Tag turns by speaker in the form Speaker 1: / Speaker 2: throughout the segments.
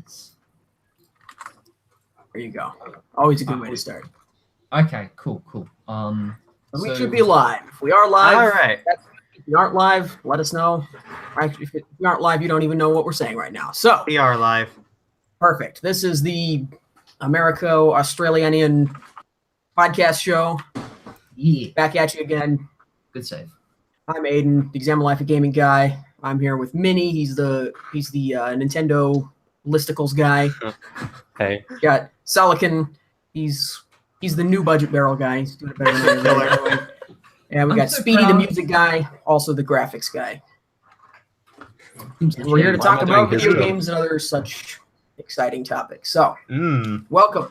Speaker 1: is.
Speaker 2: There you go. Always a good way to start.
Speaker 1: Okay, cool.
Speaker 2: We should be live. If we are live,
Speaker 3: all right.
Speaker 2: If we aren't live, let us know. Actually, if we aren't live, you don't even know what we're saying right now. So
Speaker 3: We are live.
Speaker 2: perfect. This is the Americo-Australian podcast show.
Speaker 1: Yeah,
Speaker 2: Back at you again.
Speaker 1: good save.
Speaker 2: I'm Aiden, the Examine Life of Gaming guy. I'm here with Minnie. He's the Nintendo listicles guy.
Speaker 4: Hey.
Speaker 2: Got Selican. He's the new budget barrel guy. He's doing it better than everybody. And we got
Speaker 1: so
Speaker 2: Speedy, the
Speaker 1: proud.
Speaker 2: music guy, also the graphics guy. And we're here to talk
Speaker 4: I'm
Speaker 2: about
Speaker 4: doing
Speaker 2: video
Speaker 4: good.
Speaker 2: games and other such exciting topics. So,
Speaker 3: Mm.
Speaker 2: welcome.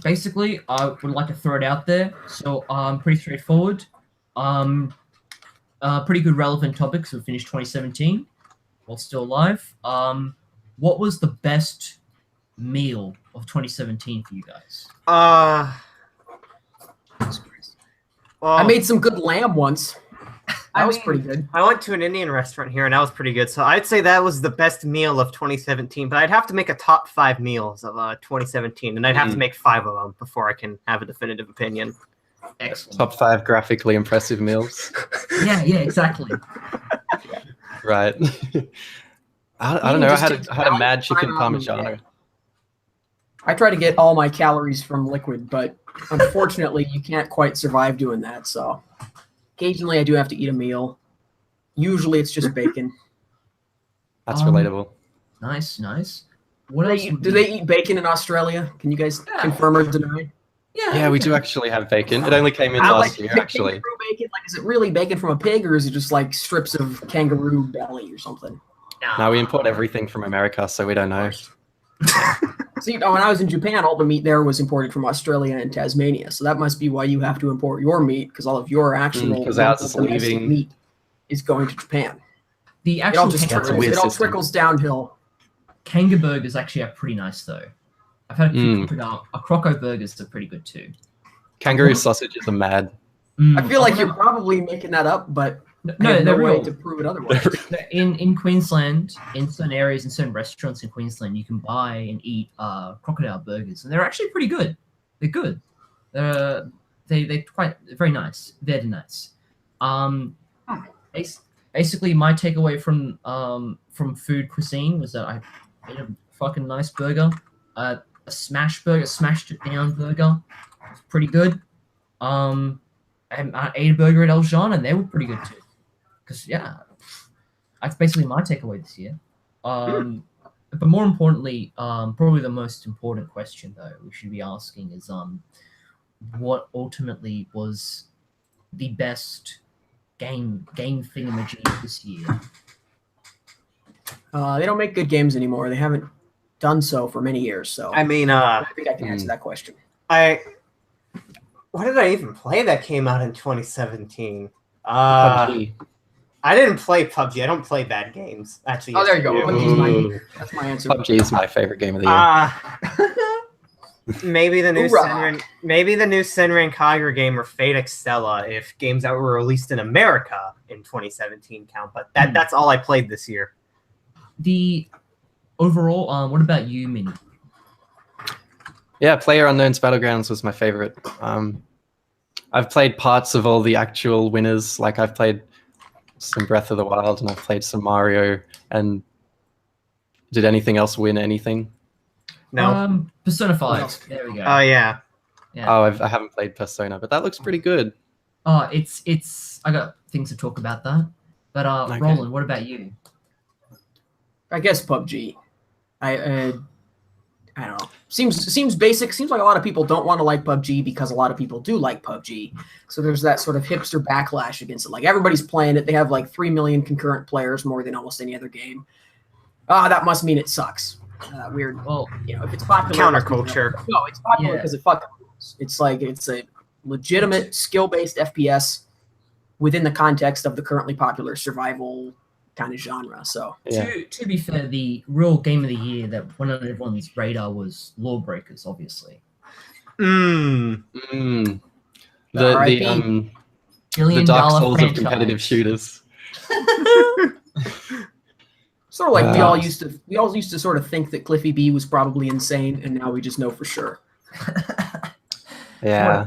Speaker 1: Basically, I would like to throw it out there. So, pretty straightforward. Pretty good relevant topics. We finished 2017 while still alive. What was the best meal of 2017 for you guys?
Speaker 3: Well,
Speaker 2: I made some good lamb once. That was
Speaker 3: mean,
Speaker 2: pretty good.
Speaker 3: I went to an Indian restaurant here, and that was pretty good. So I'd say that was the best meal of 2017. But I'd have to make a top 5 meals of 2017, and I'd have to make 5 of them before I can have a definitive opinion.
Speaker 1: Excellent.
Speaker 4: Top 5 graphically impressive meals.
Speaker 1: Yeah, exactly.
Speaker 4: Right. I don't know. I had a mad chicken parmigiano.
Speaker 2: I try to get all my calories from liquid, but unfortunately, you can't quite survive doing that. So, occasionally, I do have to eat a meal. Usually, it's just bacon.
Speaker 4: That's relatable.
Speaker 1: Nice. What else?
Speaker 2: Do they eat bacon in Australia? Can you guys confirm or deny?
Speaker 4: Yeah, we do actually have bacon. It only came in last year, actually.
Speaker 2: Kangaroo bacon, like, is it really bacon from a pig, or is it just like strips of kangaroo belly or something?
Speaker 4: No, we import everything from America, so we don't know.
Speaker 2: See, when I was in Japan, all the meat there was imported from Australia and Tasmania. So that must be why you have to import your meat, because all of your actual
Speaker 4: 'cause ours is
Speaker 2: domestic
Speaker 4: leaving.
Speaker 2: meat is going to Japan.
Speaker 1: The
Speaker 2: It all
Speaker 1: actual
Speaker 2: just
Speaker 4: That's a weird
Speaker 2: it all
Speaker 4: system.
Speaker 2: trickles downhill.
Speaker 1: Kanga burgers actually are pretty nice though. I've had a few
Speaker 4: Mm.
Speaker 1: Croco burgers are pretty good too.
Speaker 4: Kangaroo sausages are mad.
Speaker 2: I feel like you're probably making that up, but I
Speaker 1: no,
Speaker 2: have
Speaker 1: they're
Speaker 2: no way
Speaker 1: real.
Speaker 2: to prove it otherwise.
Speaker 1: In Queensland, in certain areas, in certain restaurants in Queensland, you can buy and eat crocodile burgers, and they're actually pretty good. They're good. They're very nice. Very nice. Basically, my takeaway from food cuisine was that I ate a fucking nice burger, a smashed it down burger. It's pretty good. And I ate a burger at El Jean, and they were pretty good too. Because that's basically my takeaway this year. But more importantly, probably the most important question though we should be asking is what ultimately was the best game thingamajig this year?
Speaker 2: They don't make good games anymore. They haven't done so for many years. So
Speaker 3: I mean,
Speaker 2: I think I can answer that question.
Speaker 3: What did I even play that came out in 2017?
Speaker 4: PUBG.
Speaker 3: I didn't play PUBG. I don't play bad games. Actually,
Speaker 2: Oh, there you go.
Speaker 4: Ooh.
Speaker 2: That's my answer.
Speaker 4: PUBG is my favorite game of the year.
Speaker 3: Maybe the new
Speaker 2: Hoorah.
Speaker 3: Senran Kagura game or Fate Extella if games that were released in America in 2017 count. But that's all I played this year.
Speaker 1: The overall, what about you, Minnie?
Speaker 4: Yeah, PlayerUnknown's Battlegrounds was my favorite. I've played parts of all the actual winners. Like I've played some Breath of the Wild and I've played some Mario. And did anything else win anything?
Speaker 3: No.
Speaker 1: Persona 5. There we go.
Speaker 3: Oh yeah.
Speaker 1: Yeah.
Speaker 4: Oh, I haven't played Persona, but that looks pretty good.
Speaker 1: It's. I got things to talk about that. But
Speaker 4: Okay.
Speaker 1: Roland, what about you?
Speaker 2: I guess PUBG. I don't know. Seems basic. Seems like a lot of people don't want to like PUBG because a lot of people do like PUBG. So there's that sort of hipster backlash against it. Like everybody's playing it. They have like 3 million concurrent players, more than almost any other game. That must mean it sucks. Weird.
Speaker 1: Well,
Speaker 2: If it's popular,
Speaker 3: Counterculture.
Speaker 2: No, it's popular
Speaker 1: Yeah.
Speaker 2: because it fucking rules. It's like it's a legitimate skill-based FPS within the context of the currently popular survival kind of genre. So
Speaker 4: Yeah.
Speaker 1: to be fair, the real game of the year that went on everyone's radar was Lawbreakers, obviously.
Speaker 4: The
Speaker 2: R.I.P.
Speaker 4: the
Speaker 1: $1 billion
Speaker 4: Dark Souls
Speaker 1: franchise.
Speaker 4: of competitive shooters.
Speaker 2: Sort of like we all used to sort of think that Cliffy B was probably insane, and now we just know for sure.
Speaker 4: Yeah.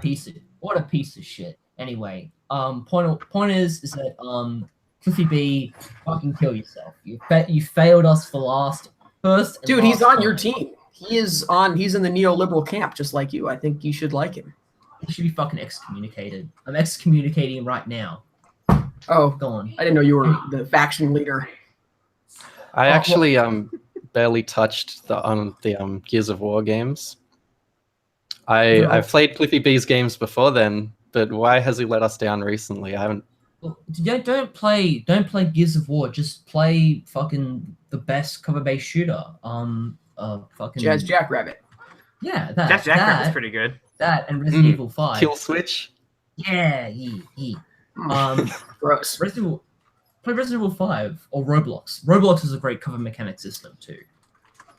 Speaker 1: What a piece of shit. Anyway, point is that Cliffy B, fucking kill yourself. You failed us for first.
Speaker 2: Dude, he's on your team. He's in the neoliberal camp, just like you. I think you should like him.
Speaker 1: He should be fucking excommunicated. I'm excommunicating him right now.
Speaker 2: Oh,
Speaker 1: Go on.
Speaker 2: I didn't know you were the faction leader.
Speaker 4: I actually barely touched the Gears of War games. I've played Cliffy B's games before then, but why has he let us down recently? I haven't.
Speaker 1: Don't play Gears of War. Just play fucking the best cover-based shooter. Fucking
Speaker 2: Jazz Jackrabbit.
Speaker 1: Yeah,
Speaker 3: Jackrabbit's pretty good.
Speaker 1: That and Resident Evil 5.
Speaker 4: Kill Switch.
Speaker 1: Yeah,
Speaker 2: Gross.
Speaker 1: play Resident Evil 5 or Roblox. Roblox is a great cover mechanic system too.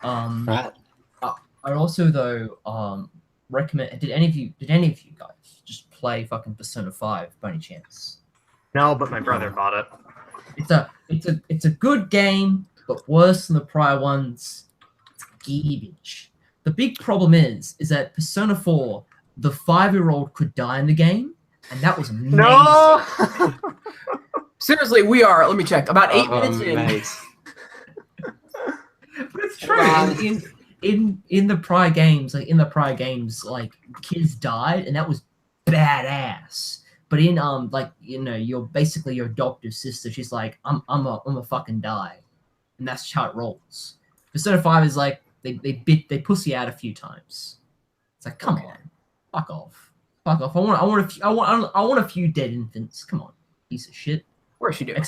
Speaker 4: Right.
Speaker 1: I also recommend. Did any of you guys just play fucking Persona 5 by any chance?
Speaker 3: No, but my brother bought it.
Speaker 1: It's a good game, but worse than the prior ones. It's garbage. The big problem is that Persona 4, the 5-year-old could die in the game, and that was amazing.
Speaker 3: No.
Speaker 2: Seriously, we are. Let me check. About 8 minutes in.
Speaker 4: Mate.
Speaker 1: But it's true. In the prior games, like kids died, and that was badass. But in you're basically your adoptive sister. She's like, I'm a fucking die, and that's how it rolls. Persona 5 is like they pussy out a few times. It's like, come on, fuck off. I want a few dead infants. Come on, piece of shit.
Speaker 2: Where's she doing?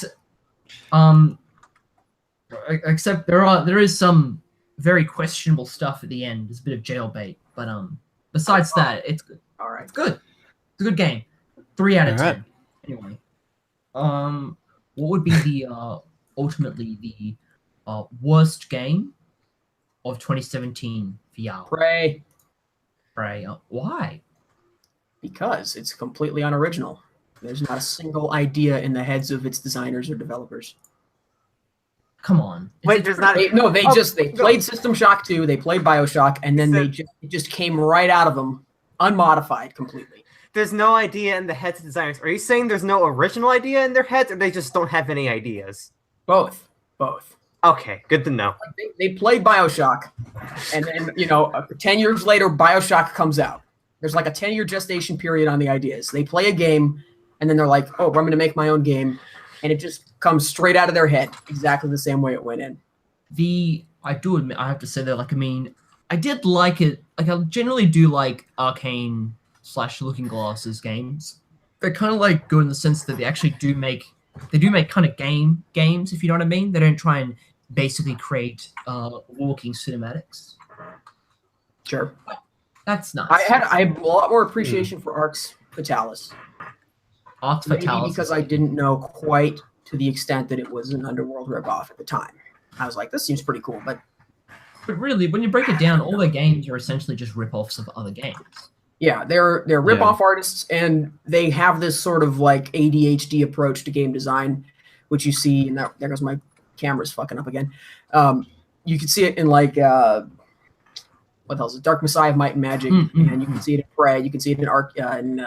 Speaker 1: Except there is some very questionable stuff at the end. There's a bit of jailbait, but besides that, it's good.
Speaker 2: All right.
Speaker 1: It's good. It's a good game. 3 out of 10.
Speaker 4: Alright.
Speaker 1: Anyway, what would be the ultimately the worst game of 2017 for y'all?
Speaker 2: Prey.
Speaker 1: Why?
Speaker 2: Because it's completely unoriginal. There's not a single idea in the heads of its designers or developers.
Speaker 1: Come on.
Speaker 3: Wait, there's not.
Speaker 2: They played System Shock 2, they played BioShock, and then it just came right out of them, unmodified completely.
Speaker 3: There's no idea in the heads of designers. Are you saying there's no original idea in their heads, or they just don't have any ideas?
Speaker 2: Both.
Speaker 3: Okay, good to know.
Speaker 2: They played BioShock, and then 10 years later, BioShock comes out. There's like a 10-year gestation period on the ideas. They play a game, and then they're like, "Oh, I'm going to make my own game," and it just comes straight out of their head, exactly the same way it went in.
Speaker 1: I do admit, I have to say that, I did like it. I generally do like Arcane / Looking Glasses games. They're kind of good in the sense that they actually do make kind of games, if you know what I mean. They don't try and basically create walking cinematics.
Speaker 2: Sure.
Speaker 1: That's nice.
Speaker 2: I have a lot more appreciation for Arx Fatalis.
Speaker 1: Arx
Speaker 2: Maybe
Speaker 1: Fatalis.
Speaker 2: because I didn't know quite to the extent that it was an Underworld ripoff at the time. I was like, this seems pretty cool, but
Speaker 1: really, when you break it down, all their games are essentially just rip-offs of other games.
Speaker 2: yeah, they're rip-off artists, and they have this sort of ADHD approach to game design, which you see, and there goes my camera's fucking up again. You can see it in what the hell is it? Dark Messiah of Might and Magic, and you can see it in Prey. You can see it in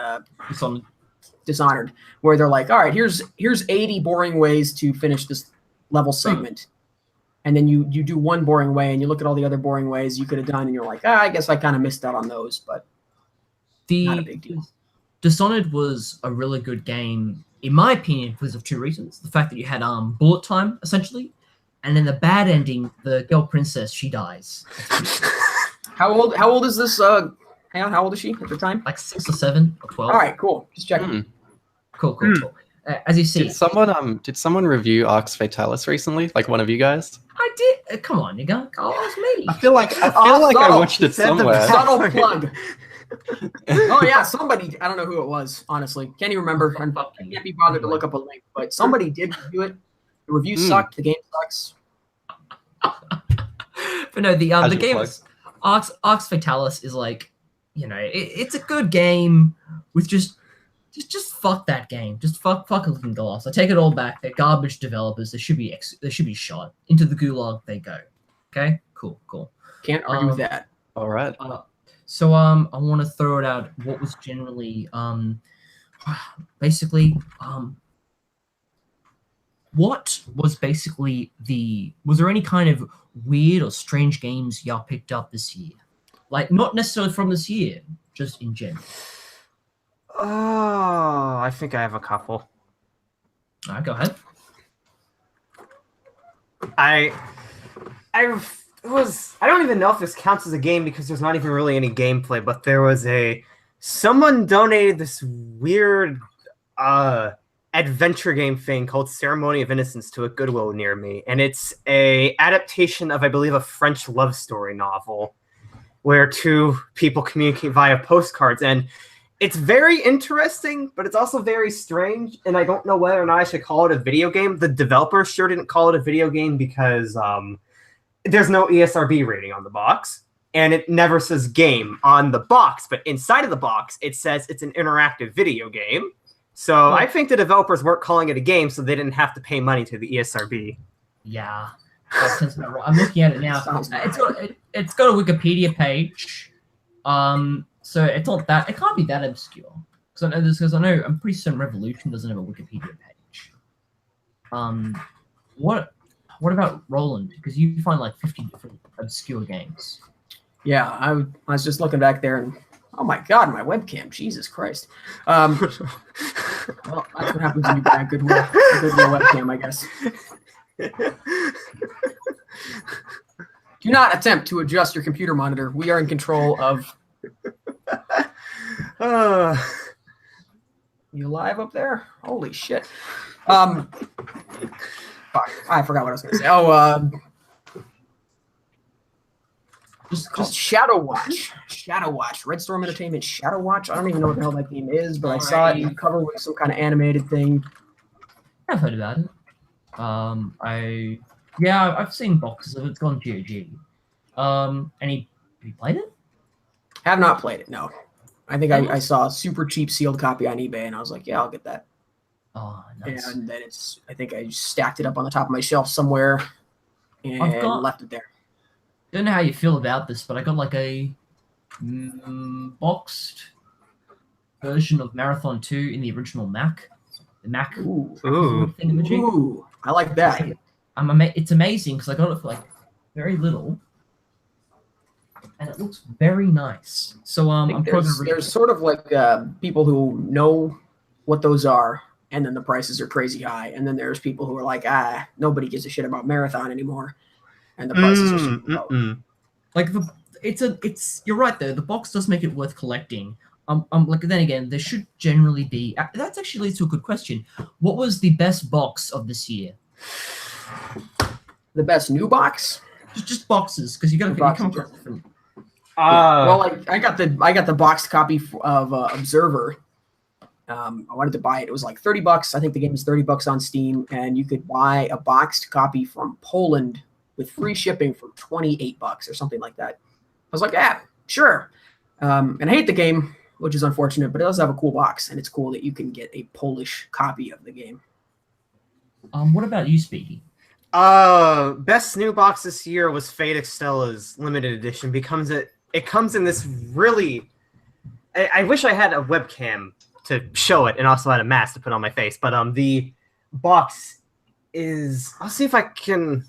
Speaker 2: Dishonored, where they're like, all right, here's 80 boring ways to finish this level segment. And then you do one boring way, and you look at all the other boring ways you could have done, and you're like, I guess I kind of missed out on those, but not a big deal.
Speaker 1: Dishonored was a really good game, in my opinion, because of 2 reasons. The fact that you had bullet time, essentially, and then the bad ending, the girl princess, she dies.
Speaker 2: How old is this? Hang on, how old is she at the time?
Speaker 1: 6 or 7 or 12.
Speaker 2: All right, cool. Just checking.
Speaker 1: Cool. As you see,
Speaker 4: Did someone review Arx Fatalis recently? Like one of you guys?
Speaker 1: I did. Come on, you go. Oh, it was me.
Speaker 4: I feel like I watched it somewhere.
Speaker 2: Subtle plug. Oh yeah, somebody. I don't know who it was. Honestly, can't even remember. I can't be bothered to look up a link, but somebody did review it. The review sucked. The game sucks.
Speaker 1: But no, the game is Arx Fatalis is it's a good game with just just fuck that game. Just fuck Looking Glass. I take it all back. They're garbage developers. They should be shot into the gulag. They go. Okay, cool.
Speaker 2: Can't argue with that.
Speaker 4: All right.
Speaker 1: So I want to throw it out. What was generally basically what was basically was there any kind of weird or strange games y'all picked up this year? Like not necessarily from this year, just in general.
Speaker 3: Oh, I think I have a couple.
Speaker 1: All right, go ahead.
Speaker 3: I don't even know if this counts as a game because there's not even really any gameplay, but there was someone donated this weird adventure game thing called Ceremony of Innocence to a Goodwill near me, and it's a adaptation of, I believe, a French love story novel where two people communicate via postcards, and it's very interesting, but it's also very strange, and I don't know whether or not I should call it a video game. The developer sure didn't call it a video game because there's no ESRB rating on the box, and it never says game on the box, but inside of the box, it says it's an interactive video game. So I think the developers weren't calling it a game, so they didn't have to pay money to the ESRB.
Speaker 1: Yeah. I'm looking at it now. It's got a Wikipedia page. So it's not that, it can't be that obscure. Because I know I'm pretty certain Revolution doesn't have a Wikipedia page. What about Roland? Because you find like 50 different obscure games.
Speaker 2: Yeah, I was just looking back there and oh my god, my webcam, Jesus Christ. Well, that's what happens when you buy a Goodwill webcam, I guess. Do not attempt to adjust your computer monitor. We are in control of. You live up there? Holy shit. Fuck, I forgot what I was going to say. Oh, just Shadow Watch. Red Storm Entertainment Shadow Watch. I don't even know what the hell that game is, but I saw it in the cover with some kind of animated thing.
Speaker 1: I've heard about it. I've seen boxes of it. It's gone GOG. Have you played it?
Speaker 2: Have not played it, no. I think I saw a super cheap sealed copy on eBay, and I was like, yeah, I'll get that.
Speaker 1: Oh, nice.
Speaker 2: And then I think I just stacked it up on the top of my shelf somewhere and left it there.
Speaker 1: I don't know how you feel about this, but I got like a boxed version of Marathon 2 in the original Mac. The Mac thingamajig.
Speaker 2: Ooh, I like that.
Speaker 1: It's amazing because I got it for like very little. And it looks very nice. So
Speaker 2: there's sort of like people who know what those are, and then the prices are crazy high. And then there's people who are like, nobody gives a shit about Marathon anymore, and the prices are super low.
Speaker 1: Like you're right though. The box does make it worth collecting. Like then again, there should generally be. That actually leads to a good question. What was the best box of this year?
Speaker 2: The best new box?
Speaker 1: Just boxes, because you got to come across different.
Speaker 2: Well, I got the boxed copy of Observer. I wanted to buy it. It was like $30. I think the game is $30 on Steam, and you could buy a boxed copy from Poland with free shipping for $28 or something like that. I was like, yeah, sure. And I hate the game, which is unfortunate, but it does have a cool box, and it's cool that you can get a Polish copy of the game.
Speaker 1: What about you, Speedy?
Speaker 3: Best new box this year was Fate Extella's limited edition. It comes in this really. I wish I had a webcam to show it, and also had a mask to put on my face. But the box is. I'll see if I can.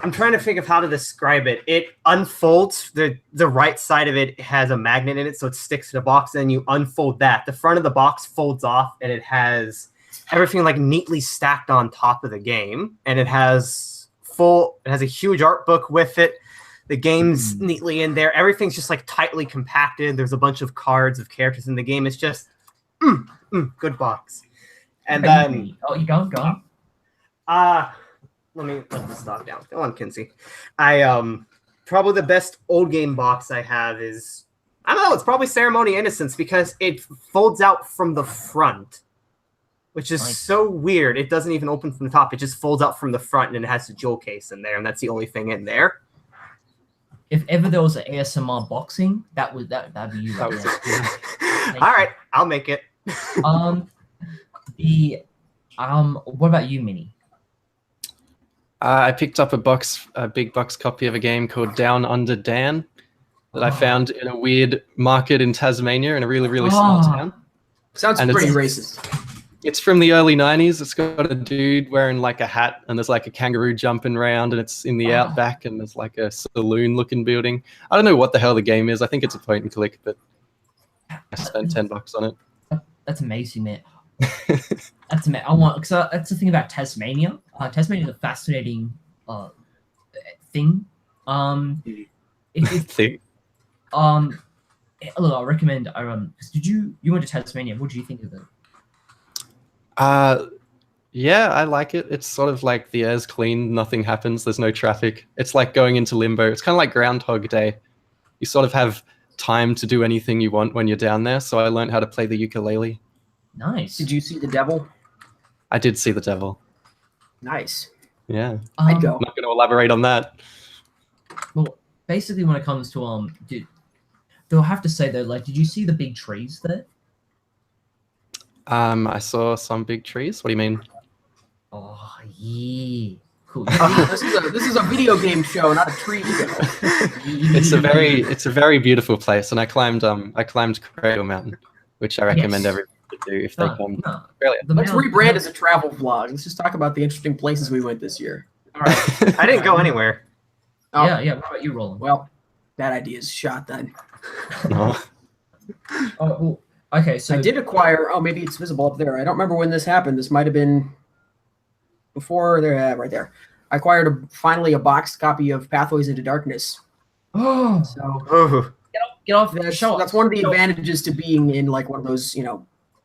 Speaker 3: I'm trying to think of how to describe it. It unfolds. The right side of it has a magnet in it, so it sticks to the box. Then you unfold that. The front of the box folds off, and it has everything like neatly stacked on top of the game, and it has a huge art book with it. The game's neatly in there. Everything's just like tightly compacted. There's a bunch of cards of characters in the game. It's just good box. And then
Speaker 1: you go on.
Speaker 3: Let me stop down. Go on, Kinsey. Probably the best old game box I have is, I don't know, it's probably Ceremony of Innocence, because it folds out from the front, which is so weird. It doesn't even open from the top. It just folds out from the front, and it has a jewel case in there, and that's the only thing in there.
Speaker 1: If ever there was an ASMR boxing, that'd be you.
Speaker 3: All right, I'll make it.
Speaker 1: What about you, Minnie?
Speaker 4: I picked up a big box copy of a game called Down Under Dan that I found in a weird market in Tasmania in a really, really small town.
Speaker 2: Sounds
Speaker 4: And
Speaker 2: pretty
Speaker 4: it's-
Speaker 2: racist.
Speaker 4: It's from the early 90s. It's got a dude wearing like a hat and there's like a kangaroo jumping around and it's in the outback and there's like a saloon looking building. I don't know what the hell the game is. I think it's a point and click, but I spent $10 on it.
Speaker 1: That's amazing, man. That's amazing. I want, because that's the thing about Tasmania. Tasmania is a fascinating thing.
Speaker 4: Thing.
Speaker 1: Look, I recommend. You went to Tasmania? What did you think of it?
Speaker 4: Yeah, I like it. It's sort of like the air's clean, nothing happens, there's no traffic. It's like going into limbo. It's kind of like Groundhog Day. You sort of have time to do anything you want when you're down there. So I learned how to play the ukulele.
Speaker 1: Nice.
Speaker 2: Did you see the devil?
Speaker 4: I did see the devil.
Speaker 2: Nice.
Speaker 4: Yeah.
Speaker 2: I'd go.
Speaker 4: I'm not going to elaborate on that.
Speaker 1: Well, basically, when it comes to though I have to say though, like, did you see the big trees there?
Speaker 4: I saw some big trees. What do you mean?
Speaker 1: Oh yeah, cool.
Speaker 2: This is a video game show, not a tree show.
Speaker 4: It's a very beautiful place, and I climbed Cradle Mountain, which I recommend everyone to do if they come to Australia.
Speaker 2: Let's rebrand as a travel vlog. Let's just talk about the interesting places we went this year.
Speaker 1: All right.
Speaker 3: I didn't go anywhere.
Speaker 2: Oh,
Speaker 1: Yeah. What about you, Roland?
Speaker 2: Well, that idea is shot then.
Speaker 4: No.
Speaker 1: Oh, well, okay. So
Speaker 2: I did acquire. Oh, maybe it's visible up there. I don't remember when this happened. This might have been before there, right there. I acquired finally a boxed copy of Pathways into Darkness.
Speaker 1: Oh,
Speaker 2: So
Speaker 3: Oh,
Speaker 1: get off.
Speaker 2: that's one of the advantages to being in like one of those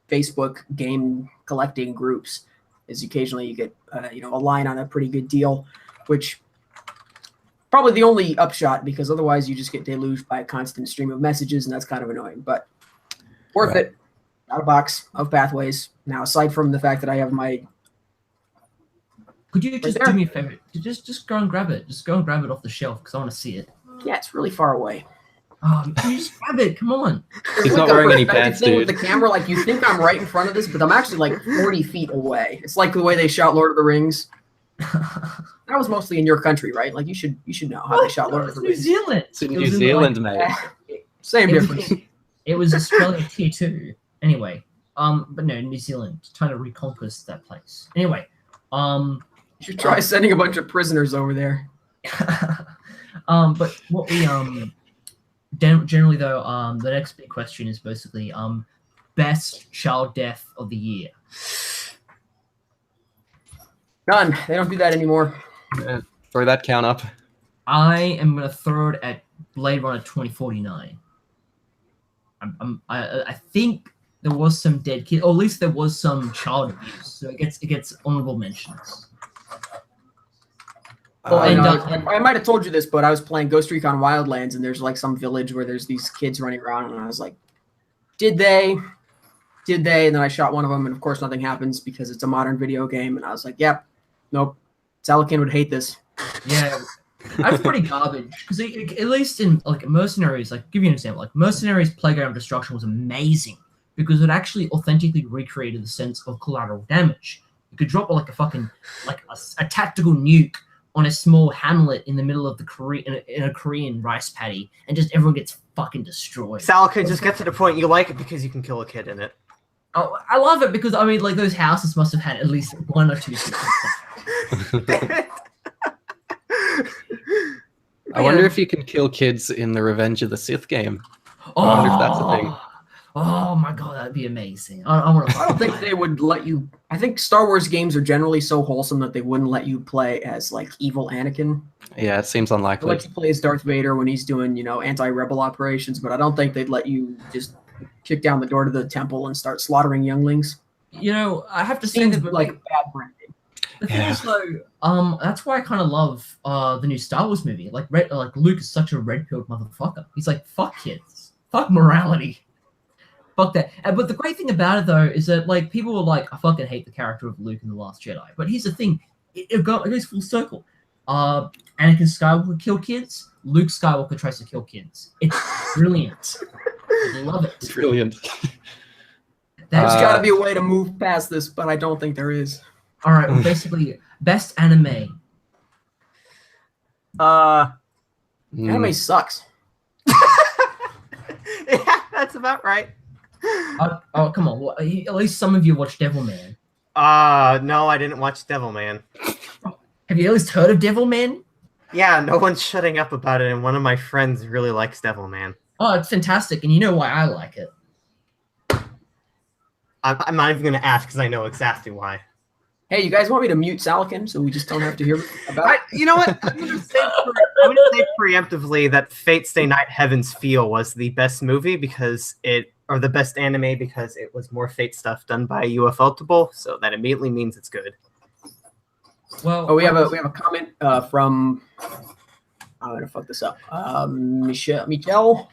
Speaker 2: Facebook game collecting groups. Is occasionally you get a line on a pretty good deal, which probably the only upshot because otherwise you just get deluged by a constant stream of messages and that's kind of annoying. But worth it. Got a box of Pathways. Now, aside from the fact that I have my
Speaker 1: Could you just
Speaker 2: there.
Speaker 1: do me a favor? Just go and grab it. Just go and grab it off the shelf because I want to see it.
Speaker 2: it's really far away.
Speaker 1: Can you just grab it? Come on.
Speaker 4: He's
Speaker 2: Like
Speaker 4: not
Speaker 2: a
Speaker 4: wearing any
Speaker 2: perspective
Speaker 4: pants,
Speaker 2: thing
Speaker 4: dude.
Speaker 2: With the camera, like you think I'm right in front of this, but I'm actually like 40 feet away. It's like the way they shot Lord of the Rings. That was mostly in your country, right? Like you should know how they shot Lord of
Speaker 1: It's
Speaker 2: the
Speaker 1: New
Speaker 2: Rings.
Speaker 1: Zealand.
Speaker 4: It's in
Speaker 1: It
Speaker 4: New
Speaker 1: was
Speaker 4: Zealand, mate.
Speaker 2: Same
Speaker 1: It was-
Speaker 2: difference.
Speaker 1: It was Australia tier 2. Anyway, but no, New Zealand trying to reconquest that place. Anyway,
Speaker 2: You should try sending a bunch of prisoners over there.
Speaker 1: but what we generally though, the next big question is basically best child death of the year.
Speaker 2: None. They don't do that anymore.
Speaker 4: Throw that count up.
Speaker 1: I am gonna throw it at Blade Runner 2049. I think there was some dead kid, or at least there was some child abuse, so it gets honorable mentions.
Speaker 2: I
Speaker 1: and,
Speaker 2: might have told you this, but I was playing Ghost Recon Wildlands, and there's like some village where there's these kids running around, and I was like, did they? And then I shot one of them, and of course nothing happens because it's a modern video game, and I was like, yep, nope. Salakin would hate this.
Speaker 1: Yeah, that's pretty garbage. Because at least in like Mercenaries, like give you an example, like Mercenaries Playground Destruction was amazing because it actually authentically recreated the sense of collateral damage. You could drop like a fucking a tactical nuke on a small hamlet in the middle of the in a Korean rice paddy, and just everyone gets fucking destroyed.
Speaker 3: Salkin, just get to the point. You like it because you can kill a kid in it.
Speaker 1: Oh, I love it because I mean, like those houses must have had at least one or two people.
Speaker 4: I wonder if you can kill kids in the Revenge of the Sith game. I wonder if that's a thing.
Speaker 1: Oh my god, that'd be amazing. I want to.
Speaker 2: I don't think they would let you. I think Star Wars games are generally so wholesome that they wouldn't let you play as like evil Anakin.
Speaker 4: Yeah, it seems
Speaker 2: They
Speaker 4: unlikely.
Speaker 2: let you play as Darth Vader when he's doing, anti-rebel operations, but I don't think they'd let you just kick down the door to the temple and start slaughtering younglings.
Speaker 1: I have to say
Speaker 2: Seems
Speaker 1: that
Speaker 2: like bad branding.
Speaker 1: the thing is though, that's why I kind of love the new Star Wars movie. Like Luke is such a red-pilled motherfucker. He's like, fuck kids, fuck morality. Fuck that. But the great thing about it, though, is that, like, people were like, I fucking hate the character of Luke in The Last Jedi. But here's the thing. It goes full circle. Anakin Skywalker killed kids. Luke Skywalker tries to kill kids. It's brilliant. I love it.
Speaker 4: Brilliant.
Speaker 2: There's got to
Speaker 4: Uh,
Speaker 2: be a way to move past this, but I don't think there is.
Speaker 1: All right. Well, basically, best anime.
Speaker 2: Anime
Speaker 4: mm,
Speaker 2: sucks.
Speaker 3: Yeah, that's about right.
Speaker 1: Oh, come on. Well, at least some of you watched Devilman.
Speaker 3: No, I didn't watch Devilman.
Speaker 1: Have you at least heard of Devilman?
Speaker 3: Yeah, no one's shutting up about it, and one of my friends really likes Devilman.
Speaker 1: Oh, it's fantastic, and you know why I like it.
Speaker 3: I'm not even going to ask because I know exactly why.
Speaker 2: Hey, you guys want me to mute Salakin so we just don't have to hear about it?
Speaker 3: You know what? I'm going to say preemptively that Fate Stay Night Heaven's Feel was the best movie or the best anime because it was more Fate stuff done by UFOtable, so that immediately means it's good.
Speaker 1: Well,
Speaker 2: Oh, we have a comment from I'm gonna fuck this up. Michelle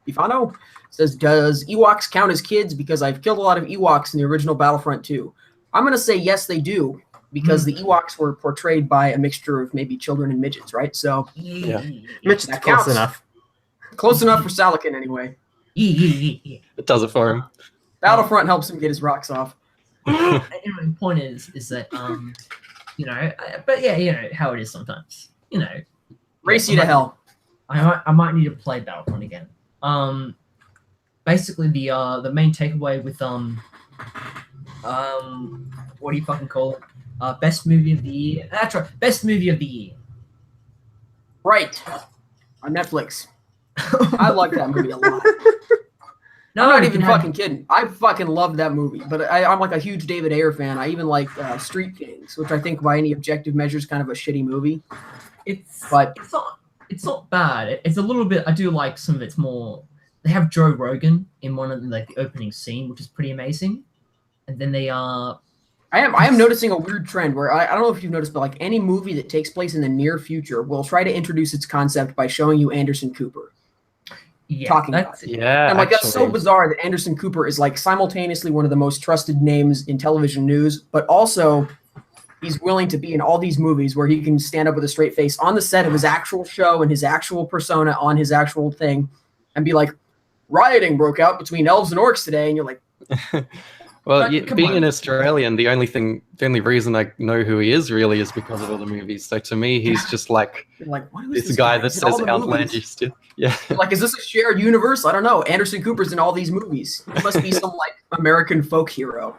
Speaker 2: Bifano says, "Does Ewoks count as kids? Because I've killed a lot of Ewoks in the original Battlefront 2." I'm gonna say yes, they do, because the Ewoks were portrayed by a mixture of maybe children and midgets, right? So
Speaker 4: Yeah.
Speaker 3: Mitch,
Speaker 2: That
Speaker 3: close
Speaker 2: counts.
Speaker 3: enough.
Speaker 2: close enough for Salakin anyway.
Speaker 1: Yeah.
Speaker 4: it does it for him.
Speaker 2: Battlefront helps him get his rocks off.
Speaker 1: Anyway, the point is that but yeah, you know how it is sometimes. You know,
Speaker 2: Race you to hell.
Speaker 1: I might need to play Battlefront again. Basically the main takeaway with what do you fucking call it? Best movie of the year. That's right, best movie of the year.
Speaker 2: Right. On Netflix. I like that movie a lot.
Speaker 1: No,
Speaker 2: I'm not
Speaker 1: you
Speaker 2: even
Speaker 1: can have-
Speaker 2: fucking kidding. I fucking love that movie. But I'm like a huge David Ayer fan. I even like Street Kings, which I think by any objective measure is kind of a shitty movie.
Speaker 1: It's not bad. It's a little bit. I do like some of its more. They have Joe Rogan in one of the opening scene, which is pretty amazing. And then they are.
Speaker 2: I am noticing a weird trend where I don't know if you've noticed, but like any movie that takes place in the near future will try to introduce its concept by showing you Anderson Cooper talking about it.
Speaker 4: Yeah,
Speaker 2: And like that's so
Speaker 4: actually.
Speaker 2: bizarre that Anderson Cooper is like simultaneously one of the most trusted names in television news, but also he's willing to be in all these movies where he can stand up with a straight face on the set of his actual show and his actual persona on his actual thing and be like, rioting broke out between elves and orcs today, and you're like,
Speaker 4: Well,
Speaker 1: But come
Speaker 4: being
Speaker 1: on.
Speaker 4: an Australian, the only reason I know who he is really is because of all the movies. So to me, he's just like
Speaker 2: you're like, what is
Speaker 4: this guy that
Speaker 2: He's in all
Speaker 4: says
Speaker 2: the movies.
Speaker 4: outlandish stuff. Yeah.
Speaker 2: Like, is this a shared universe? I don't know. Anderson Cooper's in all these movies. He must be some like American folk hero,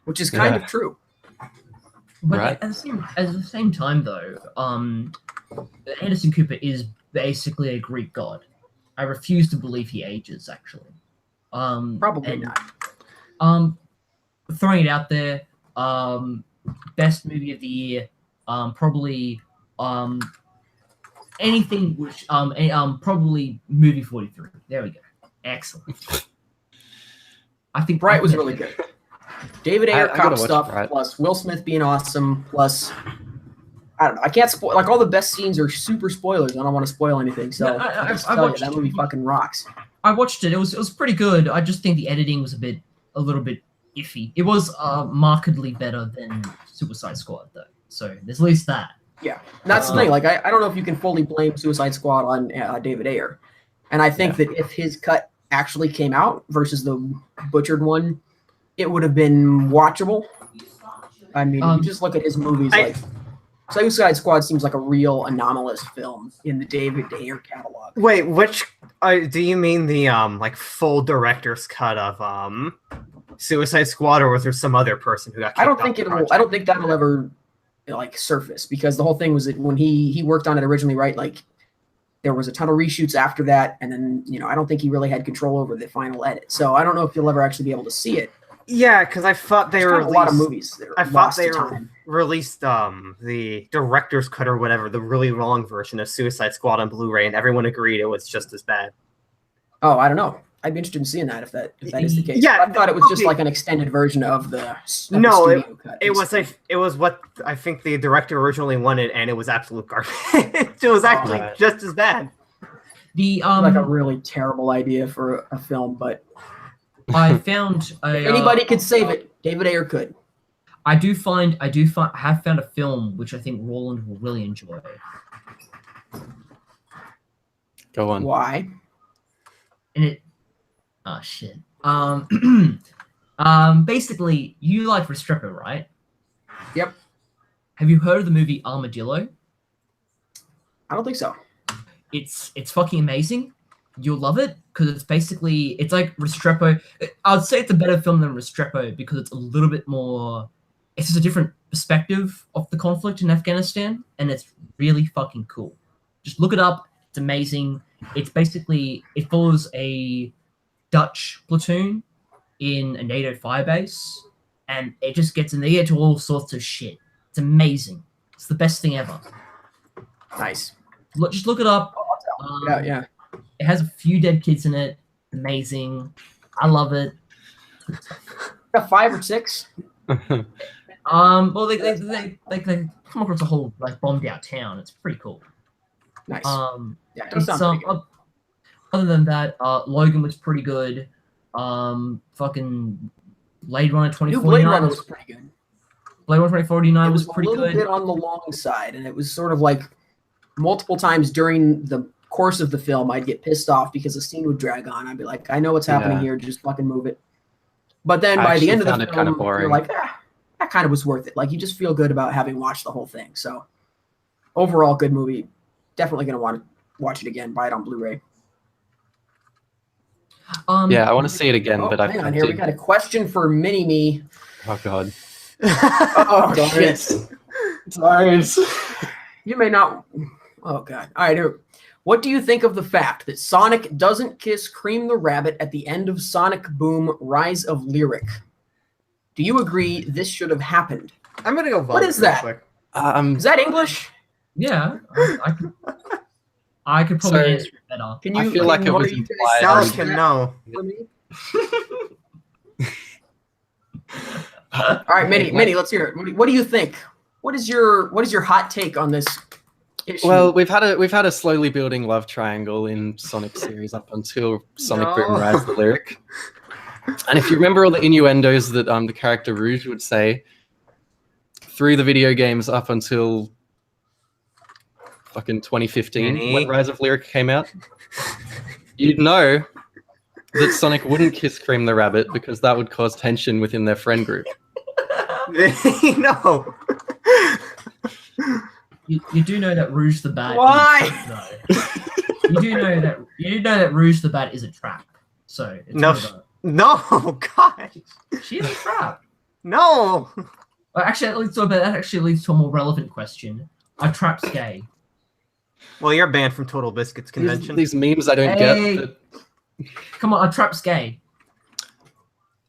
Speaker 2: which is kind of true.
Speaker 1: But
Speaker 4: Right.
Speaker 1: at the same time, though, Anderson Cooper is basically a Greek god. I refuse to believe he ages. Actually,
Speaker 2: Probably
Speaker 1: and,
Speaker 2: not.
Speaker 1: Throwing it out there, best movie of the year, probably anything which probably movie 43. There we go. Excellent. I think
Speaker 2: Bright was really good. David Ayer
Speaker 4: I gotta
Speaker 2: cop
Speaker 4: watch
Speaker 2: stuff,
Speaker 4: Bright.
Speaker 2: plus Will Smith being awesome, plus I don't know. I can't spoil. Like all the best scenes are super spoilers. I don't want to spoil anything. So
Speaker 1: No, I
Speaker 2: just tell you,
Speaker 1: watched-
Speaker 2: that movie fucking rocks.
Speaker 1: I watched it. It was pretty good. I just think the editing was a little bit iffy. It was markedly better than Suicide Squad though. So there's at least that.
Speaker 2: Yeah, and that's the thing. Like I don't know if you can fully blame Suicide Squad on David Ayer, and I think that if his cut actually came out versus the butchered one, it would have been watchable. I mean, if you just look at his movies, like Suicide Squad seems like a real anomalous film in the David Ayer catalog.
Speaker 3: Wait, which do you mean the like full director's cut of Suicide Squad, or was there some other person who got?
Speaker 2: I don't
Speaker 3: kicked
Speaker 2: think
Speaker 3: off the
Speaker 2: it'll. I
Speaker 3: project?
Speaker 2: don't think that'll ever like surface, because the whole thing was that when he worked on it originally, right? Like there was a ton of reshoots after that, and then I don't think he really had control over the final edit. So I don't know if you'll ever actually be able to see it.
Speaker 3: Yeah, because I thought they
Speaker 2: There's
Speaker 3: were
Speaker 2: kind of a lot of movies that are
Speaker 3: I thought
Speaker 2: lost
Speaker 3: they
Speaker 2: to
Speaker 3: were
Speaker 2: time.
Speaker 3: released the director's cut or whatever, the really long version of Suicide Squad on Blu-ray, and everyone agreed it was just as bad.
Speaker 2: Oh, I don't know. I'd be interested in seeing that if that is the case.
Speaker 3: Yeah,
Speaker 2: I thought it was just
Speaker 3: okay.
Speaker 2: like an extended version of the
Speaker 3: No,
Speaker 2: studio cut.
Speaker 3: It was what I think the director originally wanted, and it was absolute garbage. It was actually
Speaker 4: Right.
Speaker 3: just as bad.
Speaker 1: The
Speaker 2: like a really terrible idea for a film, but
Speaker 1: I found a
Speaker 2: if anybody could save it, David Ayer could.
Speaker 1: I have found a film which I think Roland will really enjoy.
Speaker 4: Go on.
Speaker 2: Why?
Speaker 1: And it, oh shit. Basically, you like Restrepo, right?
Speaker 2: Yep.
Speaker 1: Have you heard of the movie Armadillo?
Speaker 2: I don't think so.
Speaker 1: It's fucking amazing. You'll love it because it's like Restrepo. I would say it's a better film than Restrepo because it's a little bit more. It's just a different perspective of the conflict in Afghanistan, and it's really fucking cool. Just look it up. It's amazing. It's basically it follows a Dutch platoon in a NATO firebase, and it just gets in there into all sorts of shit. It's amazing. It's the best thing ever.
Speaker 2: Nice.
Speaker 1: Just look it up.
Speaker 2: Yeah.
Speaker 1: It has a few dead kids in it. Amazing. I love it.
Speaker 2: Got 5 or 6.
Speaker 1: Well, they come across a whole like bombed out town. It's pretty cool.
Speaker 2: Nice. Yeah, it
Speaker 1: It's,
Speaker 2: does sound pretty good.
Speaker 1: other than that, Logan was pretty good. Fucking Blade Runner
Speaker 2: New Blade
Speaker 1: 2049
Speaker 2: Runner
Speaker 1: was
Speaker 2: was pretty good.
Speaker 1: Blade Runner 2049
Speaker 2: It
Speaker 1: was
Speaker 2: was
Speaker 1: pretty
Speaker 2: a little
Speaker 1: good.
Speaker 2: bit on the long side, and it was sort of like multiple times during the course of the film, I'd get pissed off because the scene would drag on. I'd be like, I know what's happening here, just fucking move it. But then
Speaker 4: I
Speaker 2: by the
Speaker 4: actually
Speaker 2: end of the
Speaker 4: found it
Speaker 2: film,
Speaker 4: kinda
Speaker 2: you're
Speaker 4: boring.
Speaker 2: like, that kind of was worth it. Like, you just feel good about having watched the whole thing. So overall, good movie. Definitely going to want to watch it again. Buy it on Blu-ray.
Speaker 4: Yeah, I want to see it again, but
Speaker 2: hang on here. We got a question for Mini-Me.
Speaker 4: Oh god.
Speaker 2: Oh, shit.
Speaker 4: Sorry.
Speaker 2: You may not. Oh, God. All right, here. What do you think of the fact that Sonic doesn't kiss Cream the Rabbit at the end of Sonic Boom Rise of Lyric? Do you agree this should have happened?
Speaker 3: I'm gonna go vote.
Speaker 2: What is
Speaker 3: real
Speaker 2: that?
Speaker 3: quick.
Speaker 2: Is that English?
Speaker 1: Yeah, I could probably
Speaker 4: So,
Speaker 1: answer it better.
Speaker 2: Can you?
Speaker 4: I feel like it
Speaker 2: what
Speaker 4: was
Speaker 2: do you
Speaker 4: implied.
Speaker 3: Sally
Speaker 2: guys-
Speaker 3: can know.
Speaker 2: for me? All right, Minnie, let's hear it. What do you think? What is your hot take on this issue?
Speaker 4: Well, we've had a slowly building love triangle in Sonic series up until Sonic Boom Rise the Lyric. And if you remember all the innuendos that the character Rouge would say through the video games up until fucking 2015
Speaker 3: Minnie.
Speaker 4: when Rise of Lyric came out, you'd know that Sonic wouldn't kiss Cream the Rabbit because that would cause tension within their friend group.
Speaker 3: No.
Speaker 1: You do know that Rouge the Bat.
Speaker 2: Why?
Speaker 1: You do know that Rouge the Bat is a trap. So it's
Speaker 3: No. No, God.
Speaker 1: She is a trap.
Speaker 3: No.
Speaker 1: Well, actually, that actually leads to a more relevant question. Are traps gay?
Speaker 3: Well, you're banned from Total Biscuits convention.
Speaker 4: These memes I don't
Speaker 1: Hey.
Speaker 4: get.
Speaker 1: Come on, are traps gay?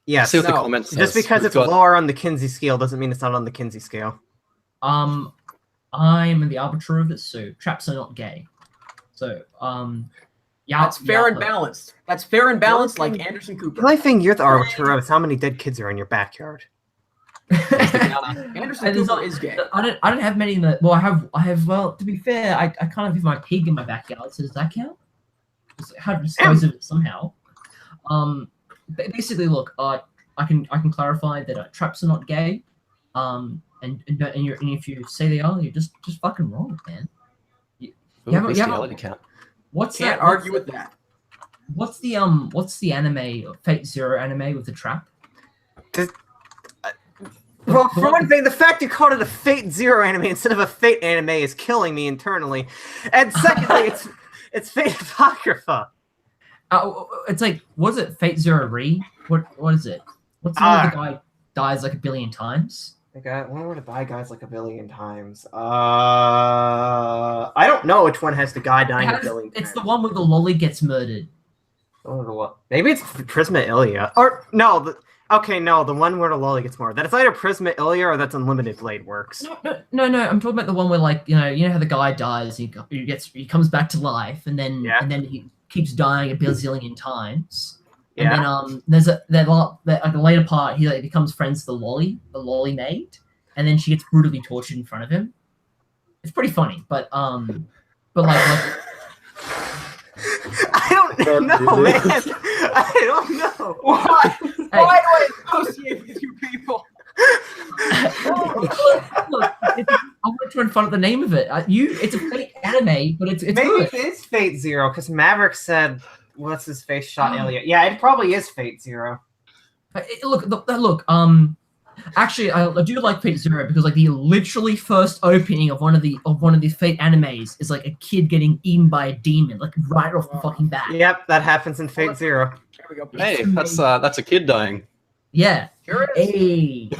Speaker 3: Yes.
Speaker 4: See what the
Speaker 2: No.
Speaker 4: comments
Speaker 3: Just
Speaker 4: says.
Speaker 3: because
Speaker 4: We've
Speaker 3: it's
Speaker 4: got-
Speaker 3: lower on the Kinsey scale doesn't mean it's not on the Kinsey scale.
Speaker 1: I'm the arbiter of this, so traps are not gay. So, yeah,
Speaker 2: That's fair and
Speaker 1: yeah.
Speaker 2: balanced. That's fair and balanced,
Speaker 3: Really?
Speaker 2: like Anderson
Speaker 3: The
Speaker 2: Cooper.
Speaker 3: only thing you're the arbiter of is how many dead kids are in your backyard.
Speaker 2: Anderson
Speaker 1: And there's
Speaker 2: Cooper
Speaker 1: not-
Speaker 2: is gay.
Speaker 1: I don't have many in the. Well, I have. Well, to be fair, I kind of have my pig in my backyard. So does that count? How to dispose of it somehow? Basically, look, I can clarify that traps are not gay. And if you say they are, you're just fucking wrong, man.
Speaker 4: Ooh,
Speaker 1: you haven't-
Speaker 4: bestiality count.
Speaker 1: What's
Speaker 2: Can't
Speaker 1: that?
Speaker 2: argue with that.
Speaker 1: What's the anime Fate Zero anime with the trap?
Speaker 3: Well, for one thing, the fact you called it a Fate Zero anime instead of a Fate anime is killing me internally. And secondly, it's Fate Apocrypha.
Speaker 1: It's like, what is it? Fate Zero Re? What is it? What's the one where the guy dies like a billion times?
Speaker 3: I got one where to buy guys like a billion times. I don't know which one has the guy dying a billion times.
Speaker 1: It's the one where the lolly gets murdered.
Speaker 3: Maybe it's Prisma Ilia. Or no, okay, no, the one where the lolly gets murdered. That's either Prisma Ilia or that's Unlimited Blade Works.
Speaker 1: No. I'm talking about the one where, like, you know how the guy dies, he comes back to life, and then he keeps dying a bazillion times. And then there's a later part, he becomes friends with the lolly maid, and then she gets brutally tortured in front of him. It's pretty funny, but like
Speaker 3: I don't know, man. I don't know.
Speaker 2: Why?
Speaker 1: Hey.
Speaker 2: Why do I associate with you people?
Speaker 1: Look, I want to try and find out the name of it. It's a fake anime, but it's
Speaker 3: Maybe
Speaker 1: good.
Speaker 3: it is Fate Zero because Maverick said, "What's his face shot Ilia?" Yeah, it probably is Fate Zero.
Speaker 1: Look. Actually, I do like Fate Zero because like the literally first opening of one of the Fate animes is like a kid getting eaten by a demon, like right off the fucking bat.
Speaker 3: Yep, that happens in Fate Zero.
Speaker 2: There we go.
Speaker 4: Hey, that's a kid dying.
Speaker 1: Yeah.
Speaker 2: Here it is.
Speaker 1: Hey.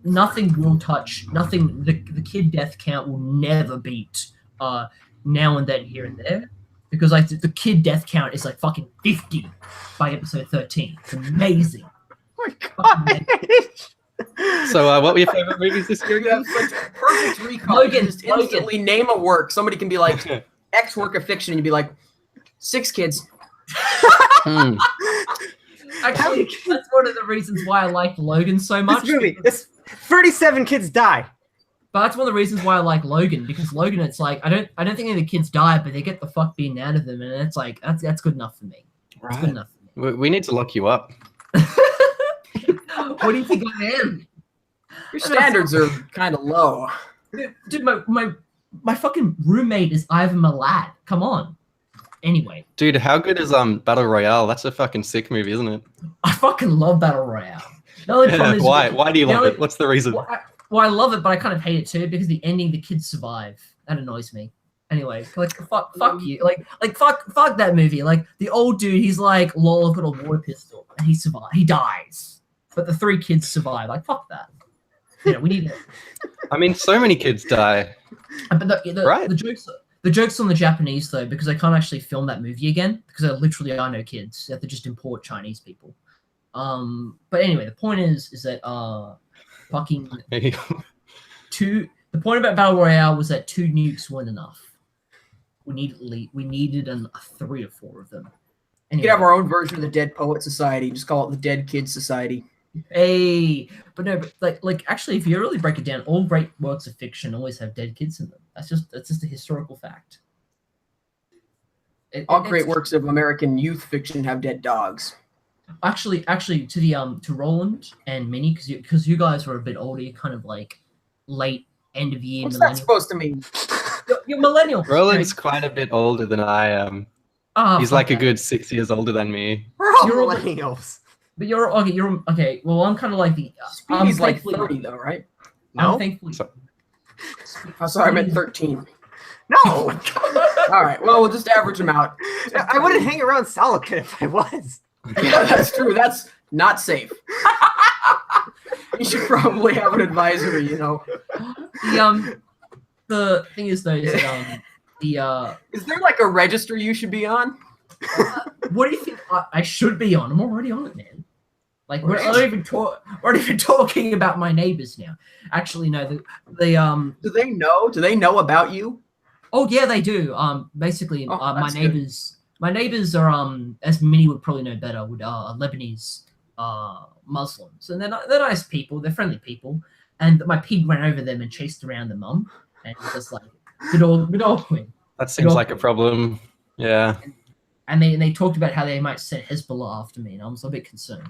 Speaker 1: Nothing will touch. Nothing. The kid death count will never beat. Now and then, here and there, because like the kid death count is like fucking 50 by episode 13. It's amazing.
Speaker 3: Oh my god.
Speaker 4: So, what were your favorite movies this year
Speaker 2: You have
Speaker 4: again?
Speaker 2: such perfect recall.
Speaker 1: Logan,
Speaker 2: You just instantly name a work. Somebody can be like X work of fiction, and you'd be like 6 kids.
Speaker 4: Hmm.
Speaker 1: Actually, that's one of the reasons why I like Logan so much.
Speaker 3: This movie, 37 kids die.
Speaker 1: But that's one of the reasons why I like Logan, because Logan, it's like I don't think any of the kids die, but they get the fuck beaten out of them, and it's like that's good enough for me. That's good
Speaker 4: Right.
Speaker 1: enough for me.
Speaker 4: We need to lock you up.
Speaker 1: What do you think I am?
Speaker 2: Your standards are kind of low.
Speaker 1: Dude, my fucking roommate is Ivan Malad. Come on. Anyway,
Speaker 4: Dude, how good is Battle Royale? That's a fucking sick movie, isn't it?
Speaker 1: I fucking love Battle Royale. The only problem is
Speaker 4: Why? Why do you love
Speaker 1: only-
Speaker 4: it? What's the reason?
Speaker 1: Well, I love it, but I kind of hate it too because the ending, the kids survive. That annoys me. Anyway, like fuck you, like fuck that movie. Like the old dude, he's like, lol, I've got a water pistol, and he survives. He dies, but the 3 kids survive. Like fuck that. We need it.
Speaker 4: I mean, so many kids die.
Speaker 1: But
Speaker 4: Right.
Speaker 1: the jokes on the Japanese though, because they can't actually film that movie again because there literally are no kids. They have to just import Chinese people. But anyway, the point is that fucking the point about Battle Royale was that 2 nukes weren't enough. We needed a 3 or 4 of them.
Speaker 2: We could have our own version of the Dead Poet Society. Just call it the Dead Kid Society.
Speaker 1: Hey, but no, but like actually, if you really break it down, all great works of fiction always have dead kids in them. That's just a historical fact.
Speaker 2: All great works of American youth fiction have dead dogs.
Speaker 1: Actually, to Roland and Minnie, because you guys were a bit older, you're kind of like late end of year
Speaker 2: What's that
Speaker 1: millennial.
Speaker 2: supposed to mean?
Speaker 1: You're millennial.
Speaker 4: Roland's quite a bit older than I am.
Speaker 1: Oh,
Speaker 4: He's
Speaker 1: fuck
Speaker 4: like a
Speaker 1: that.
Speaker 4: good 6 years older than me.
Speaker 3: We're all
Speaker 1: You're all-
Speaker 3: millennials.
Speaker 1: But you're okay. You're okay. Well, I'm kind of like the.
Speaker 2: Speedy's like
Speaker 1: thankfully-
Speaker 2: 30 though, right?
Speaker 1: I'm
Speaker 3: No?
Speaker 1: thankfully.
Speaker 4: So-
Speaker 2: Oh, sorry, I meant 13.
Speaker 3: No!
Speaker 2: All right, well, we'll just average them out.
Speaker 3: I wouldn't hang around Salakin if I was.
Speaker 2: Yeah, that's true. That's not safe. You should probably have an advisor,
Speaker 1: The thing is though is that
Speaker 2: Is there like a register you should be on?
Speaker 1: what do you think I should be on? I'm already on it, man. Like we're not even talking about my neighbors now. Actually, no.
Speaker 2: Do they know? Do they know about you?
Speaker 1: Oh yeah, they do. Basically,
Speaker 2: Oh,
Speaker 1: my
Speaker 2: that's good.
Speaker 1: neighbors are as Minnie would probably know better, would Lebanese Muslims, and they're nice people. They're friendly people. And my pig ran over them and chased around the mum, and it was just like good old queen.
Speaker 4: That seems like a problem. Yeah.
Speaker 1: And they talked about how they might send Hezbollah after me, and I was a bit concerned.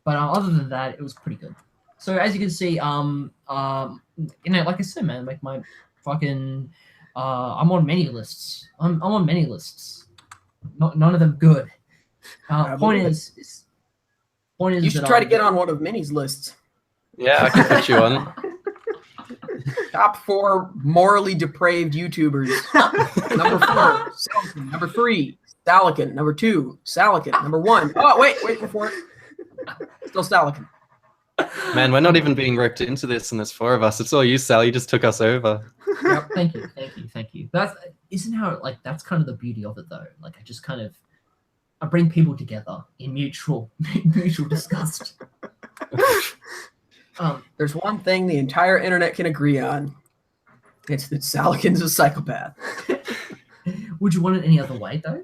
Speaker 1: But other than that, it was pretty good. So as you can see, like I said, man, like my fucking, I'm on many lists. I'm on many lists. None of them good. Point is,
Speaker 2: You should try to get on one of Minnie's lists.
Speaker 4: Yeah, I can put you on.
Speaker 2: Top 4 morally depraved YouTubers. Number 4, Salakin. Number 3, Salakin. Number 2, Salakin. Number 1. Oh, wait before it. Still Salakin.
Speaker 4: Man, we're not even being roped into this, and there's 4 of us. It's all you, Sal. You just took us over.
Speaker 1: Yep, thank you. Isn't how like that's kind of the beauty of it though. Like I bring people together in mutual disgust.
Speaker 2: There's one thing the entire internet can agree on. It's that Salakin's a psychopath.
Speaker 1: Would you want it any other way though?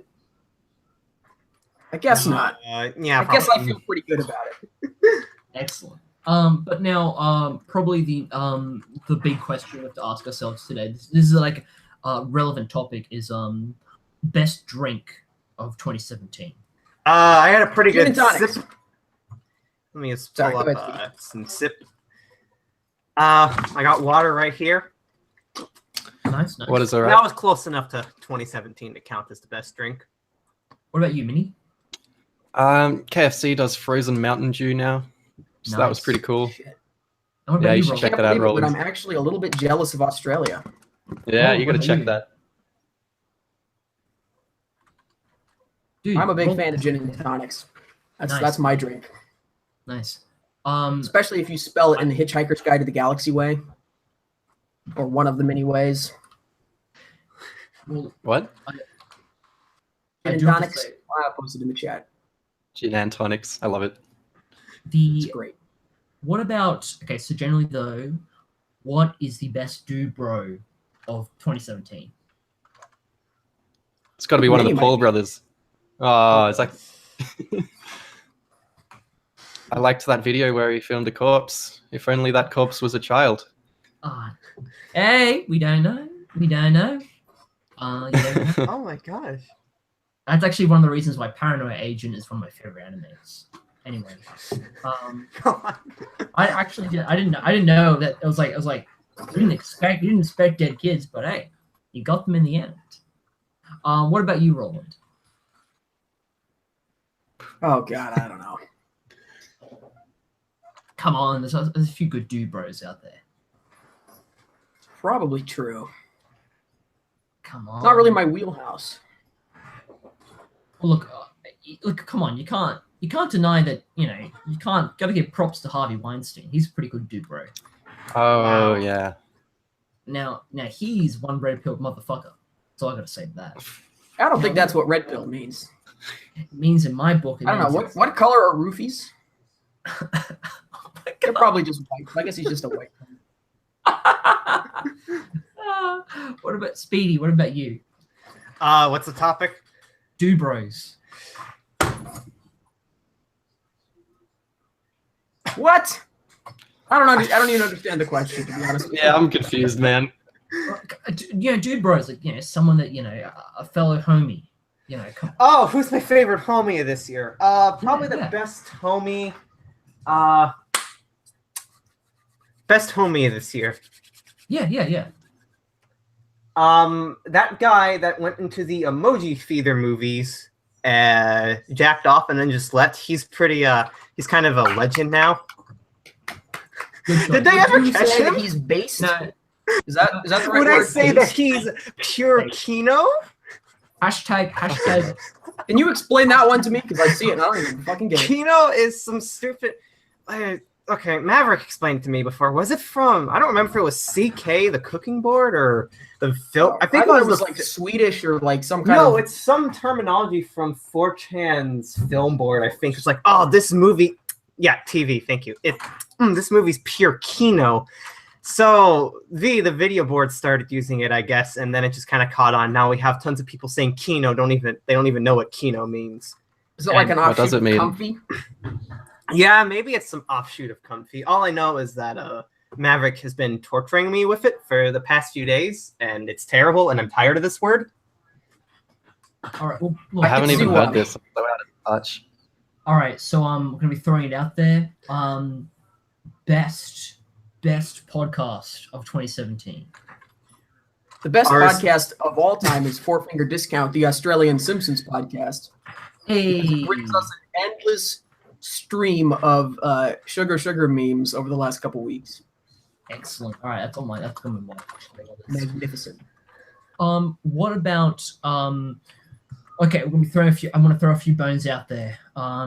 Speaker 2: I guess not.
Speaker 3: Yeah,
Speaker 2: I guess I
Speaker 3: probably.
Speaker 2: feel pretty good about it.
Speaker 1: Excellent. But now, probably the big question we have to ask ourselves today. This is like a relevant topic. Is best drink of 2017.
Speaker 3: I had a pretty
Speaker 2: Gin
Speaker 3: good
Speaker 2: and tonics.
Speaker 3: sip. Let me just
Speaker 2: Sorry,
Speaker 3: pull
Speaker 2: go
Speaker 3: up
Speaker 2: ahead,
Speaker 3: some sip. I got water right here.
Speaker 1: Nice.
Speaker 4: What is all
Speaker 3: That
Speaker 4: right?
Speaker 3: was close enough to 2017 to count as the best drink.
Speaker 1: What about you, Minnie?
Speaker 4: KFC does frozen Mountain Dew now, so that was
Speaker 1: Nice.
Speaker 4: pretty cool.
Speaker 2: Shit.
Speaker 1: And what about
Speaker 4: Yeah, you
Speaker 1: you,
Speaker 4: should
Speaker 1: Roland?
Speaker 4: check
Speaker 2: Can't
Speaker 4: that out,
Speaker 2: believe it, but
Speaker 4: Roland.
Speaker 2: I'm actually a little bit jealous of Australia.
Speaker 4: Yeah,
Speaker 1: Oh,
Speaker 4: you got to
Speaker 1: what about
Speaker 4: check
Speaker 1: you?
Speaker 4: that.
Speaker 1: Dude,
Speaker 2: I'm a big
Speaker 1: Roland-
Speaker 2: fan of gin and tonics.
Speaker 1: Nice.
Speaker 2: That's my drink.
Speaker 1: Nice.
Speaker 2: Especially if you spell it in the Hitchhiker's Guide to the Galaxy way, or one of the many ways.
Speaker 1: Well,
Speaker 4: What?
Speaker 1: I
Speaker 2: Gin and
Speaker 1: do have to
Speaker 2: tonics.
Speaker 1: say,
Speaker 2: I posted in the chat.
Speaker 4: Gin and tonics. I love it.
Speaker 2: It's
Speaker 1: the
Speaker 2: great.
Speaker 1: what about okay? So generally, though, what is the best dude bro of 2017?
Speaker 4: It's got to be one of the
Speaker 2: Name, I
Speaker 4: Paul
Speaker 2: think.
Speaker 4: brothers. Oh, it's like I liked that video where he filmed a corpse. If only that corpse was a child.
Speaker 1: Hey, we don't know. We don't know. You never know.
Speaker 3: Oh my gosh.
Speaker 1: That's actually one of the reasons why Paranoia Agent is one of my favorite animes. Anyway, I actually I didn't know that it was like you didn't expect dead kids, but hey, you got them in the end. What about you, Roland?
Speaker 2: Oh God, I don't know.
Speaker 1: Come on, there's a few good dude bros out there.
Speaker 2: Probably true.
Speaker 1: Come on.
Speaker 2: Not really my wheelhouse.
Speaker 1: Well, look, come on, you can't deny that, you gotta give props to Harvey Weinstein. He's a pretty good dude, bro.
Speaker 4: Oh,
Speaker 3: Wow.
Speaker 4: yeah.
Speaker 1: Now he's one red pill motherfucker. That's all I gotta say to that.
Speaker 2: I don't think that's what red pill means.
Speaker 1: It means in my book,
Speaker 2: I don't know. What color are roofies? They're probably just white. I guess he's just a white.
Speaker 1: What about Speedy? What about you?
Speaker 3: What's the topic?
Speaker 1: Dude bros.
Speaker 2: What? I don't even understand the question, to be honest with you.
Speaker 4: Yeah, I'm confused, man.
Speaker 1: Dude bros, like, someone that, a fellow homie. Come
Speaker 3: Oh, who's my favorite homie of this year? Probably the
Speaker 1: Yeah.
Speaker 3: best homie. Best homie of this year.
Speaker 1: Yeah.
Speaker 3: That guy that went into the Emoji Feeder movies, jacked off and then just left. He's pretty. He's kind of a legend now.
Speaker 1: Good
Speaker 3: Did
Speaker 1: job.
Speaker 3: they ever
Speaker 2: Would you
Speaker 3: catch
Speaker 2: say
Speaker 3: him?
Speaker 2: that he's based?
Speaker 1: No.
Speaker 2: Is that the right
Speaker 3: Would
Speaker 2: word?
Speaker 3: I say that he's pure Kino?
Speaker 1: Hashtag.
Speaker 2: Can you explain that one to me? Because I see it and I don't even fucking get it.
Speaker 3: Kino is some stupid. Okay, Maverick explained to me before. Was it from? I don't remember if it was CK, the cooking board, or the film. I think
Speaker 2: thought
Speaker 3: it was
Speaker 2: like Swedish or like some kind
Speaker 3: No,
Speaker 2: of.
Speaker 3: it's some terminology from 4chan's film board. I think it's like, oh, this movie. Yeah, TV. Thank you. This movie's pure Kino. So the video board started using it, I guess, and then it just kind of caught on. Now we have tons of people saying Kino. They don't even know what Kino means.
Speaker 2: Is it like an
Speaker 4: What does
Speaker 2: offshoot
Speaker 4: it mean?
Speaker 2: of Comfy?
Speaker 3: Yeah, maybe it's some offshoot of Comfy. All I know is that Maverick has been torturing me with it for the past few days, and it's terrible, and I'm tired of this word.
Speaker 1: All right. Well,
Speaker 4: I
Speaker 1: look,
Speaker 4: haven't
Speaker 2: can
Speaker 4: even
Speaker 2: see
Speaker 4: heard
Speaker 2: why.
Speaker 4: this. I'm so out of touch.
Speaker 1: all right. So I'm gonna be throwing it out there. Best podcast of 2017.
Speaker 2: The best
Speaker 3: Ours-
Speaker 2: podcast of all time is Four Finger Discount, the Australian Simpsons podcast.
Speaker 1: Hey.
Speaker 2: It brings us an endless stream of sugar memes over the last couple weeks.
Speaker 1: Excellent. All right. That's on my. That's gonna be one.
Speaker 2: Magnificent.
Speaker 1: What about Okay, I'm gonna throw a few bones out there.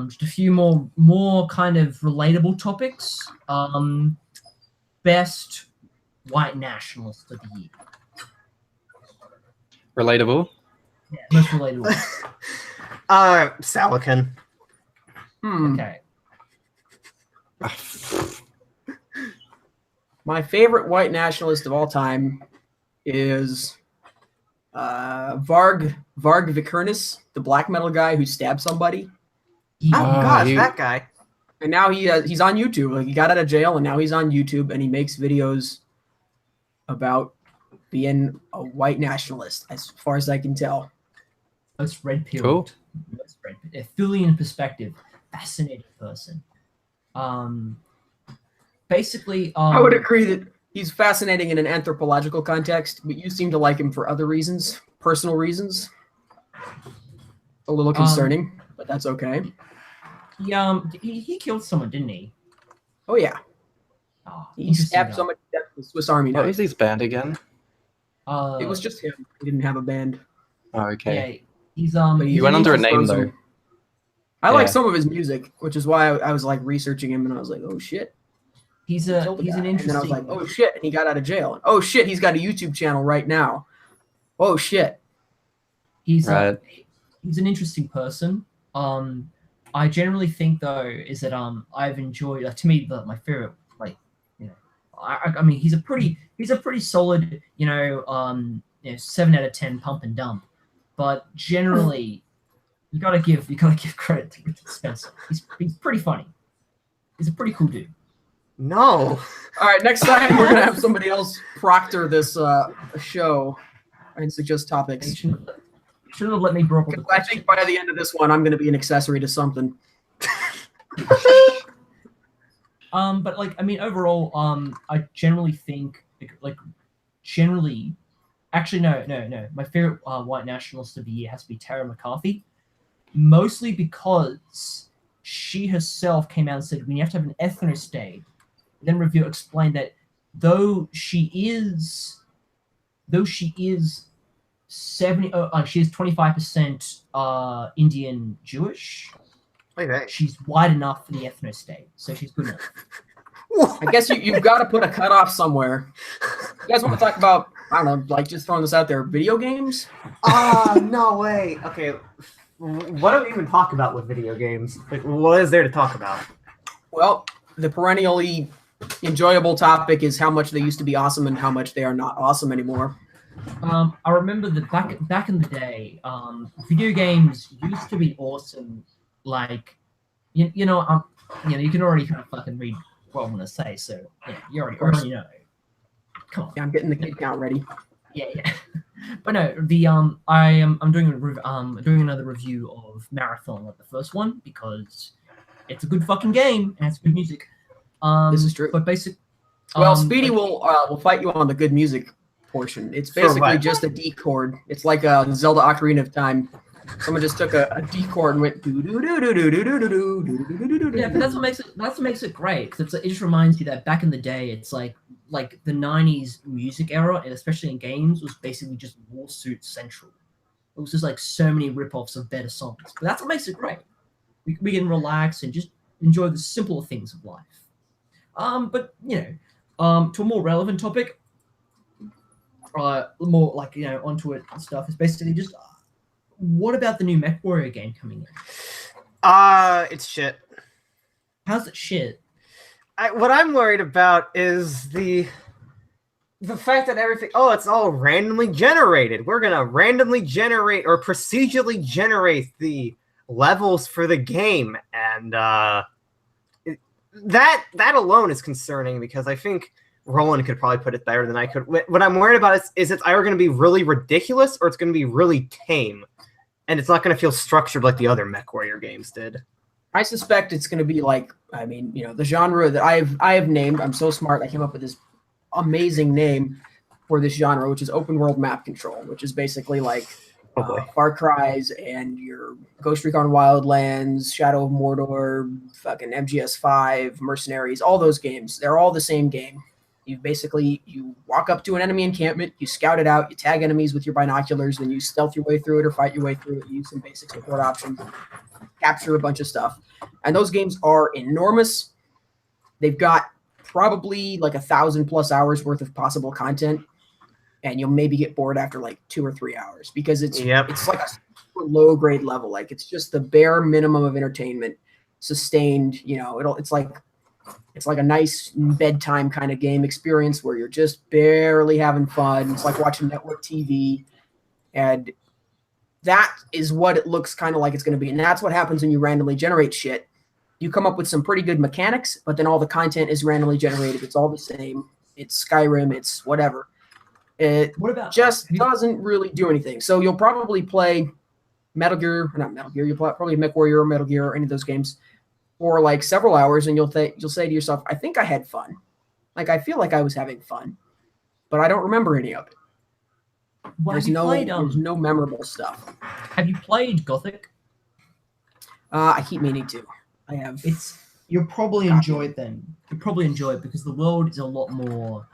Speaker 1: Just a few more kind of relatable topics. Best white nationalist of the year.
Speaker 4: Relatable.
Speaker 1: Yeah, most relatable.
Speaker 3: Salakin.
Speaker 1: Okay.
Speaker 2: My favorite white nationalist of all time is Varg Vikernes, the black metal guy who stabbed somebody.
Speaker 3: Oh gosh,
Speaker 4: he-
Speaker 3: that guy.
Speaker 2: And now he's on YouTube. Like, he got out of jail, and now he's on YouTube, and he makes videos about being a white nationalist, as far as I can tell.
Speaker 1: Most red pilled.
Speaker 4: Cool.
Speaker 1: Most red. Fully in perspective. Fascinating person. Basically,
Speaker 2: I would agree that he's fascinating in an anthropological context, but you seem to like him for other reasons, personal reasons. A little concerning, but that's okay.
Speaker 1: He killed someone, didn't he?
Speaker 2: Oh yeah,
Speaker 1: Oh,
Speaker 2: he
Speaker 1: interesting
Speaker 2: stabbed
Speaker 1: guy.
Speaker 2: somebody to death with a Swiss Army
Speaker 4: What
Speaker 2: knife.
Speaker 4: was his band again?
Speaker 2: It was just him. He didn't have a band.
Speaker 4: Oh, okay.
Speaker 1: Yeah, he's
Speaker 2: But
Speaker 4: He
Speaker 2: he's
Speaker 4: went
Speaker 2: an
Speaker 4: under a
Speaker 2: interesting
Speaker 4: name
Speaker 2: person.
Speaker 4: though.
Speaker 2: I like
Speaker 4: Yeah.
Speaker 2: some of his music, which is why I was like researching him, and I was like, oh shit,
Speaker 1: he's
Speaker 2: he
Speaker 1: a
Speaker 2: killed a
Speaker 1: he's
Speaker 2: guy.
Speaker 1: an
Speaker 2: And then I was
Speaker 1: interesting.
Speaker 2: like, oh shit, and he got out of jail. And, oh shit, he's got a YouTube channel right now. Oh shit.
Speaker 1: He's
Speaker 4: Right.
Speaker 1: he's an interesting person. I generally think though is that I've enjoyed to me my favorite I mean he's a pretty solid 7 out of 10 pump and dump, but generally you gotta give credit to Richard Spencer. He's pretty funny. He's a pretty cool dude.
Speaker 3: No.
Speaker 2: All right, next time we're gonna have somebody else proctor this show and suggest
Speaker 1: He
Speaker 2: topics.
Speaker 1: shouldn't have let me bring up all the
Speaker 2: I think by the end of this one, I'm gonna be an accessory to something.
Speaker 1: But like, I mean, overall, I generally think actually, no. My favorite white nationalist of the year has to be Tara McCarthy, mostly because she herself came out and said when you have to have an ethno state. Then review explained that though she is 70, she is 25% Indian Jewish.
Speaker 3: Wait, wait.
Speaker 1: She's wide enough for the ethno state, so she's good enough.
Speaker 2: I guess you've got to put a cutoff somewhere. You guys want to talk about, I don't know, like just throwing this out there, video games?
Speaker 3: No way. Okay, what do we even talk about with video games? Like, what is there to talk about?
Speaker 2: Well, the perennially enjoyable topic is how much they used to be awesome and how much they are not awesome anymore.
Speaker 1: I remember that back in the day, video games used to be awesome. Like, you can already kind of fucking read what I'm gonna say, so yeah, you already know. Come on.
Speaker 2: Yeah, I'm getting the kid count ready.
Speaker 1: Yeah. But no, I'm doing another review of Marathon, like the first one, because it's a good fucking game and it's good music.
Speaker 2: This is true.
Speaker 1: But basic.
Speaker 2: Well, Speedy will fight you on the good music portion. It's
Speaker 3: For
Speaker 2: basically
Speaker 3: what?
Speaker 2: just a D chord. It's like a Zelda Ocarina of Time. Someone just took a D chord and went do do do do do do do do do do do.
Speaker 1: Yeah, but that's what makes it great, because it just reminds you that back in the day, it's like the 90s music era, and especially in games, was basically just Warsuit Central. It was just like so many rip-offs of better songs. But that's what makes it great. We can relax and just enjoy the simpler things of life. But to a more relevant topic, more like onto it and stuff, is basically just what about the new MechWarrior game coming in?
Speaker 3: It's shit.
Speaker 1: How's it shit?
Speaker 3: What I'm worried about is the fact that everything. Oh, it's all randomly generated. We're gonna randomly generate or procedurally generate the levels for the game, and that alone is concerning, because I think Roland could probably put it better than I could. What I'm worried about is it's either going to be really ridiculous or it's going to be really tame, and it's not going to feel structured like the other MechWarrior games did.
Speaker 2: I suspect it's going to be like, the genre that I have named. I'm so smart. I came up with this amazing name for this genre, which is open world map control, which is basically like Far Cry's and your Ghost Recon Wildlands, Shadow of Mordor, fucking MGS5, Mercenaries, all those games. They're all the same game. You walk up to an enemy encampment, you scout it out, you tag enemies with your binoculars, then you stealth your way through it or fight your way through it, use some basic support options, capture a bunch of stuff. And those games are enormous. They've got probably like 1,000+ hours worth of possible content, and you'll maybe get bored after like 2 or 3 hours, because it's like a super low grade level. Like, it's just the bare minimum of entertainment, sustained. It's like a nice bedtime kind of game experience where you're just barely having fun. It's like watching network TV, and that is what it looks kind of like it's going to be. And that's what happens when you randomly generate shit. You come up with some pretty good mechanics, but then all the content is randomly generated. It's all the same. It's Skyrim. It's whatever. It doesn't really do anything. So you'll probably play Metal Gear, or not Metal Gear. You'll probably MechWarrior or Metal Gear or any of those games for like several hours, and you'll say to yourself, I think I had fun. Like, I feel like I was having fun, but I don't remember any of it.
Speaker 1: Well,
Speaker 2: there's no memorable stuff.
Speaker 1: Have you played Gothic?
Speaker 2: I keep meaning to. I have.
Speaker 1: You'll probably enjoy it then. You'll probably enjoy it because the world is a lot more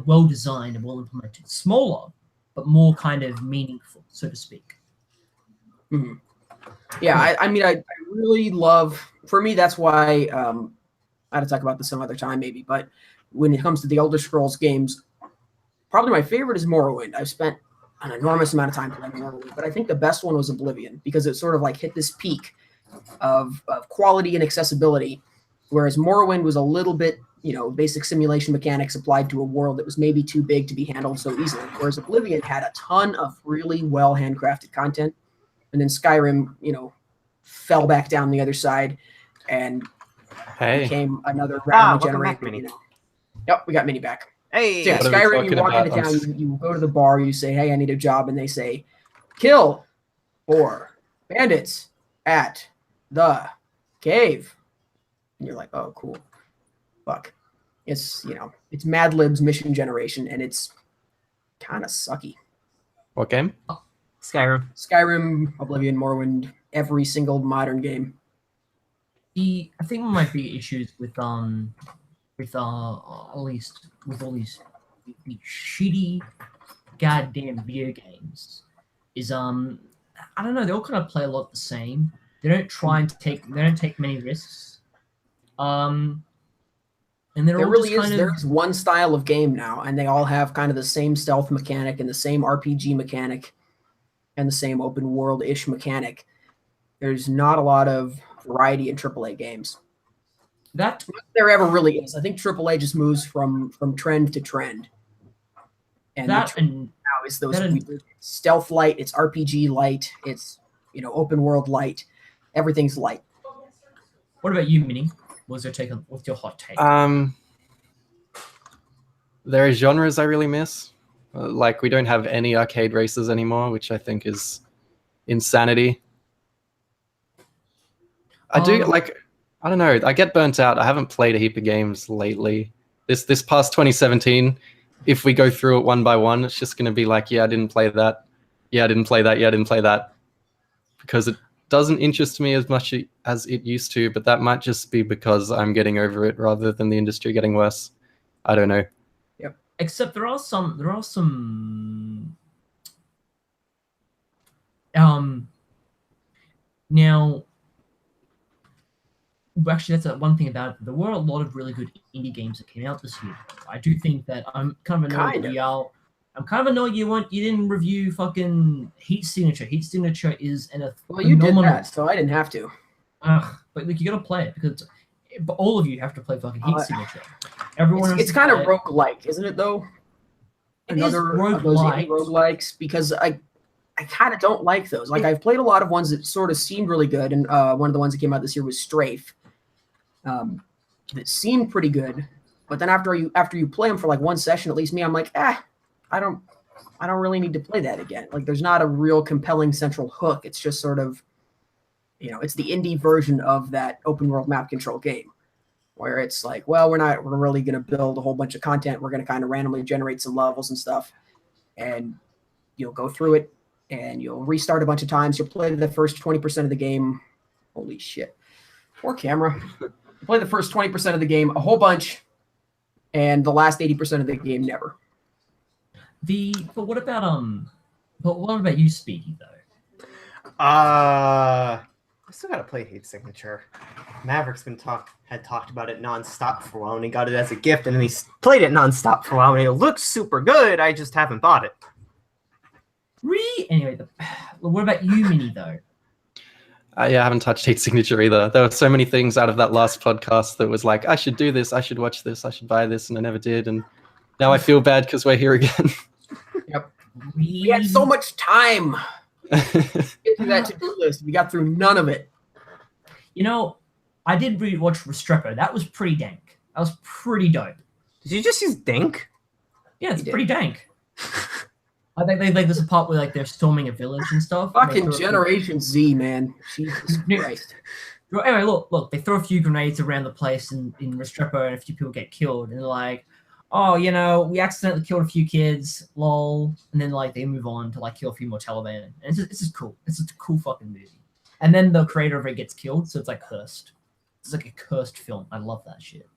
Speaker 1: well designed and well implemented. Smaller, but more kind of meaningful, so to speak.
Speaker 2: Mhm. Yeah, I mean, I really love. For me, that's why I had to talk about this some other time, maybe. But when it comes to the Elder Scrolls games, probably my favorite is Morrowind. I've spent an enormous amount of time playing Morrowind, but I think the best one was Oblivion because it sort of like hit this peak of quality and accessibility, whereas Morrowind was a little bit, basic simulation mechanics applied to a world that was maybe too big to be handled so easily, whereas Oblivion had a ton of really well handcrafted content, and then Skyrim, fell back down the other side and became another randomly generated. Yep, we got Mini back.
Speaker 3: Hey,
Speaker 2: So yeah, Skyrim, you walk into town, you go to the bar, you say, hey, I need a job, and they say, kill 4 bandits at the cave. And you're like, oh, cool. Fuck. It's, it's Mad Lib's mission generation, and it's kind of sucky.
Speaker 4: What game?
Speaker 3: Skyrim,
Speaker 2: Oblivion, Morrowind, every single modern game.
Speaker 1: I think one of my big issues with all these shitty goddamn video games is I don't know, they all kind of play a lot the same. They don't take many risks. And
Speaker 2: there really is there's one style of game now, and they all have kind of the same stealth mechanic and the same RPG mechanic and the same open world-ish mechanic. There's not a lot of variety in AAA games.
Speaker 1: That
Speaker 2: there ever really is. I think AAA just moves from trend to trend. And now is those stealth light, it's RPG light, it's open world light, everything's light.
Speaker 1: What about you, Minnie? What's your hot take?
Speaker 4: There are genres I really miss. Like we don't have any arcade races anymore, which I think is insanity. I don't know. I get burnt out. I haven't played a heap of games lately. This past 2017, if we go through it one by one, it's just going to be like, yeah, I didn't play that. Yeah, I didn't play that. Yeah, I didn't play that. Because it doesn't interest me as much as it used to, but that might just be because I'm getting over it rather than the industry getting worse. I don't know.
Speaker 2: Yep.
Speaker 1: Except there are some now. Actually, that's one thing about it. There were a lot of really good indie games that came out this year. I do think that I'm kind of annoyed you didn't review fucking Heat Signature. Heat Signature is
Speaker 2: you did that, so I didn't have to.
Speaker 1: But you gotta play it because all of you have to play fucking Heat Signature. Everyone.
Speaker 2: It's kind of roguelike, isn't it? Though. Another of those roguelikes, because I kind of don't like those. Like I've played a lot of ones that sort of seemed really good, and one of the ones that came out this year was Strafe. That seemed pretty good, but then after you play them for like one session, at least me, I'm like, I don't really need to play that again. Like there's not a real compelling central hook. It's just sort of, it's the indie version of that open world map control game, where it's like, well, we're really going to build a whole bunch of content. We're going to kind of randomly generate some levels and stuff, and you'll go through it and you'll restart a bunch of times. You'll play the first 20% of the game. Holy shit. Poor camera. You play the first 20% of the game a whole bunch, and the last 80% of the game never.
Speaker 1: But what about you, Speedy, though?
Speaker 3: I still gotta play Heat Signature. Maverick's had talked about it nonstop for a while, and he got it as a gift, and then he played it nonstop for a while, and it looks super good. I just haven't bought it.
Speaker 1: Anyway, what about you, Minnie, though?
Speaker 4: Yeah, I haven't touched Heat Signature either. There were so many things out of that last podcast that was like, I should do this, I should watch this, I should buy this, and I never did. And now I feel bad because we're here again.
Speaker 2: Yep. We had so much time. Get through that to-do list. We got through none of it.
Speaker 1: I did watch Restrepo. That was pretty dank. That was pretty dope.
Speaker 3: Did you just use dank?
Speaker 1: Yeah, it's pretty dank. I think there's a part where they're storming a village and stuff.
Speaker 2: Fucking Generation Z, man. Jesus Christ.
Speaker 1: Anyway, look, they throw a few grenades around the place in Restrepo, and a few people get killed, and they're like, oh, we accidentally killed a few kids, lol, and then they move on to kill a few more Taliban. And it's just cool. It's just a cool fucking movie. And then the creator of it gets killed, so it's cursed. It's like a cursed film. I love that shit.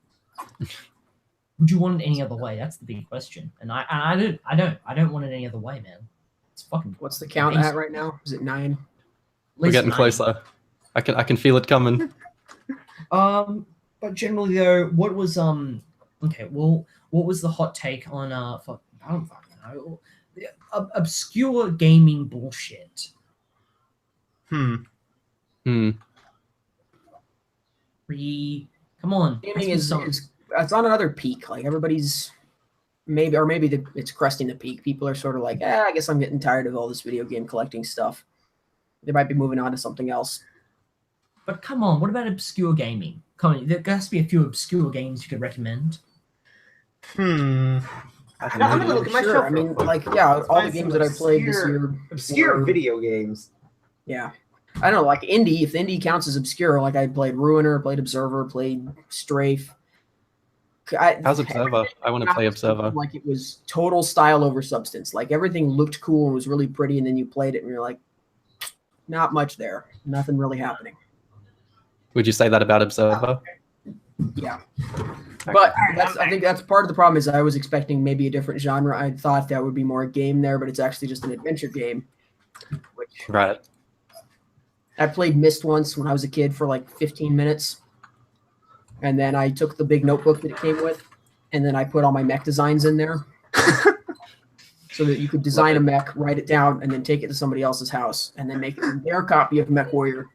Speaker 1: Would you want it any other way? That's the big question. And I don't want it any other way, man. It's fucking.
Speaker 2: What's the count at right now? Is it 9?
Speaker 4: We're getting
Speaker 1: 9.
Speaker 4: closer. I can feel it coming.
Speaker 1: But generally though, what was okay, well, what was the hot take on I don't fucking know. Obscure gaming bullshit.
Speaker 3: Hmm.
Speaker 1: Come on.
Speaker 2: Gaming it's on another peak. Like everybody's maybe it's cresting the peak. People are sort of like, I guess I'm getting tired of all this video game collecting stuff. They might be moving on to something else.
Speaker 1: But come on, what about obscure gaming? Come on, there has to be a few obscure games you could recommend.
Speaker 3: I'm gonna look at my
Speaker 2: Sure.
Speaker 3: shelf.
Speaker 2: I mean,
Speaker 3: real quick.
Speaker 2: like, yeah, all the
Speaker 3: Find
Speaker 2: games
Speaker 3: some
Speaker 2: that I played this year.
Speaker 3: obscure
Speaker 2: were-
Speaker 3: video games.
Speaker 2: Yeah. I don't know, like indie, if indie counts as obscure, like I played Ruiner, played Observer, played Strafe.
Speaker 4: How's Observer? I want to play Observer.
Speaker 2: Like it was total style over substance. Like everything looked cool and was really pretty, and then you played it and you're like, not much there. Nothing really happening.
Speaker 4: Would you say that about Observer?
Speaker 2: Yeah. But I think that's part of the problem is I was expecting maybe a different genre. I thought that would be more a game there, but it's actually just an adventure game. Which
Speaker 4: Right.
Speaker 2: I played Myst once when I was a kid for like 15 minutes. And then I took the big notebook that it came with, and then I put all my mech designs in there. So that you could design a mech, write it down, and then take it to somebody else's house, and then make their copy of Mech Warrior.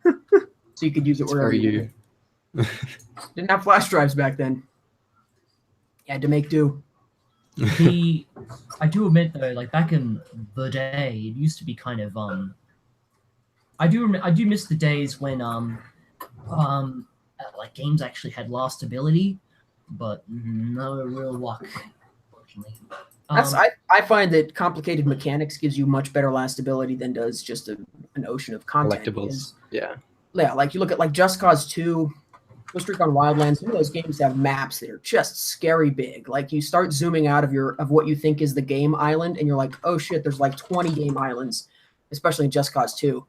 Speaker 2: So you could use it wherever you didn't have flash drives back then. You had to make do.
Speaker 1: I do admit though, like back in the day, it used to be kind of I do miss the days when like games actually had lastability, but no real luck, unfortunately.
Speaker 2: I find that complicated mechanics gives you much better lastability than does just an ocean of content.
Speaker 4: Collectibles. Yeah.
Speaker 2: Yeah, like you look at like Just Cause 2, Ghost Recon Wildlands, some of those games have maps that are just scary big. Like you start zooming out of what you think is the game island, and you're like, oh shit, there's like 20 game islands, especially in Just Cause 2.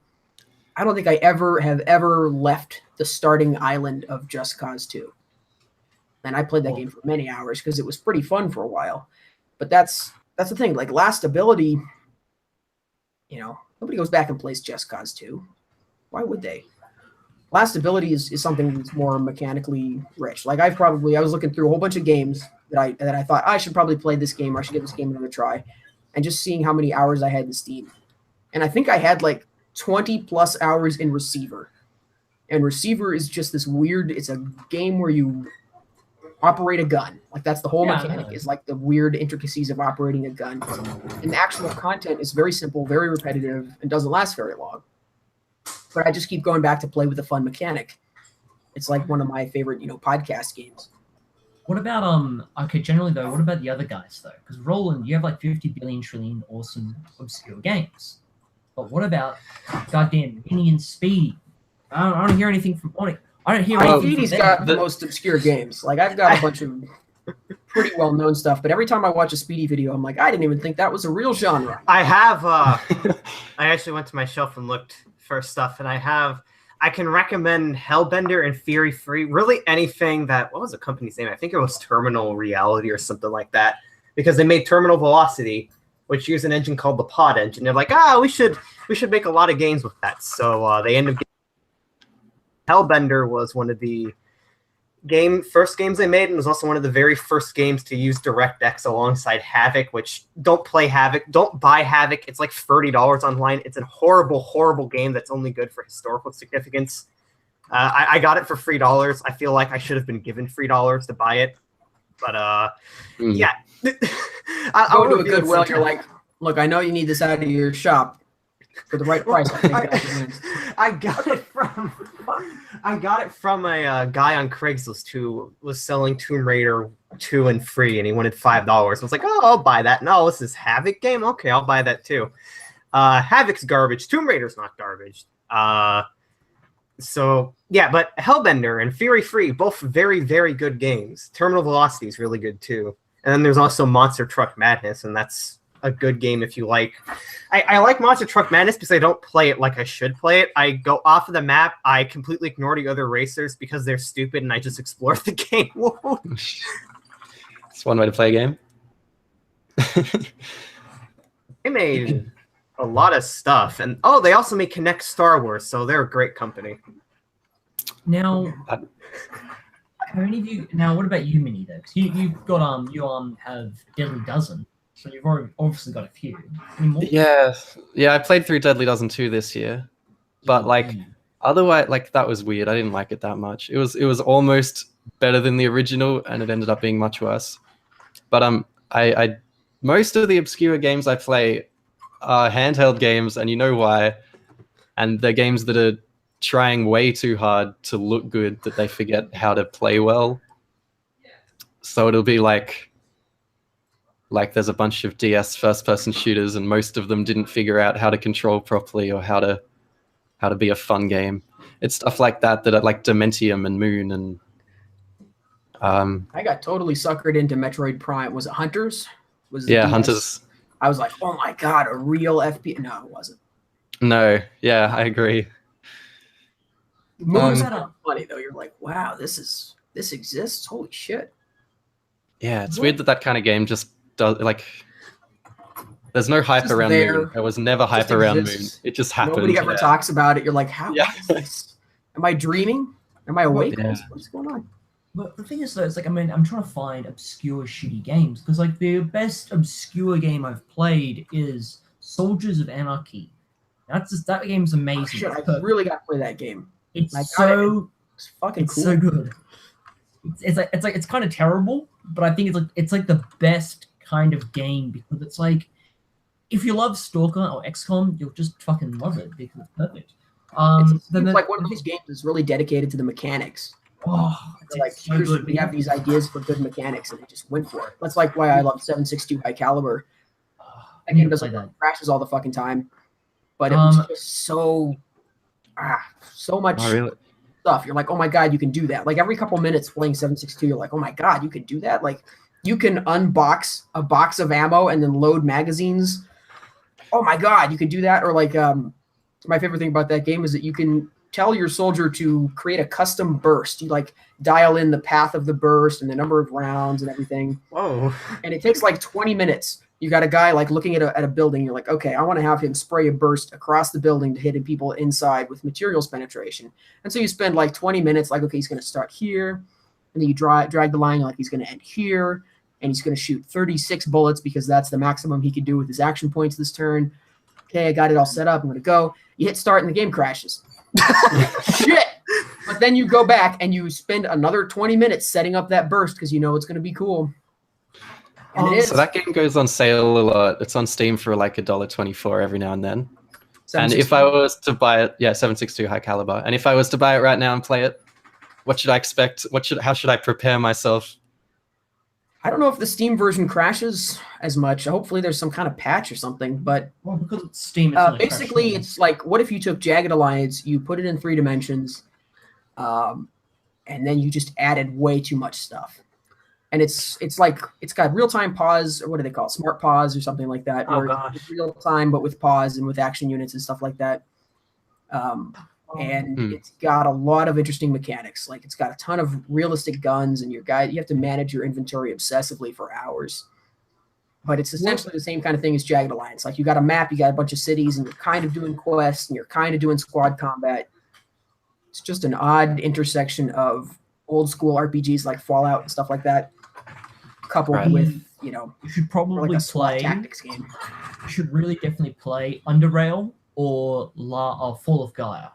Speaker 2: I don't think I have ever left the starting island of Just Cause 2. And I played that game for many hours because it was pretty fun for a while. But that's the thing, like lastability, nobody goes back and plays Just Cause 2. Why would they? Lastability is something that's more mechanically rich. Like I was looking through a whole bunch of games that I thought I should probably play this game or I should give this game another try, and just seeing how many hours I had in Steam. And I think I had like 20 plus hours in Receiver. And Receiver is just this weird, it's a game where you operate a gun. Like that's the whole mechanic is like the weird intricacies of operating a gun. And the actual content is very simple, very repetitive, and doesn't last very long. But I just keep going back to play with a fun mechanic. It's like one of my favorite, podcast games.
Speaker 1: What about okay, generally though, what about the other guys though? Because Roland, you have like 50 billion trillion awesome obscure games. But what about goddamn Mini and Speedy? I don't hear anything from Onyx. I don't hear anything
Speaker 2: Speedy's
Speaker 1: from
Speaker 2: got
Speaker 1: them.
Speaker 2: the most obscure games. Like I've got a bunch of pretty well known stuff, but every time I watch a Speedy video, I'm like, I didn't even think that was a real genre.
Speaker 3: I have I actually went to my shelf and looked for stuff, and I can recommend Hellbender and Fury Free. Really anything that, what was the company's name? I think it was Terminal Reality or something like that, because they made Terminal Velocity, which used an engine called the Pod Engine. They're like, we should make a lot of games with that. So they ended up Hellbender was one of the first games they made, and was also one of the very first games to use DirectX alongside Havoc, which don't play Havoc, don't buy Havoc. It's like $30 online. It's a horrible, horrible game that's only good for historical significance. I got it for $3. I feel like I should have been given $3 to buy it. But yeah.
Speaker 2: I'll go to a Goodwill, you're like, look, I know you need this out of your shop. For the right price,
Speaker 3: I got it from a guy on Craigslist who was selling Tomb Raider 2 and free, and he wanted $5. I was like, I'll buy that. No, this is Havoc game? Okay, I'll buy that too. Havoc's garbage. Tomb Raider's not garbage. So, yeah, but Hellbender and Fury Free, both very, very good games. Terminal Velocity is really good too. And then there's also Monster Truck Madness, and that's a good game if you like. I like Monster Truck Madness because I don't play it like I should play it. I go off of the map. I completely ignore the other racers because they're stupid, and I just explore the game.
Speaker 4: It's one way to play a game.
Speaker 3: They made a lot of stuff, and they also make Connect Star Wars, so they're a great company.
Speaker 1: Now, how many of you? Now, what about you, Minnie? Though, 'cause you've got you have Deadly Dozen, so you've already obviously got a few. Any more?
Speaker 4: Yeah, I played through Deadly Dozen 2 this year, but like otherwise, like that was weird. I didn't like it that much. It was almost better than the original, and it ended up being much worse. But I most of the obscure games I play are handheld games, and you know why. And they're games that are trying way too hard to look good that they forget how to play well. So it'll be like there's a bunch of DS first-person shooters, and most of them didn't figure out how to control properly or how to be a fun game. It's stuff like that are like Dementium and Moon and.
Speaker 2: I got totally suckered into Metroid Prime. Was it Hunters?
Speaker 4: Hunters.
Speaker 2: I was like, oh my god, a real FPS. No, it wasn't.
Speaker 4: No, yeah, I agree.
Speaker 2: Moon's funny though. You're like, wow, this exists. Holy shit.
Speaker 4: Yeah, it's weird that kind of game just does like. There's no hype around Moon. There was never hype around Moon. It just happened.
Speaker 2: Nobody ever talks about it. You're like, how is this? Am I dreaming? Am I awake?
Speaker 4: Yeah.
Speaker 2: What's going on?
Speaker 1: But the thing is, though, it's like, I mean, I'm trying to find obscure, shitty games because, like, the best obscure game I've played is Soldiers of Anarchy. That game's amazing.
Speaker 2: Oh, shit, I really got to play that game.
Speaker 1: It's so
Speaker 2: fucking cool.
Speaker 1: So good. It's kind of terrible, but I think it's like the best kind of game because it's like, if you love Stalker or XCOM, you'll just fucking love it because it's perfect.
Speaker 2: It's like one of those games that's really dedicated to the mechanics.
Speaker 1: Oh,
Speaker 2: like, so good. We have these ideas for good mechanics, and they just went for it. That's like why I love 7.62 High Caliber. That game doesn't crashes all the fucking time, but it was just so much stuff. You're like, oh my god, you can do that. Like every couple minutes playing 7.62, you're like, oh my god, you can do that. Like you can unbox a box of ammo and then load magazines. Oh my god, you can do that. Or like, my favorite thing about that game is that you can tell your soldier to create a custom burst. You like dial in the path of the burst and the number of rounds and everything.
Speaker 3: Whoa.
Speaker 2: And it takes like 20 minutes. You got a guy like looking at a building. You're like, okay, I want to have him spray a burst across the building to hit people inside with materials penetration. And so you spend like 20 minutes like, okay, he's going to start here. And then you drag the line like he's going to end here. And he's going to shoot 36 bullets because that's the maximum he can do with his action points this turn. Okay, I got it all set up. I'm going to go. You hit start and the game crashes. Shit. But then you go back and you spend another 20 minutes setting up that burst because you know it's going to be cool. And it is.
Speaker 4: So that game goes on sale a lot. It's on Steam for like $1.24 every now and then. And if I was to buy it, 7.62 High Caliber. And if I was to buy it right now and play it, what should I expect? How should I prepare myself?
Speaker 2: I don't know if the Steam version crashes as much. Hopefully there's some kind of patch or something, but
Speaker 1: because it's Steam,
Speaker 2: basically it's like, what if you took Jagged Alliance, you put it in 3 dimensions, and then you just added way too much stuff. And it's like, it's got real-time pause, or what do they call it? Smart pause or something like that.
Speaker 3: Oh, gosh.
Speaker 2: It's real time, but with pause and with action units and stuff like that. And it's got a lot of interesting mechanics. Like it's got a ton of realistic guns, and you have to manage your inventory obsessively for hours. But it's essentially the same kind of thing as Jagged Alliance. Like you got a map, you got a bunch of cities, and you're kind of doing quests, and you're kind of doing squad combat. It's just an odd intersection of old school RPGs like Fallout and stuff like that, coupled with, you
Speaker 1: should probably
Speaker 2: like a
Speaker 1: play
Speaker 2: tactics game.
Speaker 1: You should really definitely play Underrail or Fall of Gaia.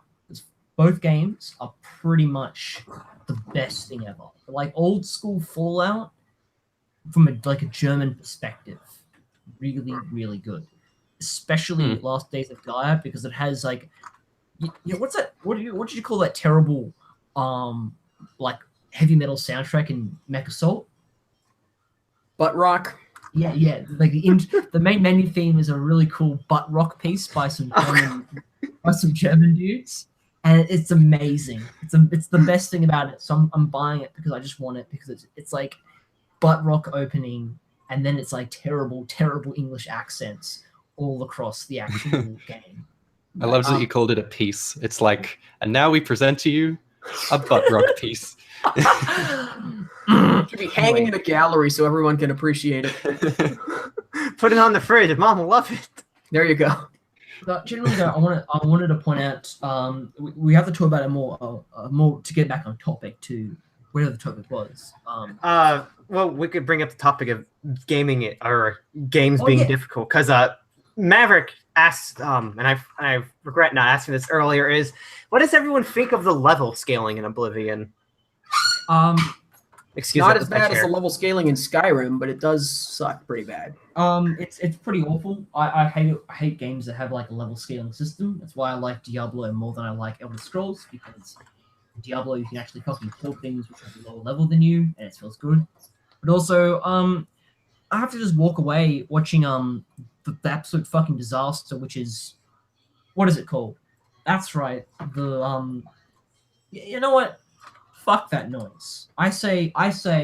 Speaker 1: Both games are pretty much the best thing ever. Like old school Fallout, from a German perspective, really, really good. Especially Last Days of Gaia, because it has like, what's that? What did you call that terrible, like heavy metal soundtrack in Mech Assault?
Speaker 2: Butt rock.
Speaker 1: Yeah. Like the main menu theme is a really cool butt rock piece by some German dudes. And it's amazing. It's the best thing about it. So I'm buying it because I just want it because it's like butt rock opening and then it's like terrible, terrible English accents all across the actual game.
Speaker 4: I love that you called it a piece. It's like, and now we present to you a butt rock piece.
Speaker 2: Should be hanging in a gallery so everyone can appreciate it.
Speaker 3: Put it on the fridge. Mom will love it.
Speaker 2: There you go.
Speaker 1: But generally, though, I wanted to point out we have to talk about it more to get back on topic to whatever the topic was.
Speaker 3: Well, we could bring up the topic of gaming it or games being difficult because Maverick asked, and I regret not asking this earlier, is what does everyone think of the level scaling in Oblivion? Excuse me.
Speaker 2: Not as bad as the level scaling in Skyrim, but it does suck pretty bad.
Speaker 1: It's pretty awful. I hate games that have like a level scaling system. That's why I like Diablo more than I like Elder Scrolls, because Diablo you can actually fucking kill things which are lower level than you, and it feels good. But also, I have to just walk away watching the absolute fucking disaster, which is, what is it called? That's right, the you know what? Fuck that noise. I say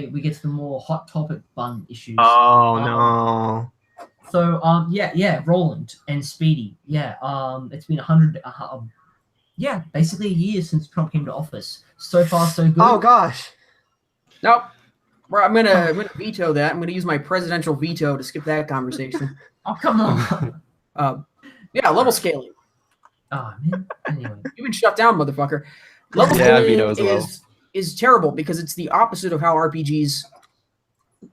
Speaker 1: we get to the more hot topic bun issues.
Speaker 3: Oh no.
Speaker 1: So yeah, Roland and Speedy. Yeah, it's been 100 basically a year since Trump came to office. So far so good.
Speaker 3: Oh gosh.
Speaker 2: Nope. Well, I'm gonna veto that. I'm gonna use my presidential veto to skip that conversation.
Speaker 1: Oh come on.
Speaker 2: Yeah, level scaling.
Speaker 1: Oh man. Anyway.
Speaker 2: You've been shut down, motherfucker. Level scaling
Speaker 4: veto as well.
Speaker 2: is terrible because it's the opposite of how RPGs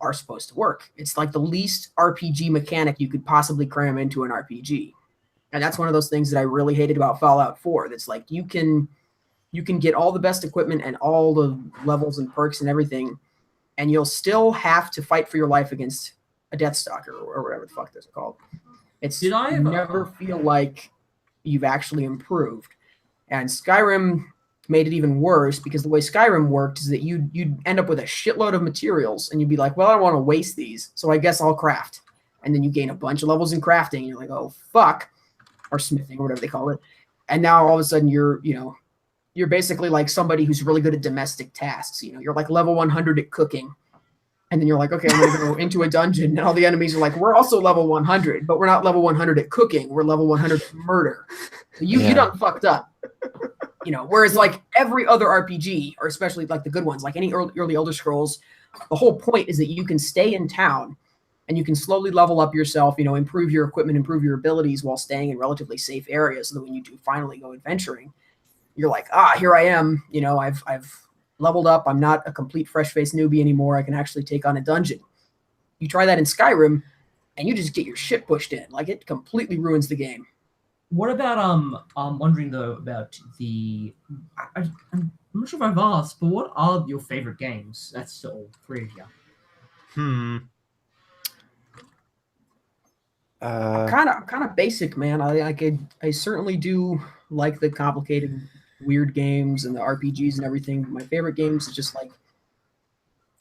Speaker 2: are supposed to work. It's like the least RPG mechanic you could possibly cram into an RPG. And that's one of those things that I really hated about Fallout 4. That's like you can get all the best equipment and all the levels and perks and everything, and you'll still have to fight for your life against a Deathstalker or whatever the fuck that's called. It's never feel like you've actually improved. And Skyrim made it even worse because the way Skyrim worked is that you'd end up with a shitload of materials and you'd be like, well, I don't want to waste these, so I guess I'll craft. And then you gain a bunch of levels in crafting and you're like, oh fuck, or smithing or whatever they call it. And now all of a sudden you're basically like somebody who's really good at domestic tasks. You're like level 100 at cooking. And then you're like, okay, I'm going to go into a dungeon. And all the enemies are like, we're also level 100, but we're not level 100 at cooking. We're level 100 at murder. So you done fucked up. Whereas like every other RPG, or especially like the good ones, like any early Elder Scrolls, the whole point is that you can stay in town and you can slowly level up yourself, improve your equipment, improve your abilities while staying in relatively safe areas so that when you do finally go adventuring, you're like, here I am. I've leveled up. I'm not a complete fresh-faced newbie anymore. I can actually take on a dungeon. You try that in Skyrim, and you just get your shit pushed in. Like, it completely ruins the game.
Speaker 1: What about I'm wondering though about the I'm not sure if I've asked, but what are your favorite games? That's all three of you.
Speaker 2: Kind of basic, man. I certainly do like the complicated, weird games and the RPGs and everything. My favorite games is just like,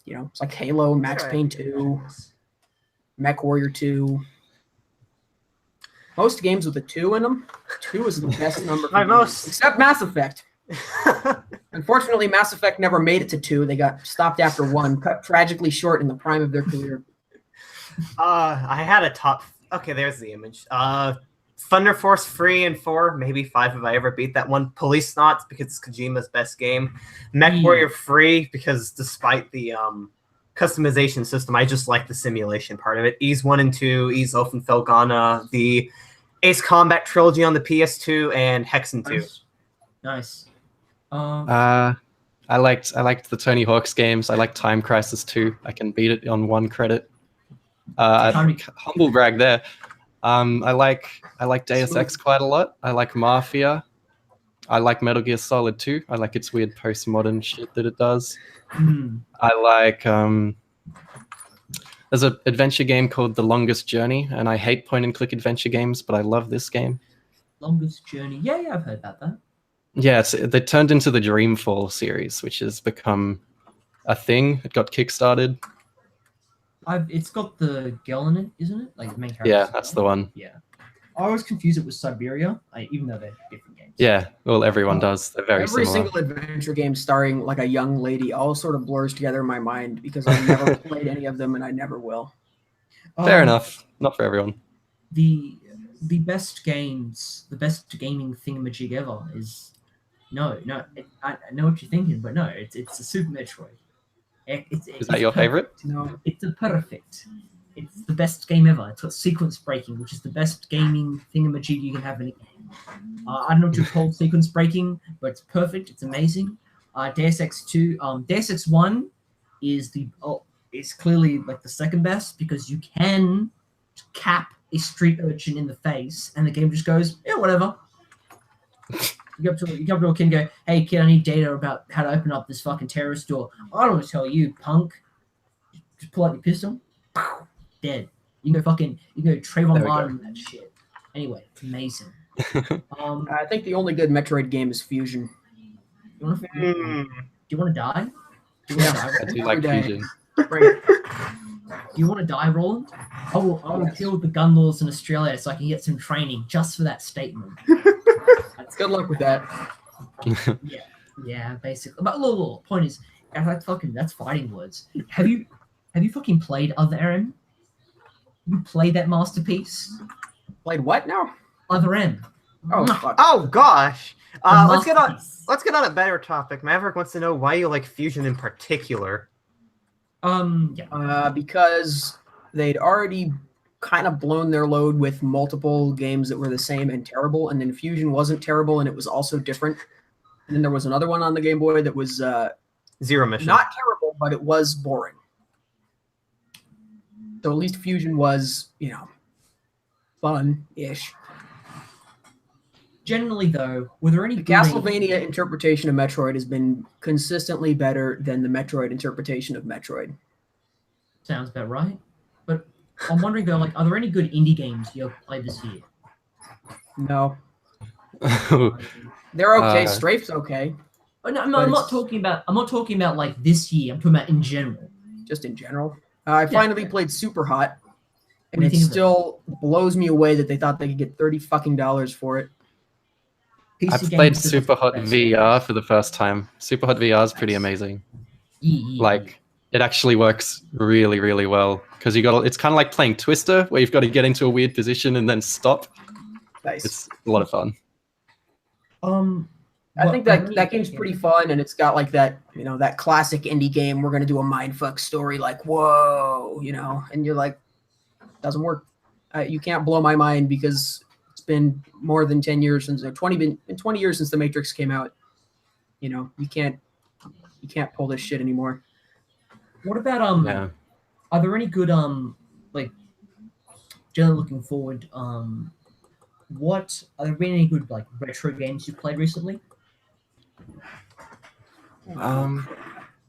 Speaker 2: it's like Halo, Max Payne 2, Mech Warrior 2. Most games with a 2 in them. 2 is the best number for games, except Mass Effect. Unfortunately, Mass Effect never made it to 2. They got stopped after 1, cut tragically short in the prime of their career.
Speaker 3: I had a top. Okay, there's the image. Thunder Force 3 and 4, maybe 5 if I ever beat that one. Police Knots because it's Kojima's best game. Mech Warrior 3 because despite the customization system, I just like the simulation part of it. Ys 1 and 2, Ys Felghana, the Ace Combat trilogy on the PS2, and Hexen 2.
Speaker 1: Nice.
Speaker 4: I liked the Tony Hawk's games. I like Time Crisis 2. I can beat it on 1 credit. Humble brag there. I like Deus Ex quite a lot. I like Mafia. I like Metal Gear Solid 2. I like its weird postmodern shit that it does. I like there's an adventure game called The Longest Journey, and I hate point and click adventure games, but I love this game.
Speaker 1: Longest Journey. Yeah, I've heard about that.
Speaker 4: Yeah, they turned into the Dreamfall series, which has become a thing. It got kickstarted.
Speaker 1: It's got the girl in it, isn't it? Like the main character.
Speaker 4: Yeah, that's the one.
Speaker 1: Yeah. I always confuse it with Siberia, even though they're different games.
Speaker 4: Yeah, well, everyone does. They're very
Speaker 2: Every
Speaker 4: similar.
Speaker 2: single adventure game starring like a young lady all sort of blurs together in my mind because I've never played any of them and I never will.
Speaker 4: Fair enough. Not for everyone.
Speaker 1: The best games, the best gaming thingamajig ever is I know what you're thinking, but no, it's a Super Metroid.
Speaker 4: Is that your favorite?
Speaker 2: No.
Speaker 1: It's a perfect. It's the best game ever. It's got sequence breaking, which is the best gaming thingamajig you can have in a game. I don't know what you call sequence breaking, but it's perfect. It's amazing. Deus Ex 2, Deus Ex 1 is is clearly like the second best because you can cap a street urchin in the face and the game just goes, yeah, whatever. You go up to a kid and go, hey kid, I need data about how to open up this fucking terrorist door. I don't want to tell you, punk. Just pull out your pistol. Dead. You can go Trayvon Martin that shit. Anyway, it's amazing.
Speaker 2: I think the only good Metroid game is Fusion.
Speaker 1: Do you want to die?
Speaker 4: I do like Fusion.
Speaker 2: Right.
Speaker 1: Do you want to die, Roland? I will appeal the gun laws in Australia so I can get some training just for that statement.
Speaker 2: Good luck with that.
Speaker 1: Yeah, basically. But look, point is, that's fighting words. Have you fucking played Other M? You played that masterpiece?
Speaker 2: Played what now?
Speaker 1: Other M.
Speaker 2: Oh, fuck.
Speaker 3: Oh gosh.
Speaker 1: A
Speaker 3: Let's get
Speaker 1: masterpiece.
Speaker 3: on a better topic. Maverick wants to know why you like Fusion in particular.
Speaker 1: Yeah.
Speaker 2: Because they'd already kind of blown their load with multiple games that were the same and terrible, and then Fusion wasn't terrible and it was also different. And then there was another one on the Game Boy that was
Speaker 3: Zero Mission.
Speaker 2: not terrible, but it was boring. So at least Fusion was, fun-ish.
Speaker 1: Generally, though, were there any
Speaker 2: The
Speaker 1: good
Speaker 2: Castlevania interpretation of Metroid has been consistently better than the Metroid interpretation of Metroid.
Speaker 1: Sounds about right. But I'm wondering though, are there any good indie games you've played this year?
Speaker 2: No. They're okay. Strafe's okay.
Speaker 1: Oh, no, I'm not talking about like this year. I'm talking about in general.
Speaker 2: Just in general. I finally played Super Hot, and
Speaker 1: What do you
Speaker 2: it
Speaker 1: think of
Speaker 2: still blows me away that they thought they could get $30 for it.
Speaker 1: PC
Speaker 4: I've
Speaker 1: games
Speaker 4: played
Speaker 1: are
Speaker 4: Super Hot
Speaker 1: best.
Speaker 4: VR for the first time. Super Hot VR is pretty amazing.
Speaker 1: Yeah.
Speaker 4: Like, it actually works really, really well because it's kind of like playing Twister, where you've got to get into a weird position and then stop.
Speaker 2: Nice.
Speaker 4: It's a lot of fun.
Speaker 2: I think that game's pretty fun, and it's got like that, that classic indie game. We're gonna do a mindfuck story, like whoa, and you're like, doesn't work. You can't blow my mind because it's been more than 10 years since 20 years since The Matrix came out. You can't pull this shit anymore.
Speaker 1: What about Are there any good generally looking forward are there been any good retro games you played recently?